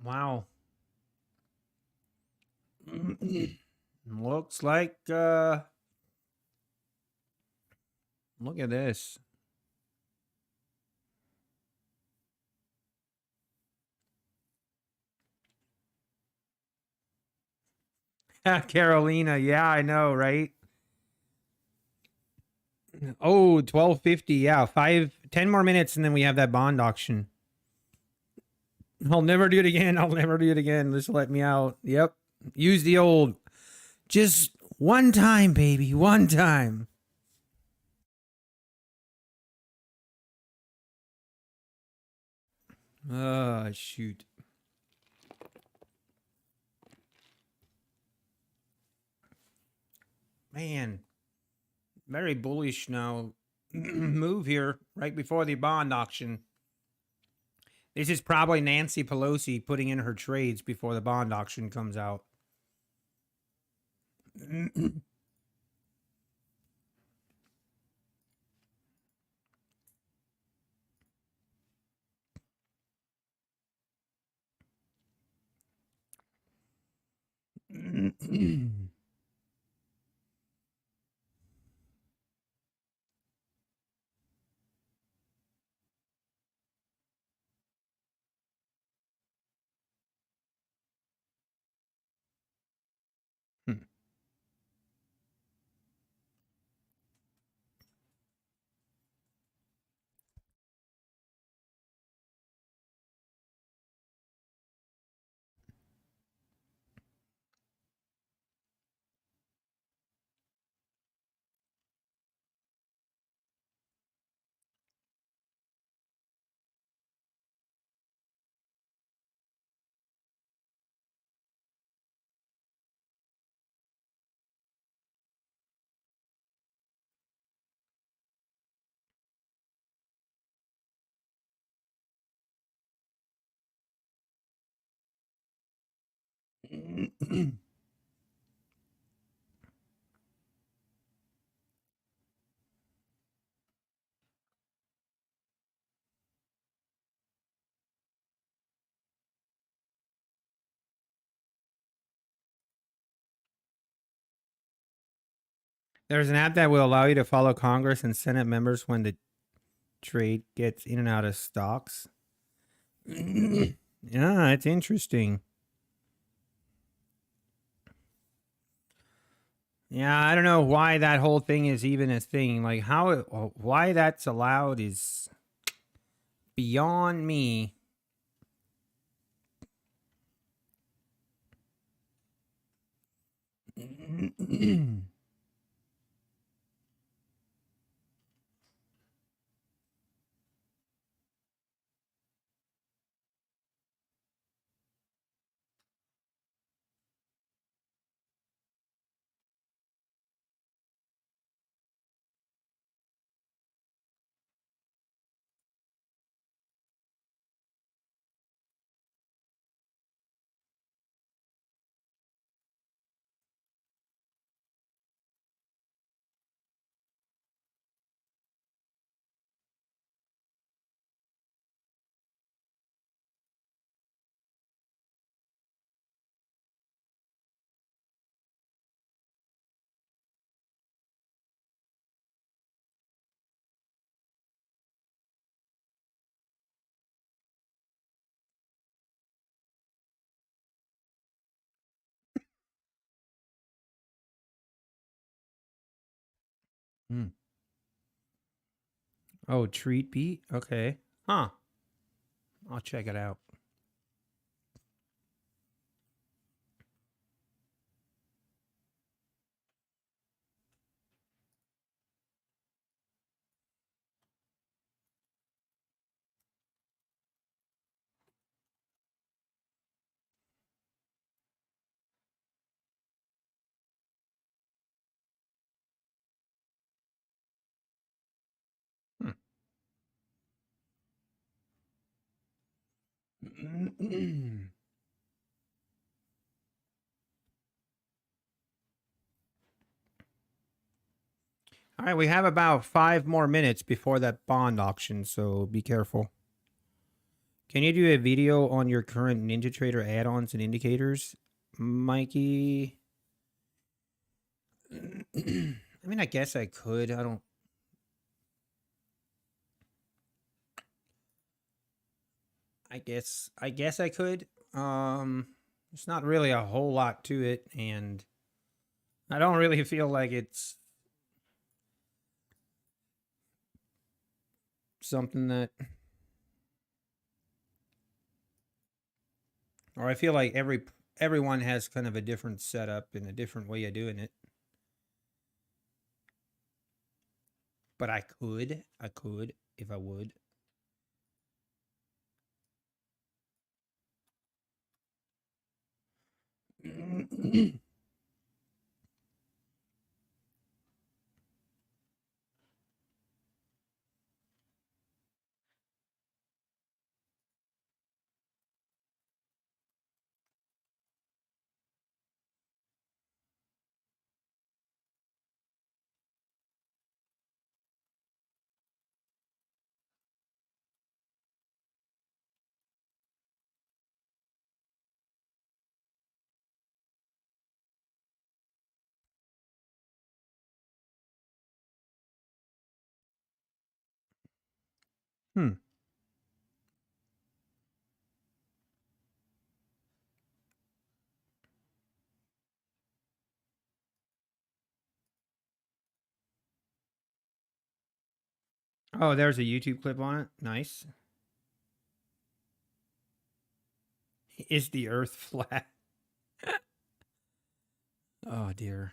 Wow. Looks like look at this. Carolina, yeah, I know, right? Oh, 12:50. Yeah, 10 more minutes and then we have that bond auction. I'll never do it again. I'll never do it again. Just let me out. Yep. Use the old just one time, baby. One time. Shoot. Man, very bullish now. Move here right before the bond auction. This is probably Nancy Pelosi putting in her trades before the bond auction comes out. There's an app that will allow you to follow Congress and Senate members when the trade gets in and out of stocks. Yeah, it's interesting. Yeah, I don't know why that whole thing is even a thing. Like why that's allowed is beyond me. Hmm. Oh, treat beat? Okay. Huh. I'll check it out. Hmm. All right, we have about 5 more minutes before that bond auction, so be careful. Can you do a video on your current NinjaTrader add-ons and indicators, Mikey? I mean, I guess I could. I guess I could. It's not really a whole lot to it, and I don't really feel like it's something that, or I feel like everyone has kind of a different setup and a different way of doing it. But I could if I would. Hmm. Oh, there's a YouTube clip on it. Nice. Is the Earth flat? Oh dear.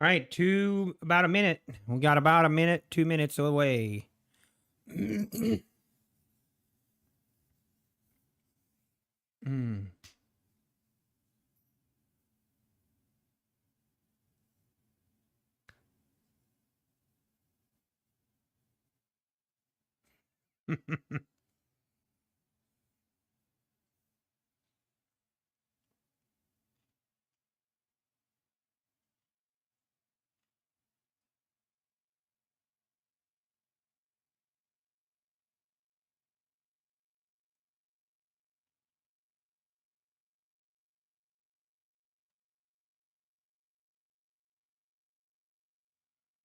All right, about a minute. We got about a minute, 2 minutes away. Mm.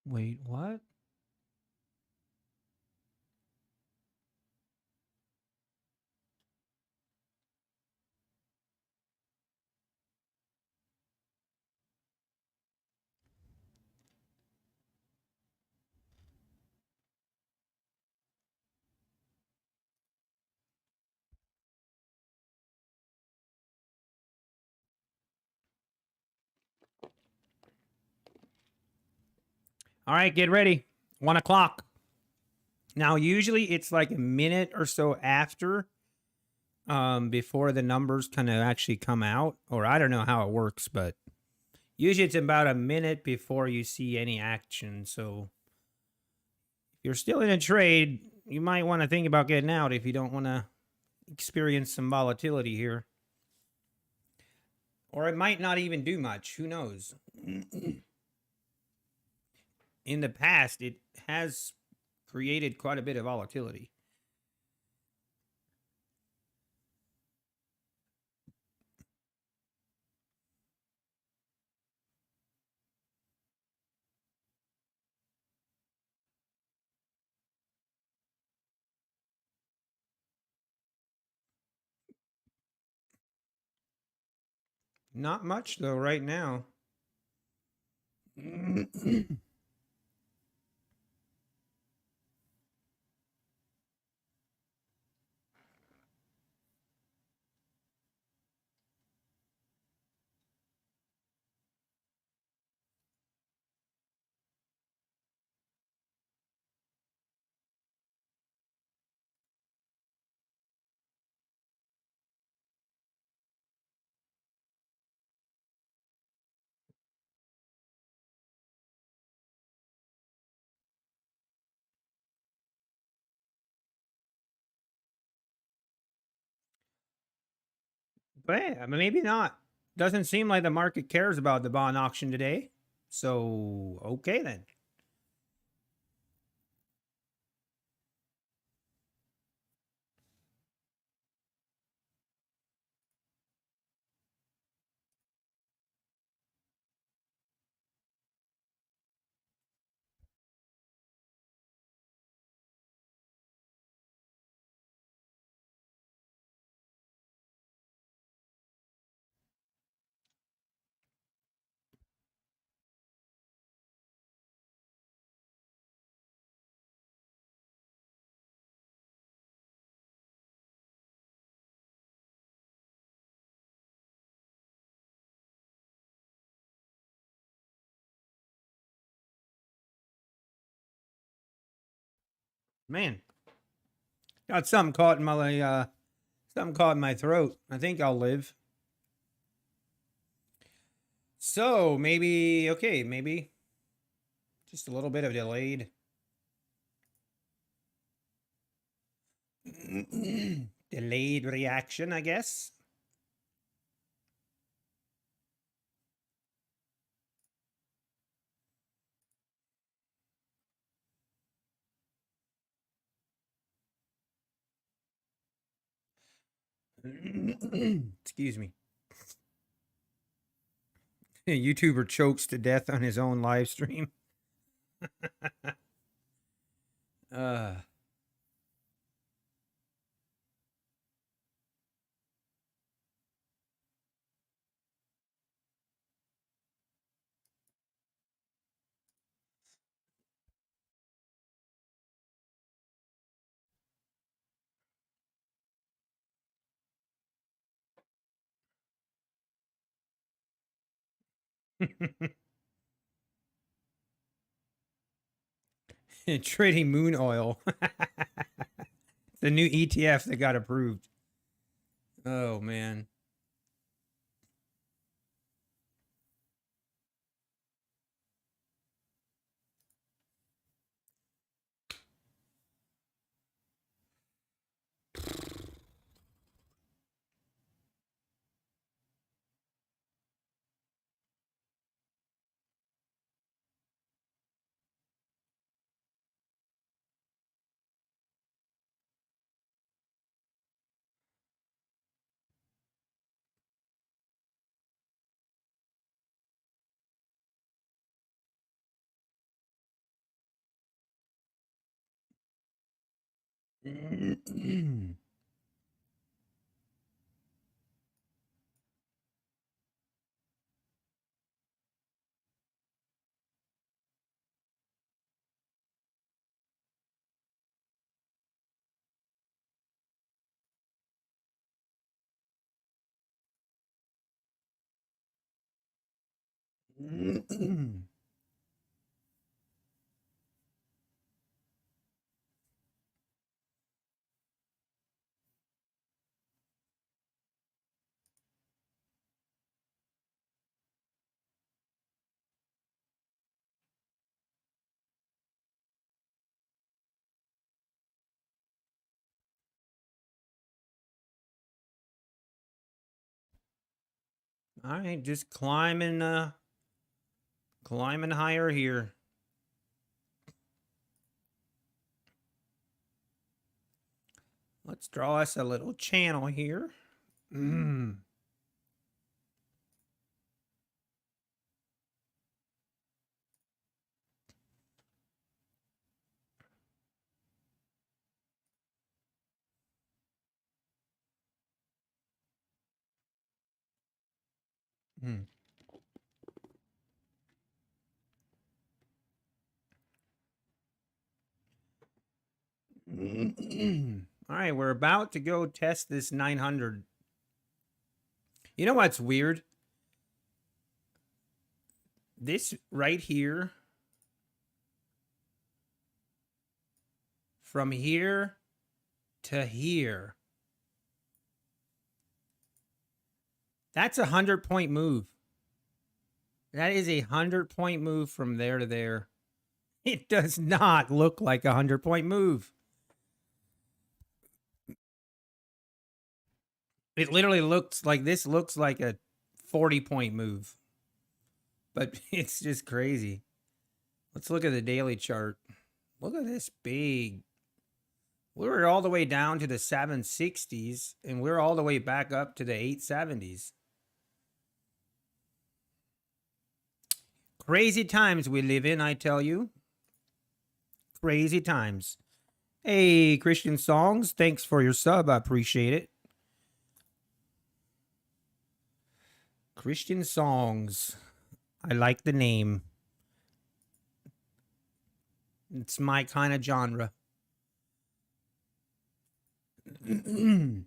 Wait, what? All right, get ready. 1 o'clock. Now, usually it's like a minute or so after, before the numbers kind of actually come out, or I don't know how it works, but usually it's about a minute before you see any action. So if you're still in a trade, you might want to think about getting out if you don't want to experience some volatility here. Or it might not even do much. Who knows? In the past, it has created quite a bit of volatility. Not much, though, right now. But yeah, maybe not. Doesn't seem like the market cares about the bond auction today. So, okay then. Man, got something caught in my throat. I think I'll live. So maybe okay, maybe just a little bit of delayed. Delayed reaction, I guess. Excuse me. A YouTuber chokes to death on his own live stream. uh Trading moon oil. The new ETF that got approved. Oh man. All right, just climbing higher here. Let's draw us a little channel here. Mm. Mm. All right, we're about to go test this 900. You know what's weird? This right here, from here to here, that's a 100-point move. That is a 100-point move from there to there. It does not look like a 100-point move. It literally looks like this looks like a 40-point move. But it's just crazy. Let's look at the daily chart. Look at this big. We were all the way down to the 760s, and we're all the way back up to the 870s. Crazy times we live in, I tell you. Crazy times. Hey, Christian Songs, thanks for your sub. I appreciate it. Christian Songs. I like the name. It's my kind of genre. Hmm.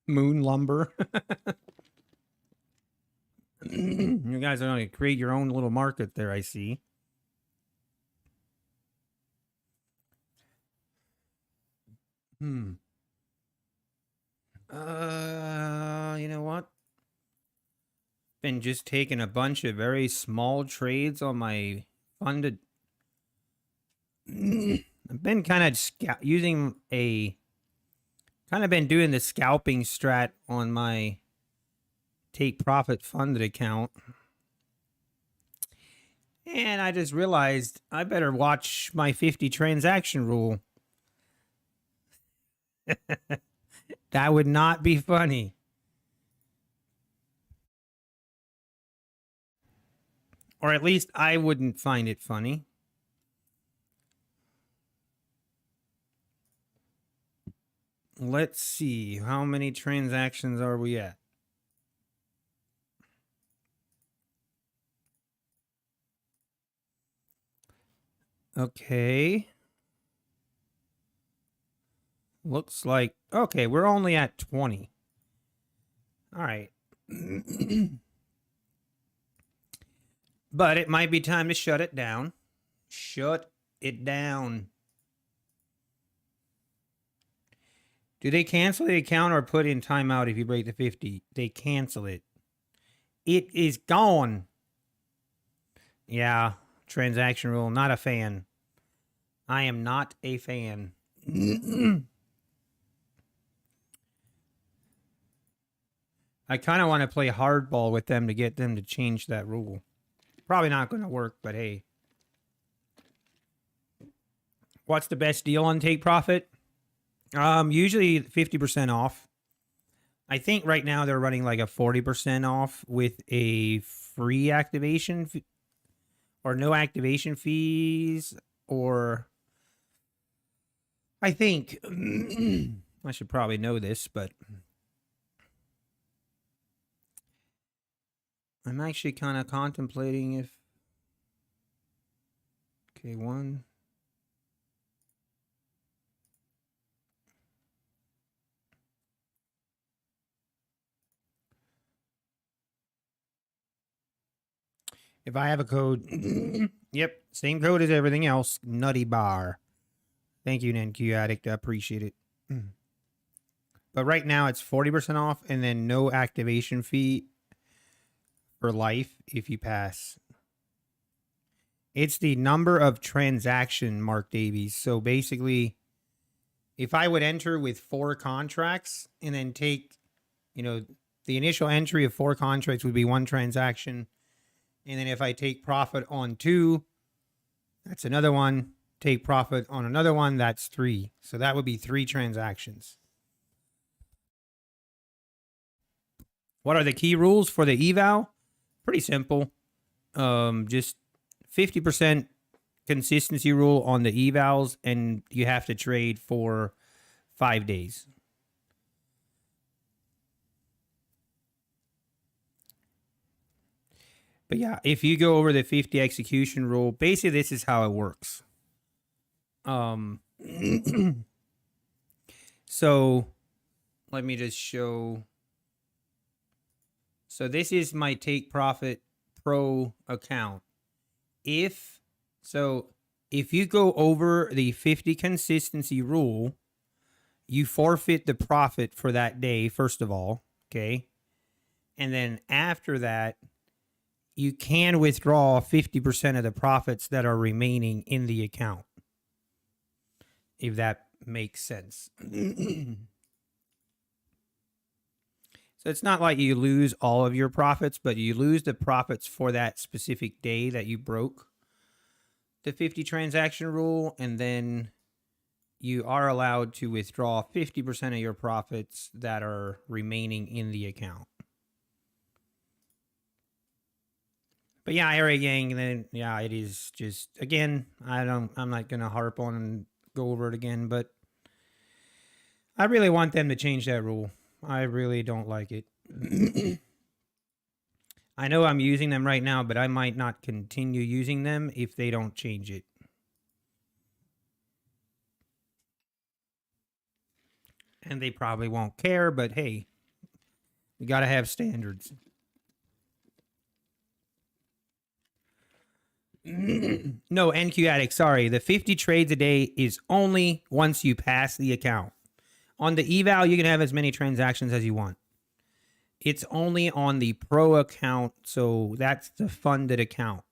Moon lumber. You guys are going to create your own little market there, I see. You know what? been just taking a bunch of very small trades on my funded. I've been kind of using a kind of been doing the scalping strat on my take profit funded account. And I just realized I better watch my 50 transaction rule. That would not be funny. Or at least I wouldn't find it funny. Let's see. How many transactions are we at? Okay. Looks like, okay, we're only at 20. All right. But it might be time to shut it down. Shut it down. Do they cancel the account or put in timeout if you break the 50? They cancel it. It is gone. Yeah, transaction rule, not a fan. I am not a fan. I kind of want to play hardball with them to get them to change that rule. Probably not going to work, but hey. What's the best deal on take profit? Usually 50% off. I think right now they're running like a 40% off with a free activation or no activation fees, or I think I should probably know this, but I'm actually kind of contemplating if, okay, one. If I have a code, yep, same code as everything else, Nutty Bar. Thank you, NQ Addict, I appreciate it. But right now it's 40% off and then no activation fee for life if you pass. It's the number of transaction, Mark Davies. So basically, if I would enter with 4 contracts and then take, you know, the initial entry of 4 contracts would be 1 transaction. And then if I take profit on 2, that's another one. Take profit on another one, that's 3. So that would be 3 transactions. What are the key rules for the eval? Pretty simple. Just 50% consistency rule on the evals, and you have to trade for 5 days. But yeah, if you go over the 50 execution rule, basically this is how it works. So let me just show. So this is my Take Profit Pro account. If you go over the 50 consistency rule, you forfeit the profit for that day, first of all, okay? And then after that, you can withdraw 50% of the profits that are remaining in the account, if that makes sense. So it's not like you lose all of your profits, but you lose the profits for that specific day that you broke the 50 transaction rule, and then you are allowed to withdraw 50% of your profits that are remaining in the account. But yeah, Eric Yang, then yeah, it is just, again, I'm not gonna harp on and go over it again, but I really want them to change that rule. I really don't like it. I know I'm using them right now, but I might not continue using them if they don't change it. And they probably won't care, but hey, we gotta have standards. No, NQ Addict, sorry. The 50 trades a day is only once you pass the account. On the eval, you can have as many transactions as you want. it's only on the pro account. So that's the funded account.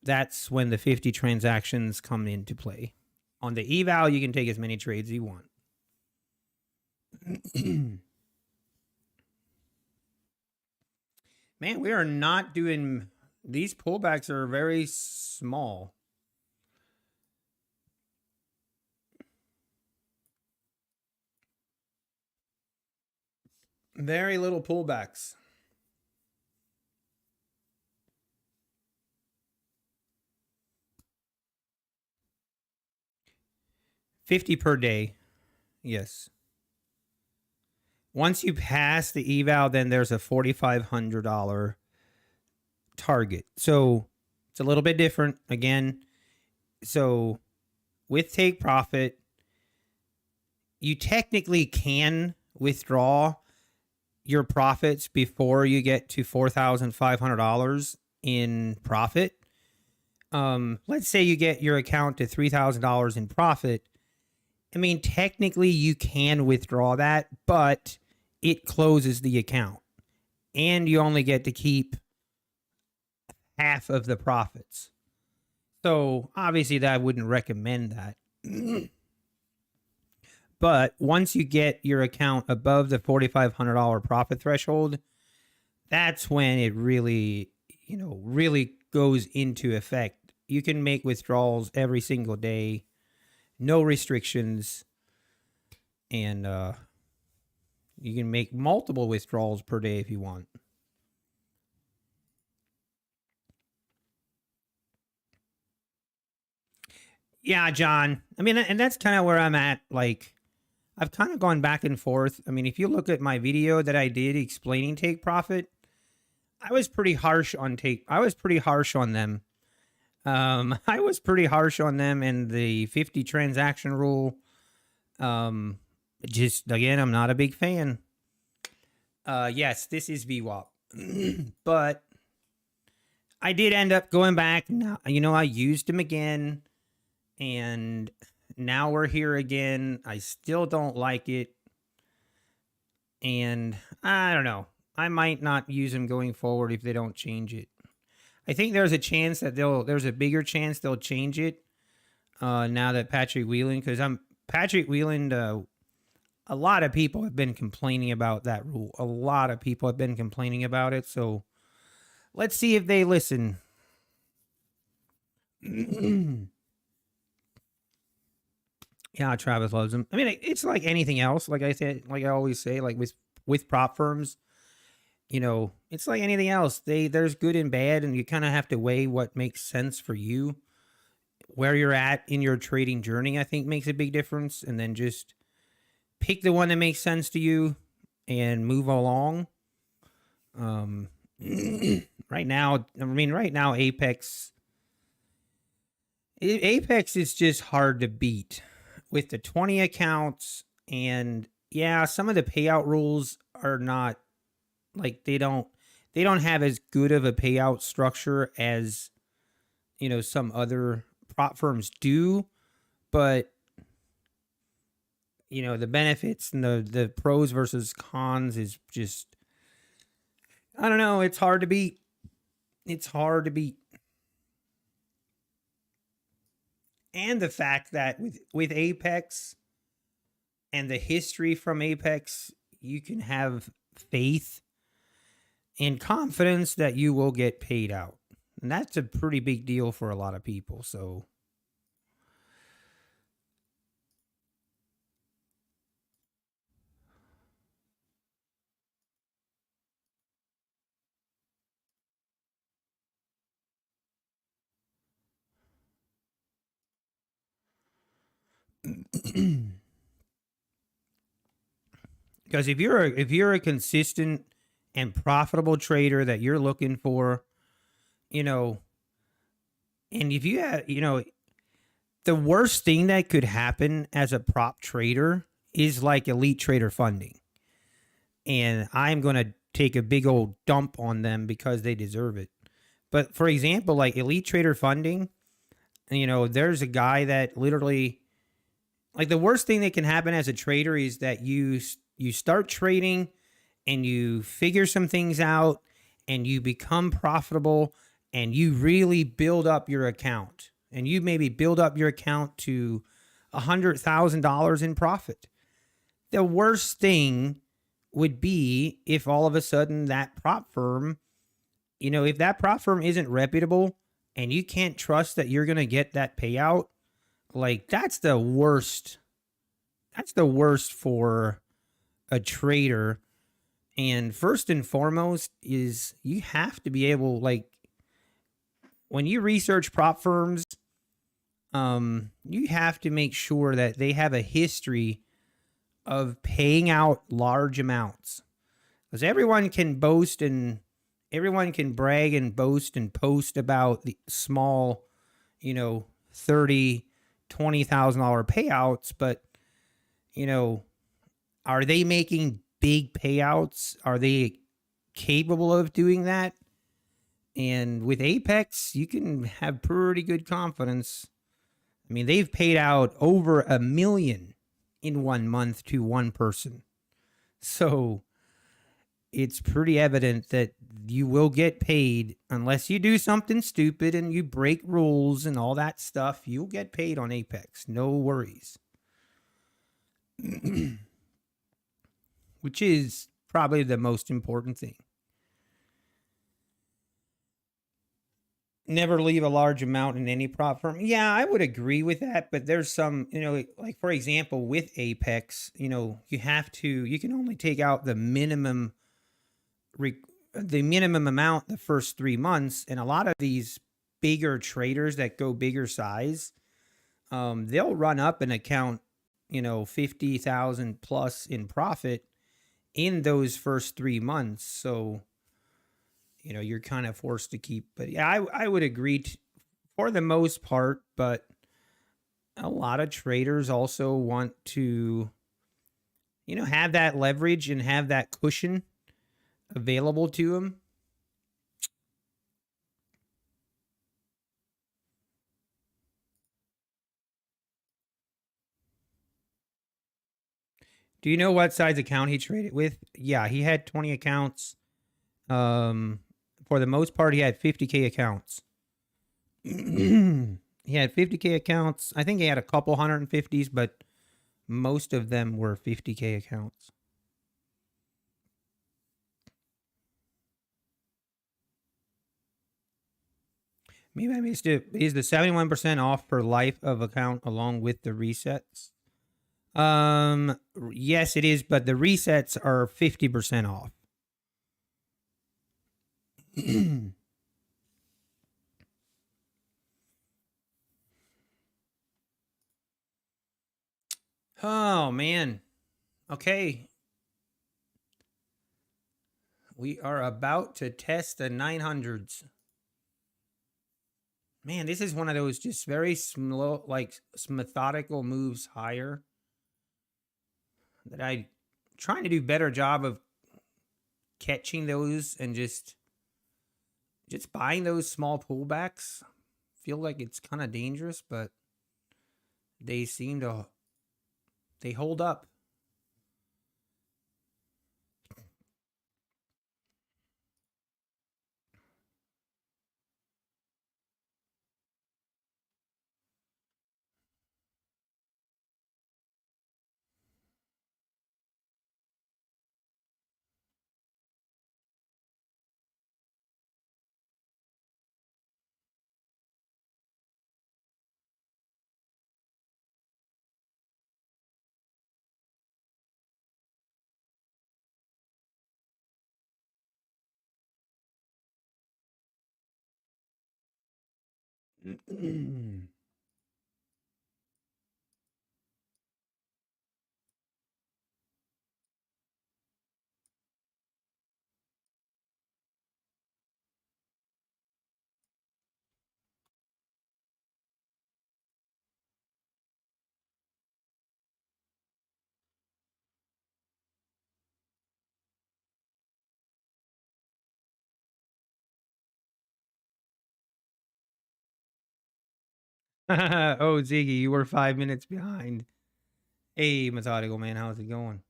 That's when the 50 transactions come into play. On the eval, you can take as many trades as you want. Man, we are not doing... These pullbacks are very small. Very little pullbacks. $50 per day. Yes. Once you pass the eval, then there's a $4,500 target. So it's a little bit different again. So with take profit, you technically can withdraw your profits before you get to $4,500 in profit. Let's say you get your account to $3,000 in profit. I mean, technically you can withdraw that, but it closes the account and you only get to keep half of the profits. So obviously I wouldn't recommend that. But once you get your account above the $4,500 profit threshold, that's when it really, really goes into effect. You can make withdrawals every single day, no restrictions, and you can make multiple withdrawals per day if you want. Yeah, John. I mean, and that's kind of where I'm at. Like, I've kind of gone back and forth. I mean, if you look at my video that I did explaining take profit, I was pretty harsh on take. I was pretty harsh on them. I was pretty harsh on them and the 50 transaction rule. Just again, I'm not a big fan. Yes, this is VWAP, but I did end up going back. Now, I used them again, and now we're here again. I still don't like it, and I don't know. I might not use them going forward if they don't change it. I think there's a chance that there's a bigger chance they'll change it now that Patrick Whelan, because Patrick Whelan. A lot of people have been complaining about that rule. A lot of people have been complaining about it. So let's see if they listen. Yeah, Travis loves them. I mean, it's like anything else. Like I said, like I always say, like with prop firms, it's like anything else. There's good and bad, and you kind of have to weigh what makes sense for you. Where you're at in your trading journey, I think makes a big difference, and then just pick the one that makes sense to you and move along. Right now, Apex is just hard to beat with the 20 accounts. And yeah, some of the payout rules are not like, they don't have as good of a payout structure as, some other prop firms do, but the benefits and the pros versus cons is just, I don't know. It's hard to beat. It's hard to beat. And the fact that with Apex and the history from Apex, you can have faith and confidence that you will get paid out. And that's a pretty big deal for a lot of people. So because if you're a consistent and profitable trader that you're looking for, and if you have, the worst thing that could happen as a prop trader is like elite trader funding. And I'm going to take a big old dump on them because they deserve it. But for example, like elite trader funding, there's a guy that literally, like, the worst thing that can happen as a trader is that you start trading and you figure some things out and you become profitable and you really build up your account and you maybe build up your account to $100,000 in profit. The worst thing would be if all of a sudden that prop firm, if that prop firm isn't reputable and you can't trust that you're going to get that payout, like that's the worst. That's the worst for a trader. And first and foremost is you have to be able, like, when you research prop firms, you have to make sure that they have a history of paying out large amounts. Because everyone can boast and everyone can brag and boast and post about the small, $30,000, $20,000 payouts, but are they making big payouts? Are they capable of doing that? And with Apex, you can have pretty good confidence. I mean, they've paid out over $1 million in 1 month to one person. So it's pretty evident that you will get paid unless you do something stupid and you break rules and all that stuff. You'll get paid on Apex. No worries. Which is probably the most important thing. Never leave a large amount in any prop firm. Yeah, I would agree with that, but there's some, like for example, with Apex, you can only take out the minimum amount the first 3 months, and a lot of these bigger traders that go bigger size, they'll run up an account, 50,000 plus in profit in those first 3 months. So, you're kind of forced to keep, but yeah, I would agree for the most part, but a lot of traders also want to, have that leverage and have that cushion available to them. Do you know what size account he traded with? Yeah, he had 20 accounts. For the most part, he had 50K accounts. He had 50K accounts. I think he had a couple 150s, but most of them were 50K accounts. Maybe I missed it. Is the 71% off per life of account along with the resets? Yes, it is, but the resets are 50% off. Oh, man. Okay. We are about to test the 900s. Man, this is one of those just very slow, like methodical moves higher that I trying to do better job of catching those and just buying those small pullbacks. Feel like it's kind of dangerous, but they hold up. Oh, Ziggy, you were 5 minutes behind. Hey, methodical man, how's it going?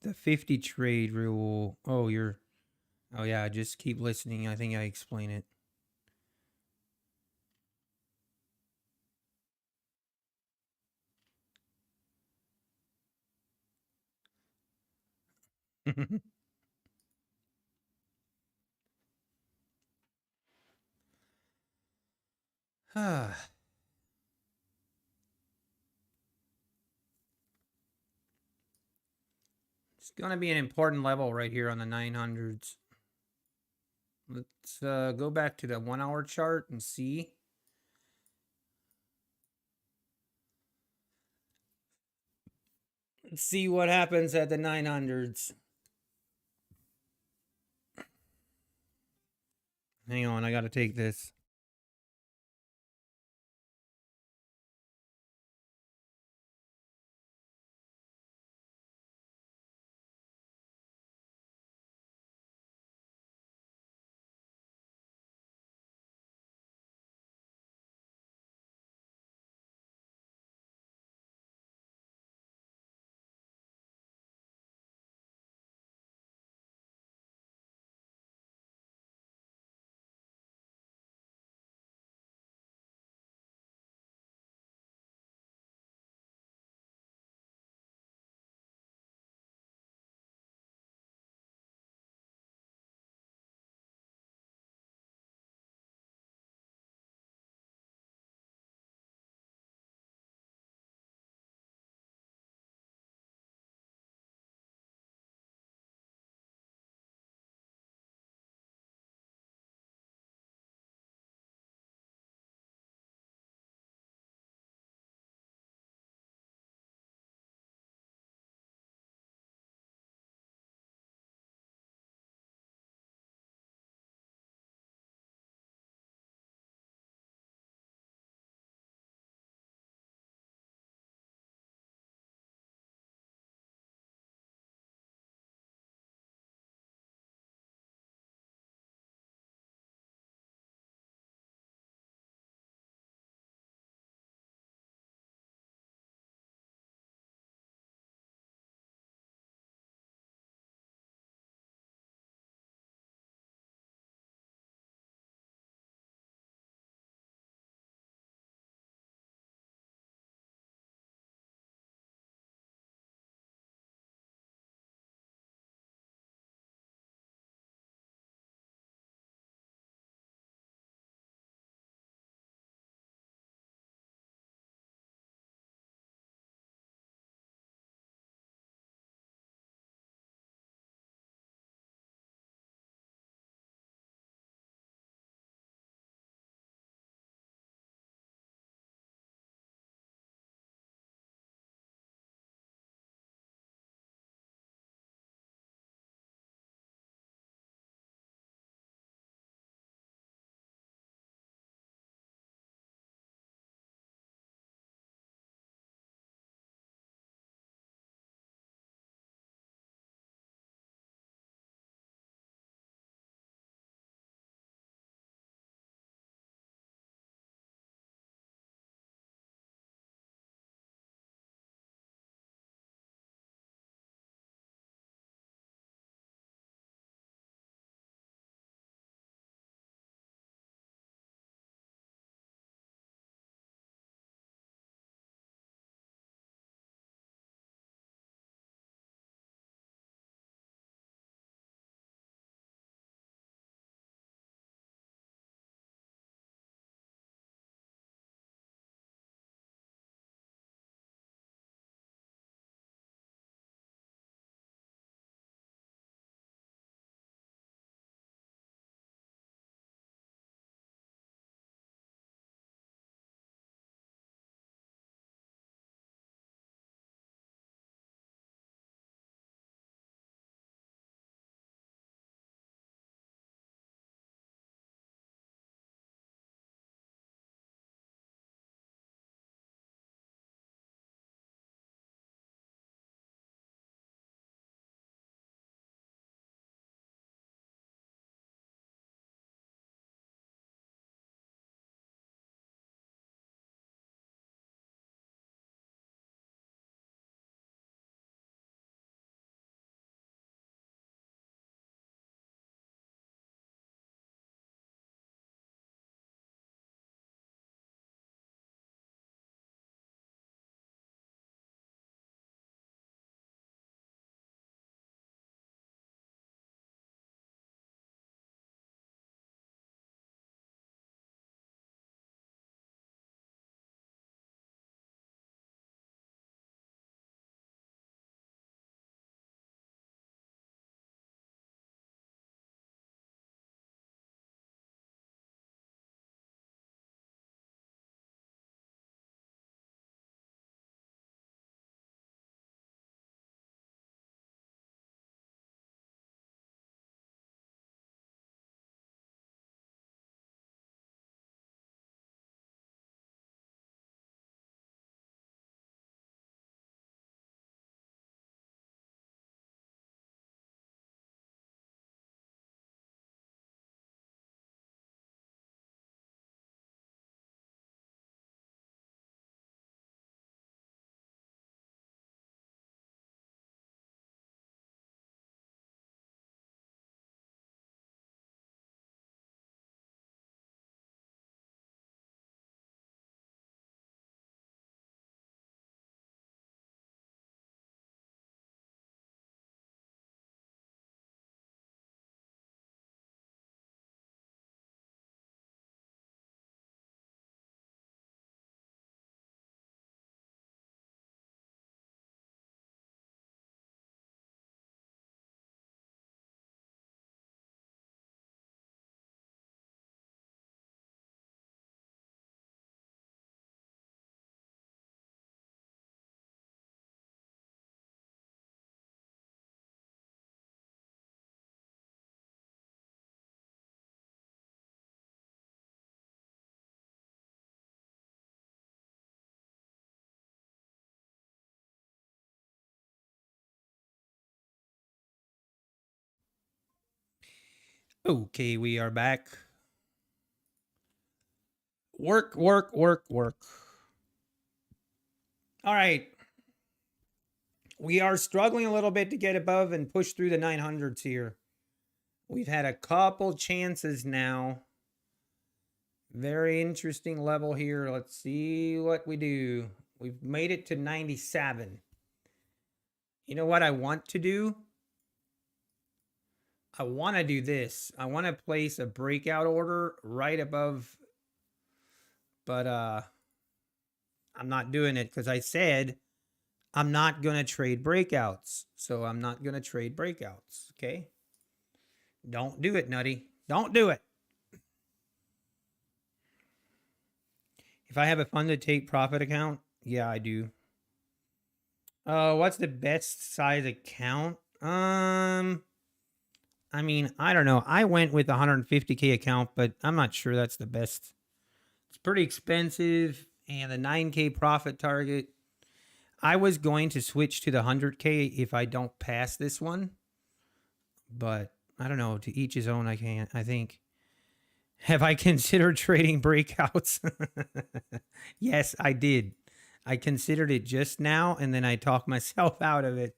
the 50 trade rule. Oh, oh yeah, just keep listening. I think I explain it. It's going to be an important level right here on the 900s. Let's go back to the 1 hour chart and see. Let's see what happens at the 900s. Hang on, I got to take this. Okay, we are back. Work, work, work, work. All right. We are struggling a little bit to get above and push through the 900s here. We've had a couple chances now. Very interesting level here. Let's see what we do. We've made it to 97. You know what I want to do? I want to do this. I want to place a breakout order right above, but I'm not doing it because I said I'm not going to trade breakouts. So I'm not going to trade breakouts, okay? Don't do it, Nutty. Don't do it. If I have a fund to take profit account, yeah, I do. What's the best size account? I mean, I don't know. I went with a 150K account, but I'm not sure that's the best. It's pretty expensive, and the 9K profit target. I was going to switch to the 100K if I don't pass this one, but I don't know. To each his own. I think. Have I considered trading breakouts? Yes, I did. I considered it just now, and then I talked myself out of it.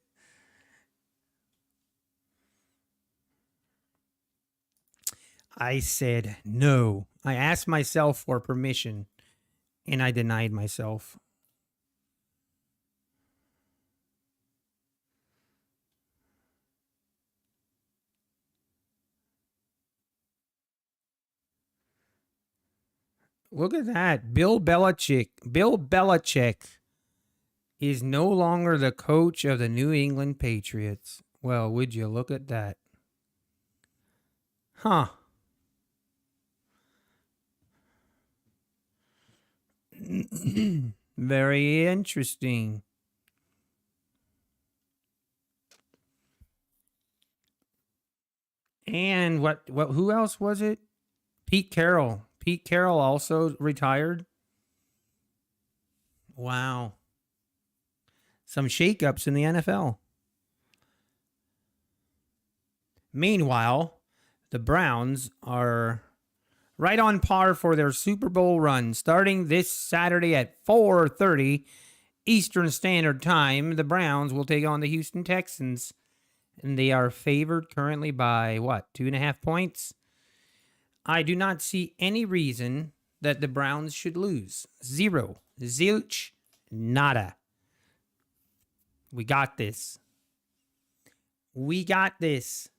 I said no. I asked myself for permission, and I denied myself. Look at that. Bill Belichick. Bill Belichick is no longer the coach of the New England Patriots. Well, would you look at that? Huh. Very interesting. And who else was it? Pete Carroll. Pete Carroll also retired. Wow. Some shakeups in the NFL. Meanwhile, the Browns are right on par for their Super Bowl run, starting this Saturday at 4:30 Eastern Standard Time. The Browns will take on the Houston Texans, and they are favored currently by what, 2.5 points? I do not see any reason that the Browns should lose. Zero. Zilch. Nada. We got this. We got this.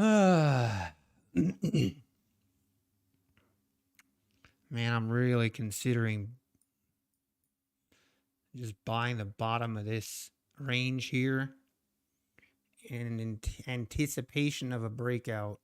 Man, I'm really considering just buying the bottom of this range here in anticipation of a breakout.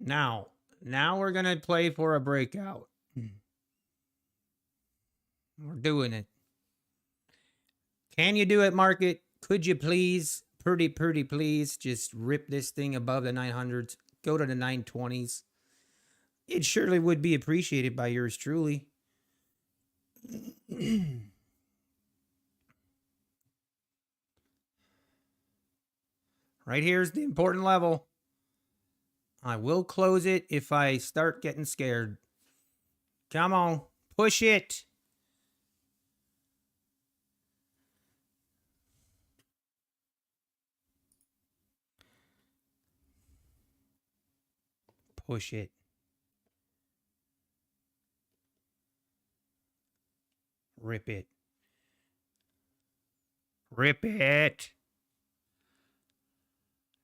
Now we're going to play for a breakout. We're doing it. Can you do it, market? Could you please, pretty please, just rip this thing above the 900s, go to the 920s? It surely would be appreciated by yours truly. Right here's the important level. I will close it if I start getting scared. Come on, push it. Push it. Rip it. Rip it.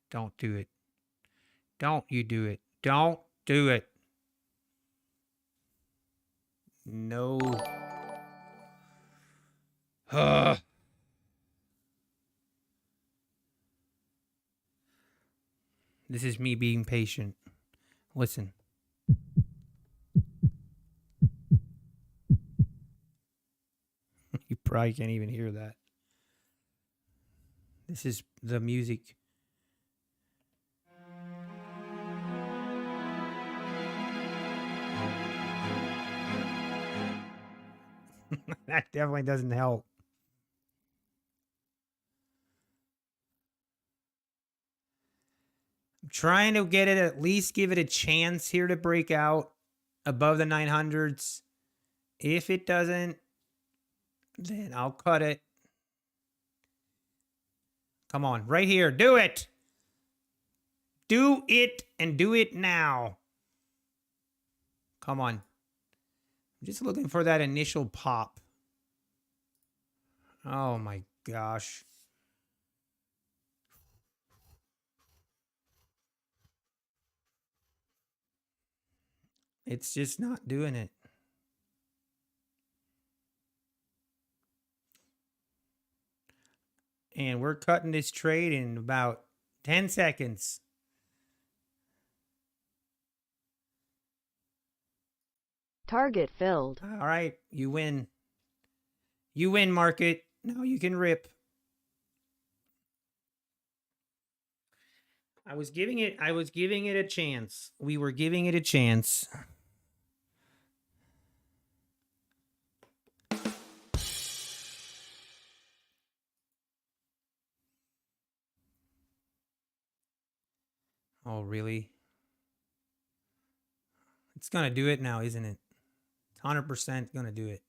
Don't do it. Don't you do it. Don't do it. No. This is me being patient. Listen. You probably can't even hear that. This is the music. That definitely doesn't help. I'm trying to get it, at least give it a chance here to break out above the 900s. If it doesn't, then I'll cut it. Come on, right here. Do it. Do it and do it now. Come on. I'm just looking for that initial pop. Oh my gosh. It's just not doing it. And we're cutting this trade in about 10 seconds. Target filled. All right, you win. You win, market. Now you can rip. I was giving it a chance. We were giving it a chance. Oh, really? It's going to do it now, isn't it? It's 100% going to do it.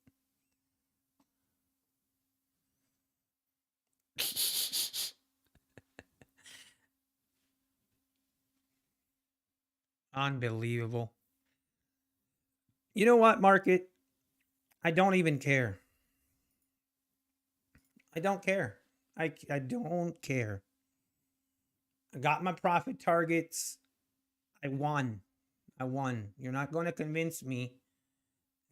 Unbelievable. You know what, market? I don't even care. I don't care. I don't care. I got my profit targets. I won. I won. You're not going to convince me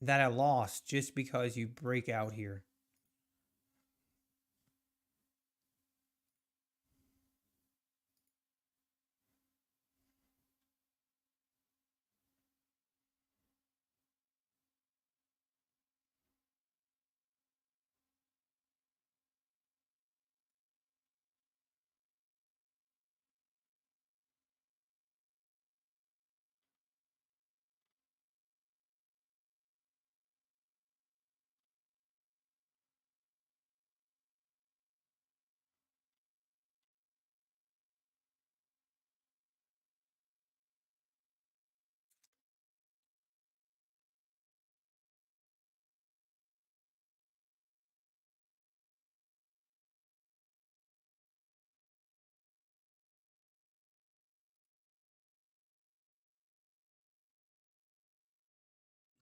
that I lost just because you break out here.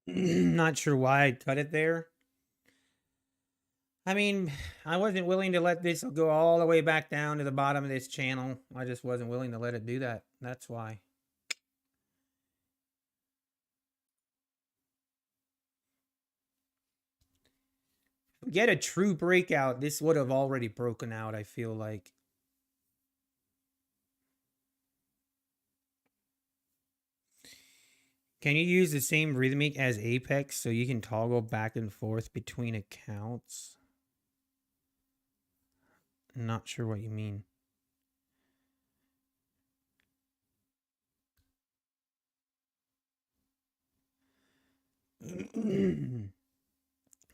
Not sure why I cut it there. I mean, I wasn't willing to let this go all the way back down to the bottom of this channel. I just wasn't willing to let it do that. That's why. If we get a true breakout, this would have already broken out, I feel like. Can you use the same rhythmic as Apex so you can toggle back and forth between accounts? Not sure what you mean.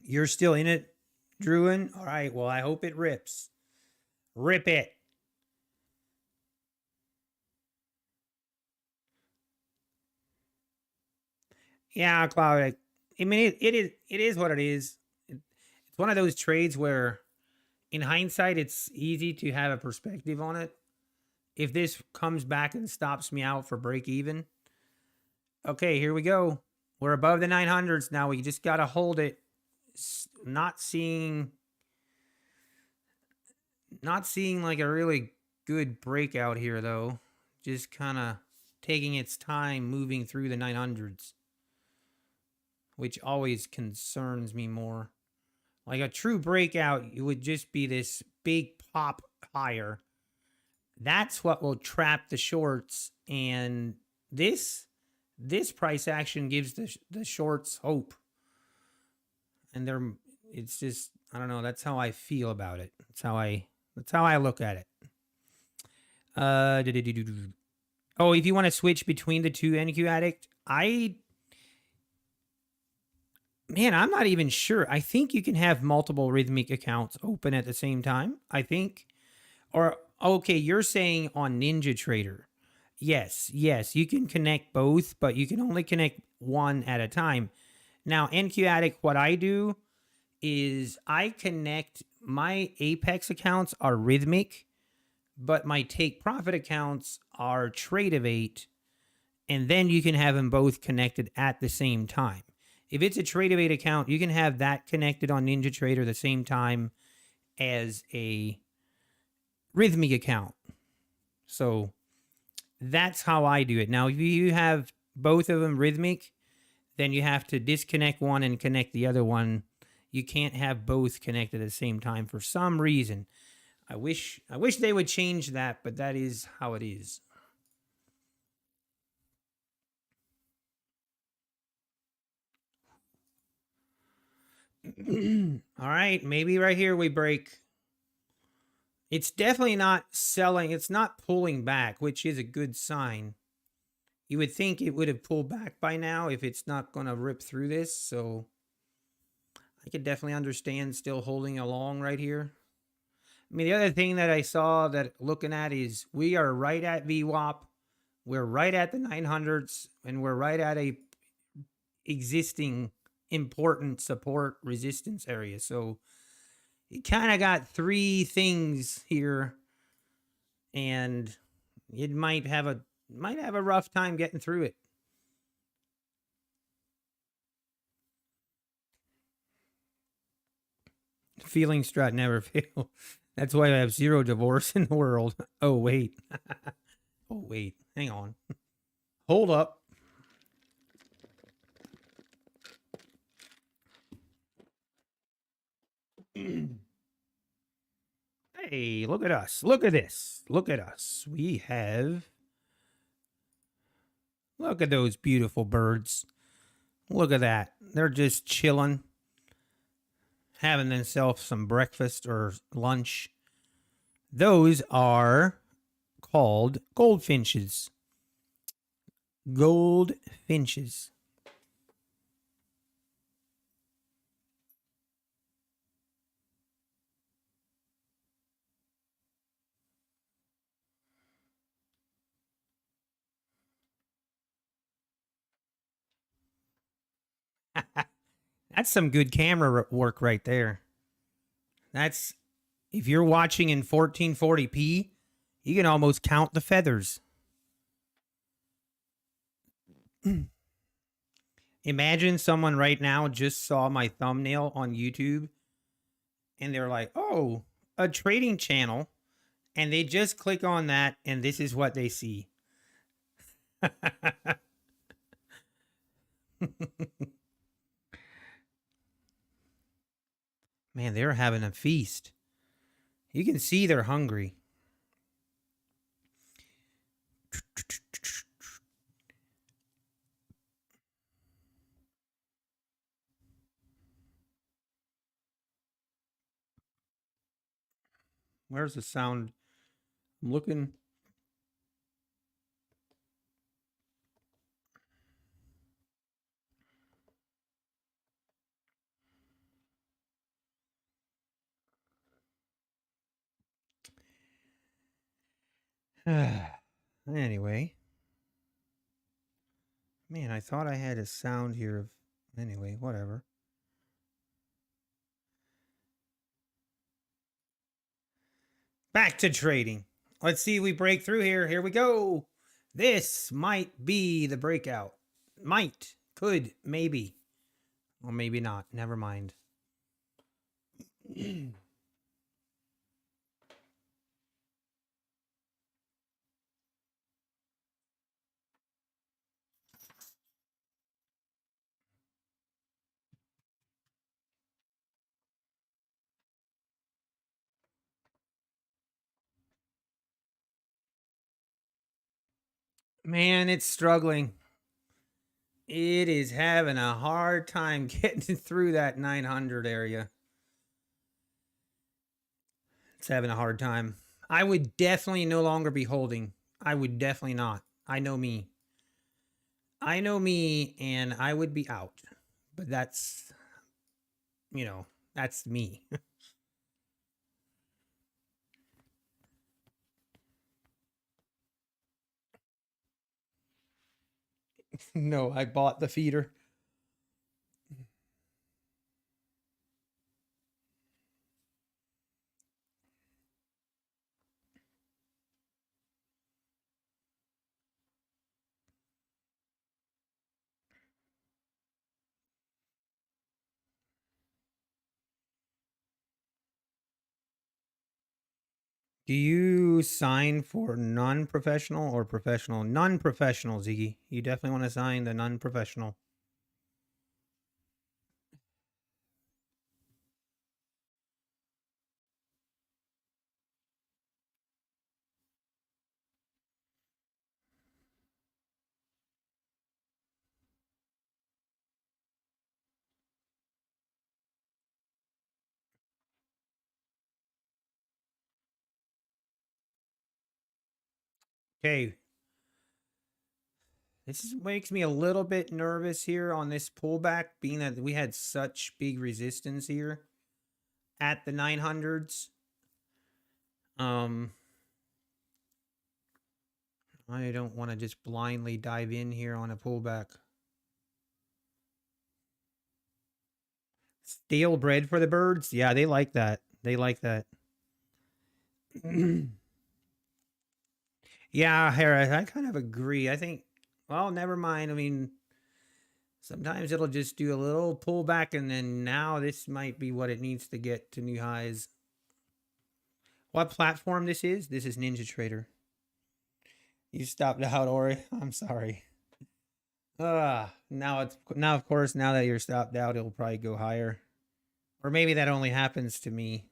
You're still in it, Druin? All right, well, I hope it rips. Rip it. Yeah, Cloud. I mean, it is what it is. It's one of those trades where, in hindsight, it's easy to have a perspective on it. If this comes back and stops me out for break even, okay, here we go. We're above the 900s now. We just got to hold it. Not seeing like a really good breakout here, though. Just kind of taking its time moving through the 900s, which always concerns me more. Like a true breakout, it would just be this big pop higher. That's what will trap the shorts, and this price action gives the shorts hope. And it's just, I don't know, that's how I feel about it. That's how I look at it. Oh, if you want to switch between the two, NQ Addict, man, I'm not even sure. I think you can have multiple Rhythmic accounts open at the same time, I think. Or, okay, you're saying on Ninja Trader. Yes, you can connect both, but you can only connect one at a time. Now, NQ Addict, what I do is I connect, my Apex accounts are Rhythmic, but my Take Profit accounts are Tradeovate, and then you can have them both connected at the same time. If it's a Tradeovate account, you can have that connected on Ninja Trader the same time as a Rhythmic account. So that's how I do it. Now, if you have both of them Rhythmic, then you have to disconnect one and connect the other one. You can't have both connected at the same time for some reason. I wish they would change that, but that is how it is. All right, maybe right here we break. It's definitely not selling. It's not pulling back, which is a good sign. You would think it would have pulled back by now if it's not going to rip through this. So I could definitely understand still holding along right here. I mean, the other thing that I saw that looking at is we are right at VWAP. We're right at the 900s, and we're right at a existing important support resistance area. So you kind of got three things here, and it might have a rough time getting through it. Feeling strat never fail. That's why I have zero divorce in the world. Oh wait. Oh wait. Hang on. Hold up. Hey, look at us. Look at this. Look at us. We have... Look at those beautiful birds. Look at that. They're just chilling, having themselves some breakfast or lunch. Those are called goldfinches. Goldfinches. That's some good camera work right there. That's, if you're watching in 1440p, you can almost count the feathers. Imagine someone right now just saw my thumbnail on YouTube and they're like, oh, a trading channel. And they just click on that and this is what they see. Man, they're having a feast. You can see they're hungry. Where's the sound? I'm looking. Anyway. Man, I thought I had a sound here of... Anyway, whatever. Back to trading. Let's see if we break through here. Here we go. This might be the breakout. Might. Could. Maybe. Or maybe not. Never mind. Man, it's struggling. It is having a hard time getting through that 900 area. It's having a hard time. I would definitely no longer be holding. I would definitely not. I know me. I know me, and I would be out. But that's, that's me. No, I bought the feeder. Do you sign for non-professional or professional? Non-professional, Ziggy. You definitely want to sign the non-professional. Okay. Makes me a little bit nervous here on this pullback, being that we had such big resistance here at the 900s. I don't want to just blindly dive in here on a pullback. Stale bread for the birds? Yeah, they like that. They like that. Yeah, Harris, I kind of agree. I think, well, never mind. I mean, sometimes it'll just do a little pullback, and then now this might be what it needs to get to new highs. What platform this is? This is Ninja Trader. You stopped out, Ori. I'm sorry. Now of course, now that you're stopped out, it'll probably go higher. Or maybe that only happens to me.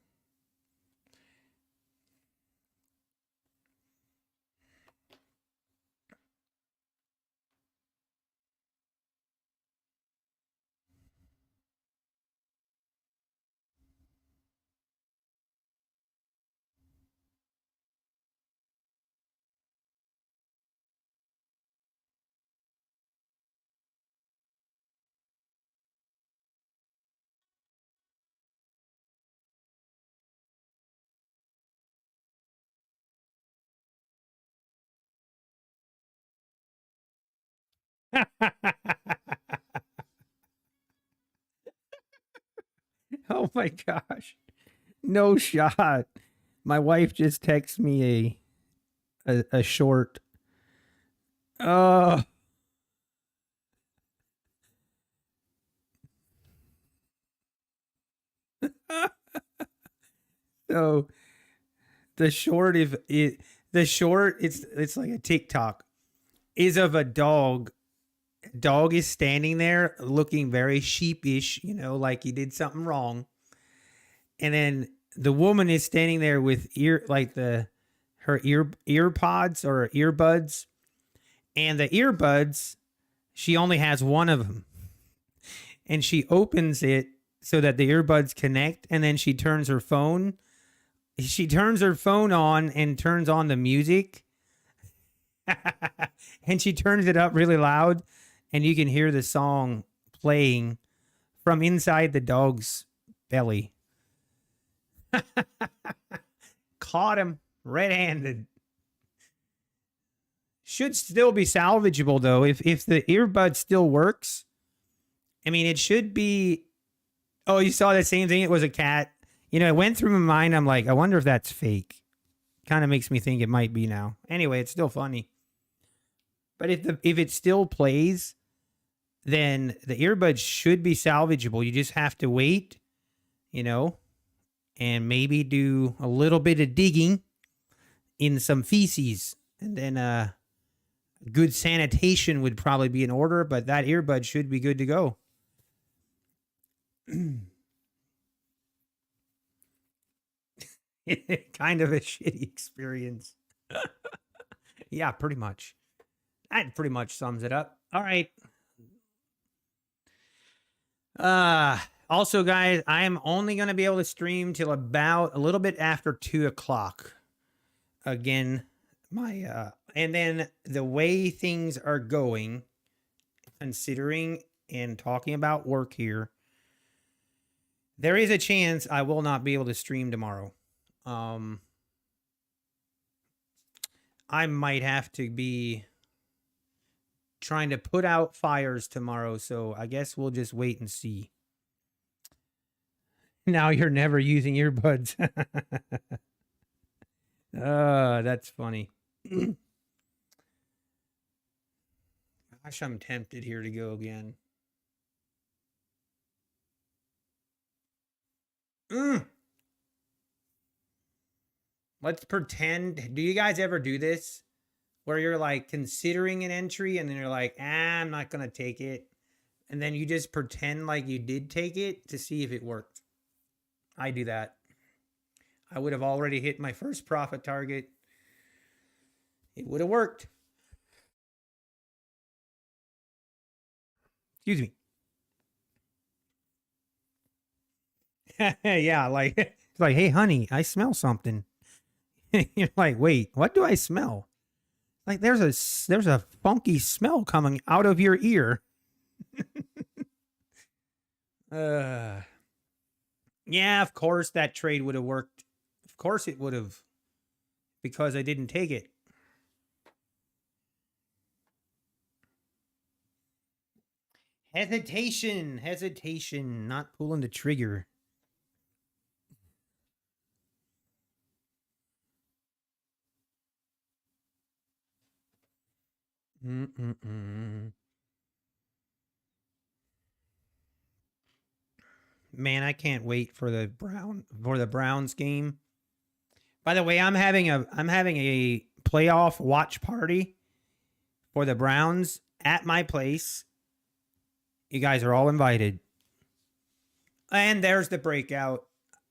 Oh my gosh. No shot. My wife just texted me a short. Oh. So the short if it the short it's like a TikTok is of a dog. Dog is standing there looking very sheepish, like he did something wrong. And then the woman is standing there with her ear pods or earbuds, and the earbuds, she only has one of them, and she opens it so that the earbuds connect, and then she turns her phone. She turns her phone on and turns on the music, and she turns it up really loud, and you can hear the song playing from inside the dog's belly. Caught him red-handed. Should still be salvageable though. If the earbud still works, I mean, it should be. Oh, you saw that same thing? It was a cat. It went through my mind. I'm like, I wonder if that's fake. Kind of makes me think it might be now. Anyway, it's still funny. But if it still plays, then the earbuds should be salvageable. You just have to wait, and maybe do a little bit of digging in some feces, and then good sanitation would probably be in order. But that earbud should be good to go. Kind of a shitty experience. Yeah, pretty much. That pretty much sums it up. All right. Also, guys, I am only going to be able to stream till about a little bit after 2 o'clock. Again, and then the way things are going, considering and talking about work here, there is a chance I will not be able to stream tomorrow. I might have to be trying to put out fires tomorrow, so I guess we'll just wait and see. Now you're never using earbuds. That's funny. Gosh, I'm tempted here to go again. Let's pretend. Do you guys ever do this? Where you're like considering an entry and then you're like, I'm not going to take it. And then you just pretend like you did take it to see if it worked. I do that. I would have already hit my first profit target. It would have worked. Excuse me. Yeah, like it's like, hey, honey, I smell something. You're like, wait, what do I smell? Like there's a funky smell coming out of your ear. Yeah, of course that trade would have worked. Of course it would have, because I didn't take it. Hesitation, not pulling the trigger. Man, I can't wait for the Browns game. By the way, I'm having a playoff watch party for the Browns at my place. You guys are all invited. And there's the breakout.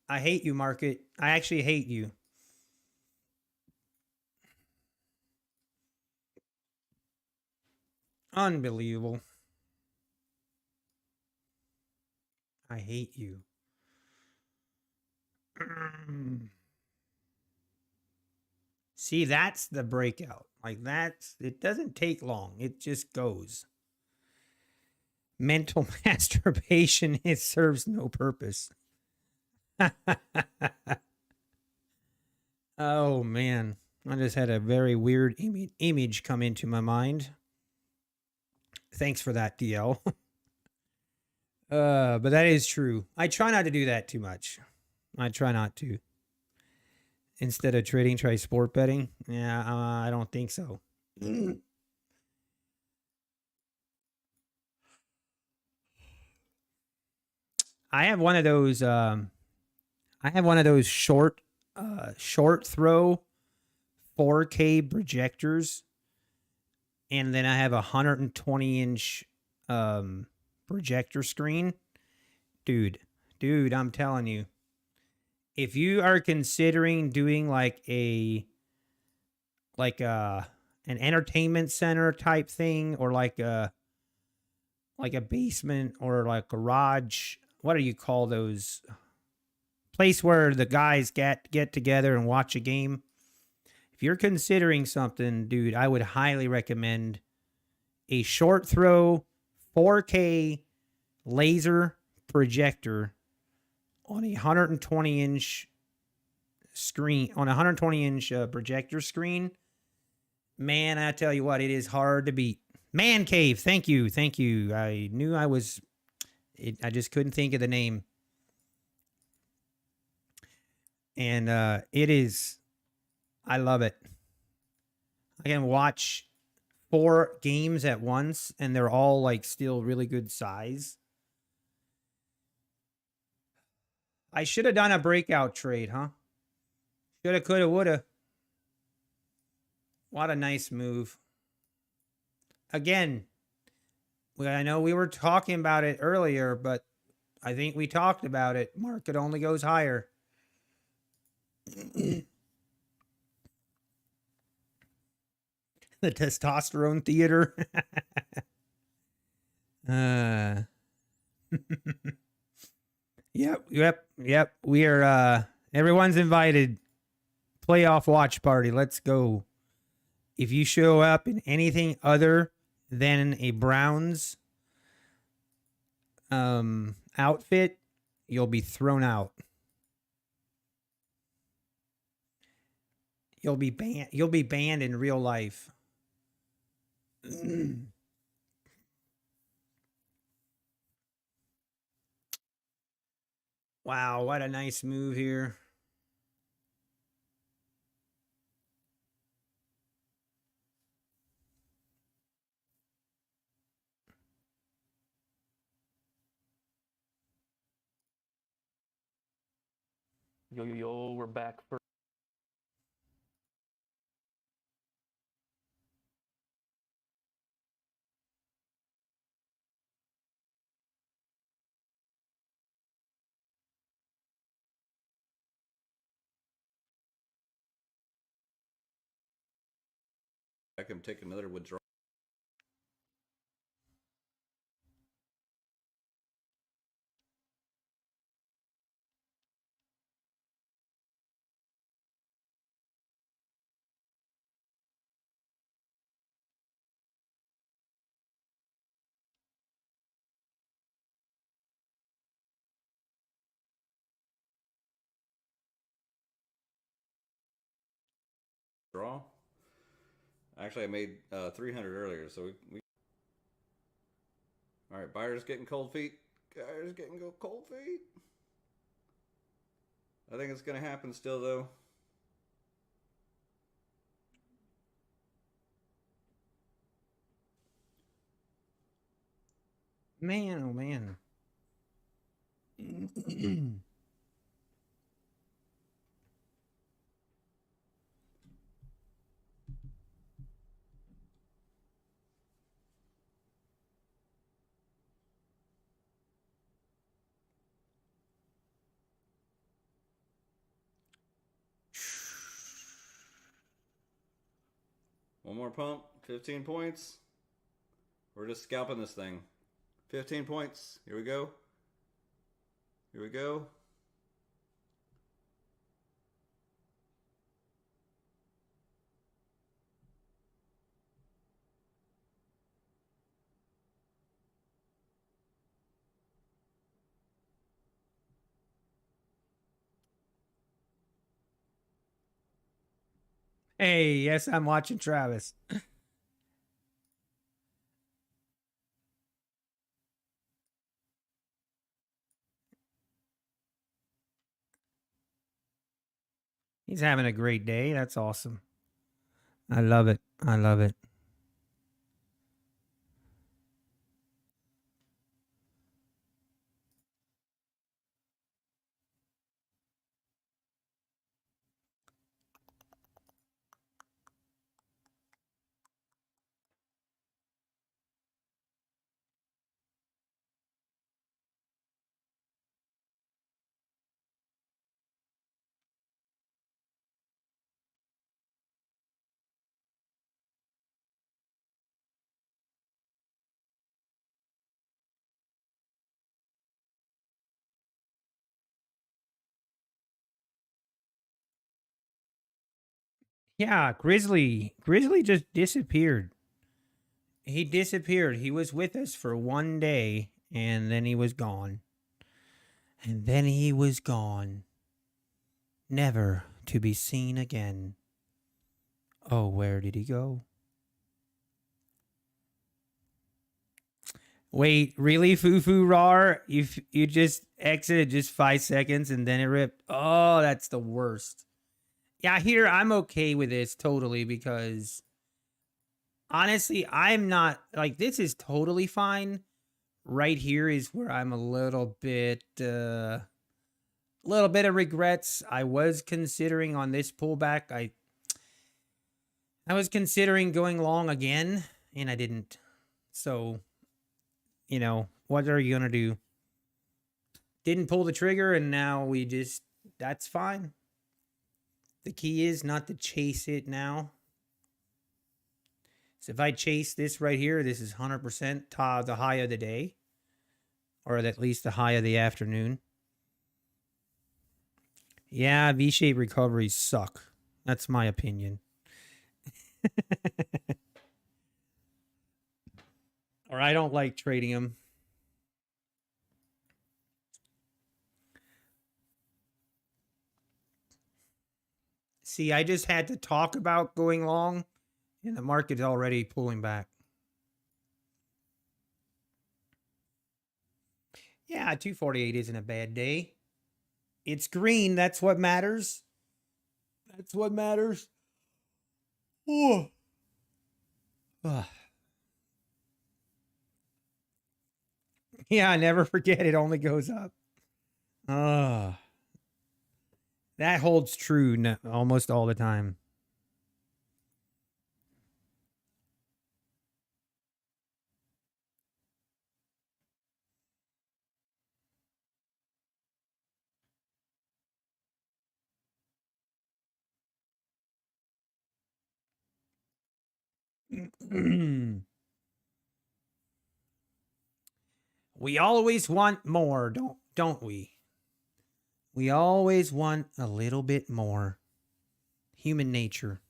I hate you, market. I actually hate you. Unbelievable. I hate you. See, that's the breakout. Like it doesn't take long. It just goes. Mental masturbation, it serves no purpose. Oh man, I just had a very weird image come into my mind. Thanks for that, DL. But that is true. I try not to do that too much. I try not to. Instead of trading, try sport betting. Yeah, I don't think so. I have one of those. Short throw 4K projectors, and then I have a 120-inch projector screen. Dude, I'm telling you, if you are considering doing like an entertainment center type thing, or like a basement or like garage, what do you call those? Place where the guys get together and watch a game. If you're considering something, dude, I would highly recommend a short throw 4K laser projector on a 120-inch screen, on a 120-inch projector screen. Man, I tell you what, it is hard to beat. Man Cave, thank you. I knew I just couldn't think of the name. And it is, I love it. I can watch 4 games at once, and they're all like still really good size. I should have done a breakout trade, huh? Shoulda, coulda, woulda. What a nice move. Again, I know we were talking about it earlier, but I think we talked about it. Market only goes higher. The testosterone theater. Yep. We are everyone's invited. Playoff watch party. Let's go. If you show up in anything other than a Browns outfit, you'll be thrown out. You'll be banned in real life. Wow, what a nice move here. Yo, we're back for I can take another withdrawal. Draw. Actually, I made 300 earlier, so we. All right, buyers getting cold feet. Buyers getting cold feet. I think it's gonna happen still, though. Man, oh man. One more pump. 15 points. We're just scalping this thing. 15 points. Here we go. Here we go. Hey, yes, I'm watching Travis. He's having a great day. That's awesome. I love it. I love it. Yeah, Grizzly just disappeared. He disappeared. He was with us for one day and then he was gone. And then he was gone. Never to be seen again. Oh, where did he go? Wait, really, Fufu Rar? You just exited just 5 seconds and then it ripped. Oh, that's the worst. Yeah, here I'm okay with this totally because honestly, I'm not like this is totally fine. Right here is where I'm a little bit of regrets. I was considering on this pullback. I was considering going long again and I didn't. So, you know, what are you going to do? Didn't pull the trigger and now we just that's fine. The key is not to chase it now. So if I chase this right here, this is 100% the high of the day, or at least the high of the afternoon. Yeah, V-shaped recoveries suck. That's my opinion. Or I don't like trading them. See, I just had to talk about going long, and the market's already pulling back. Yeah, 248 isn't a bad day. It's green. That's what matters. That's what matters. Oh. Yeah, never forget it only goes up. That holds true almost all the time. We always want more, don't we? We always want a little bit more. Human nature.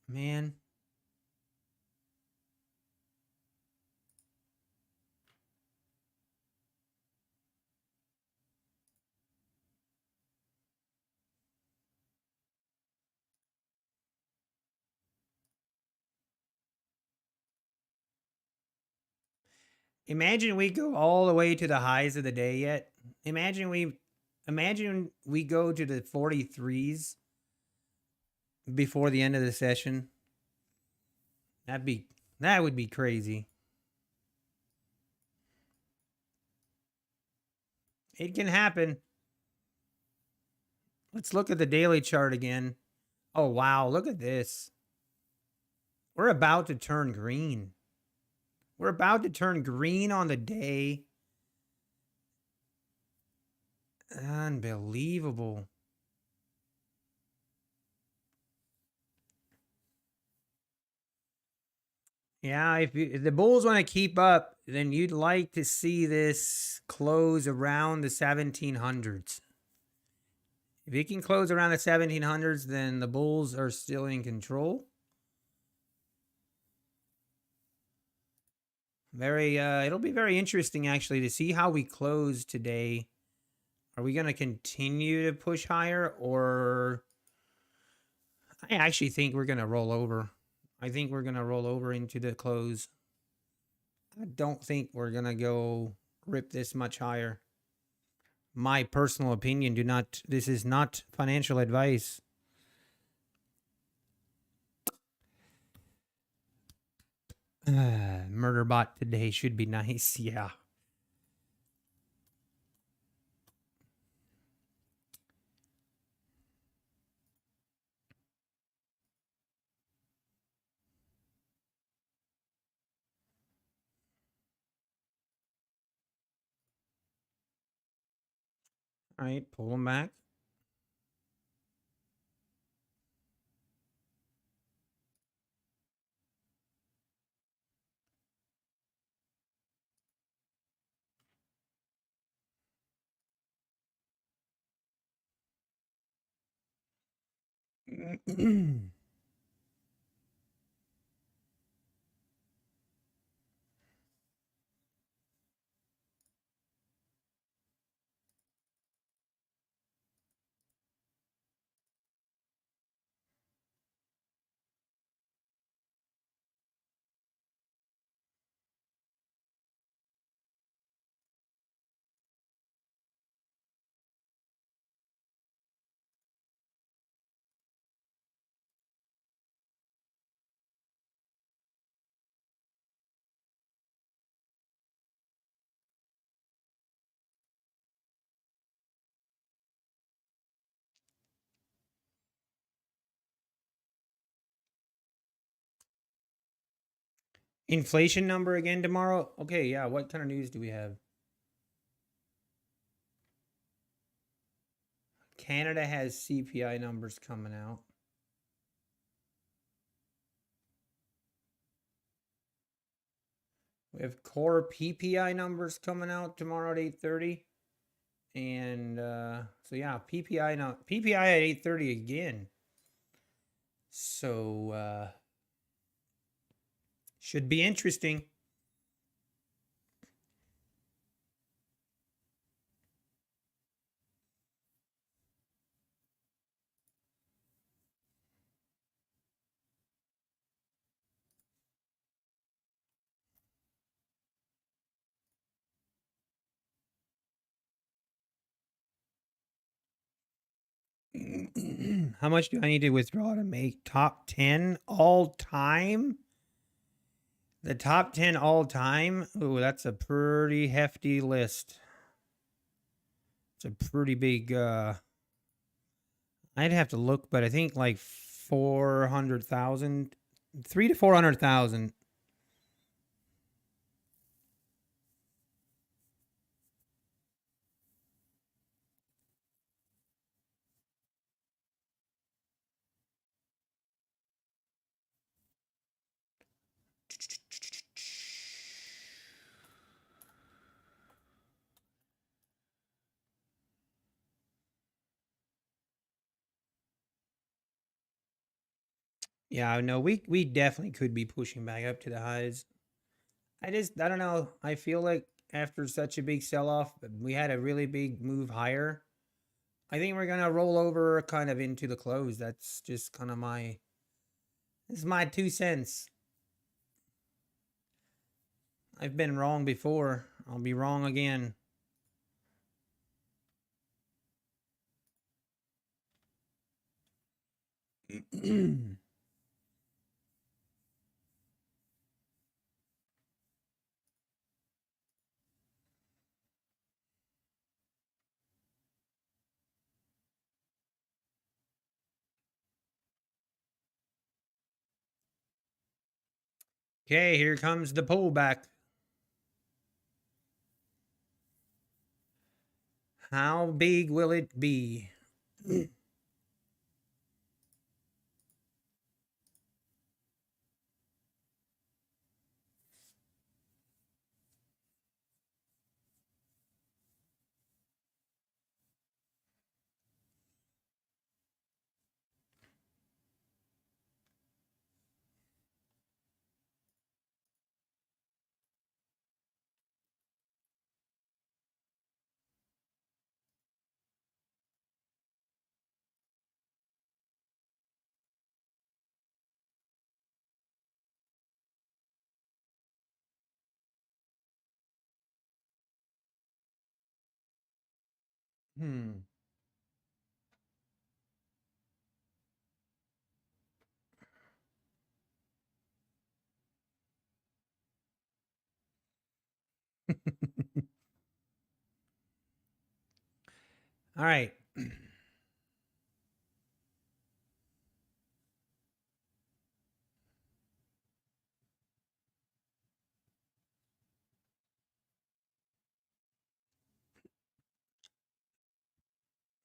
Man. Imagine we go all the way to the highs of the day yet. Imagine we go to the 43s before the end of the session. That would be crazy. It can happen. Let's look at the daily chart again. Oh wow, look at this. We're about to turn green. We're about to turn green on the day. Unbelievable. Yeah, if the bulls want to keep up, then you'd like to see this close around the 1700s. If it can close around the 1700s, then the bulls are still in control. It'll be very interesting actually to see how we close today. Are we going to continue to push higher, or I actually think we're going to roll over. I think we're going to roll over into the close. I don't think we're going to go rip this much higher. My personal opinion, this is not financial advice. Murder bot today should be nice. Yeah. All right, pull them back. Inflation number again tomorrow? Okay, yeah. What kind of news do we have? Canada has CPI numbers coming out. We have core PPI numbers coming out tomorrow at 8:30. And so yeah, PPI at 8:30 again. So should be interesting. How much do I need to withdraw to make top 10 all time? The top 10 all time? Ooh, that's a pretty hefty list. It's a pretty big I'd have to look, but I think like 400,000, 3 to 400,000. Yeah, no, we definitely could be pushing back up to the highs. I don't know. I feel like after such a big sell off, we had a really big move higher. I think we're gonna roll over kind of into the close. That's just kind of this is my 2 cents. I've been wrong before. I'll be wrong again. Okay, here comes the pullback. How big will it be? Hmm. All right.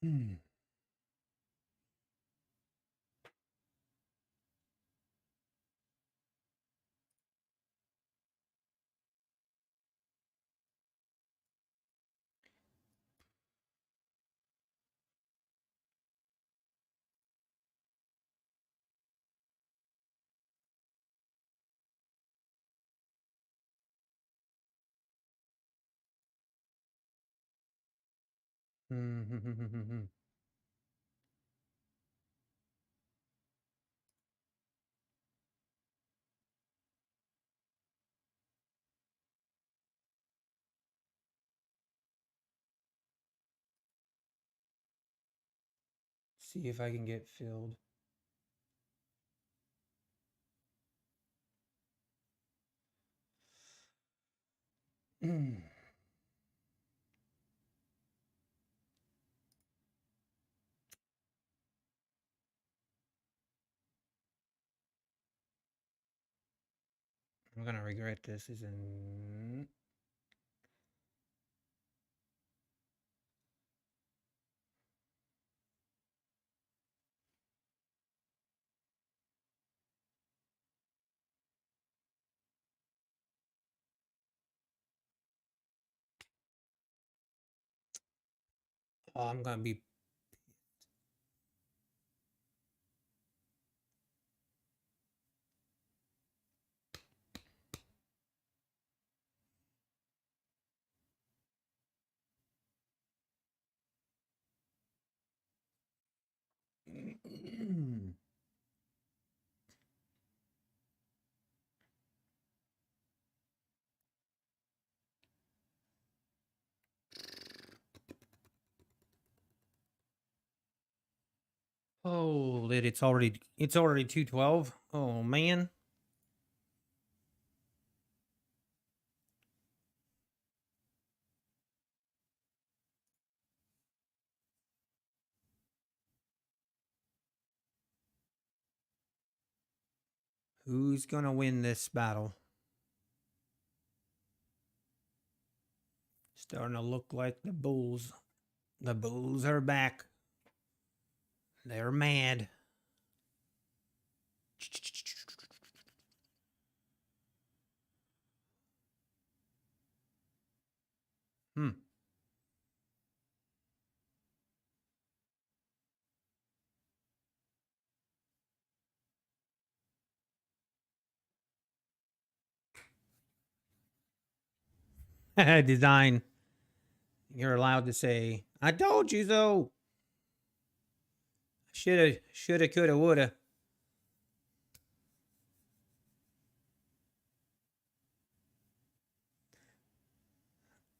Hmm. Hmm. See if I can get filled. Hmm. I'm gonna regret this. Isn't. Oh, I'm gonna be. Oh, it's already 2:12. Oh man. Who's gonna win this battle? Starting to look like the Bulls. The Bulls are back. They're mad. Hmm. Design. You're allowed to say, I told you so. Shoulda, coulda, woulda.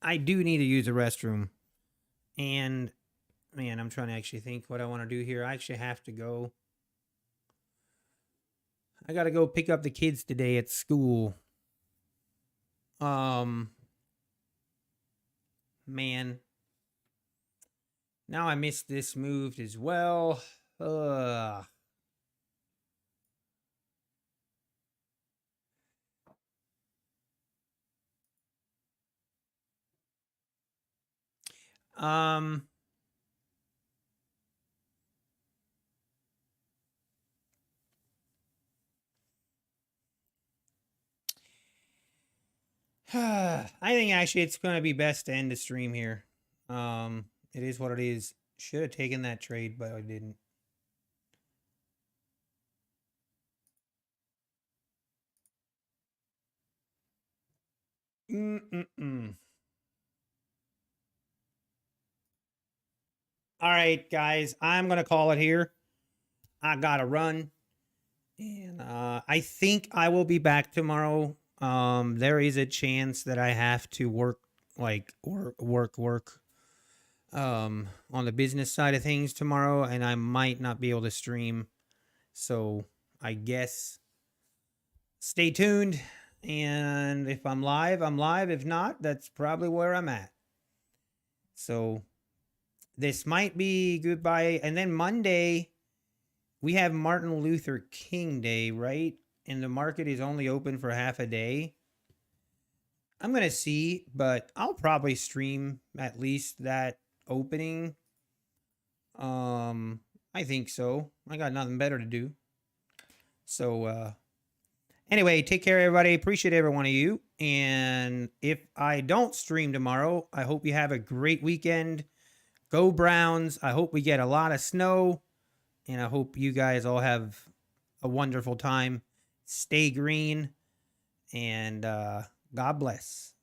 I do need to use a restroom. And, man, I'm trying to actually think what I want to do here. I actually have to go. I got to go pick up the kids today at school. Man. Now I missed this move as well. Ugh. I think actually it's going to be best to end the stream here. It is what it is. Should have taken that trade, but I didn't. All right, guys, I'm going to call it here. I got to run. And I think I will be back tomorrow. There is a chance that I have to work on the business side of things tomorrow, and I might not be able to stream. So I guess stay tuned. And if I'm live, I'm live. If not, that's probably where I'm at. So this might be goodbye. And then Monday, we have Martin Luther King Day, right? And the market is only open for half a day. I'm going to see, but I'll probably stream at least that opening. I think so. I got nothing better to do. So, anyway, take care, everybody. Appreciate every one of you. And if I don't stream tomorrow, I hope you have a great weekend. Go Browns. I hope we get a lot of snow. And I hope you guys all have a wonderful time. Stay green. And God bless.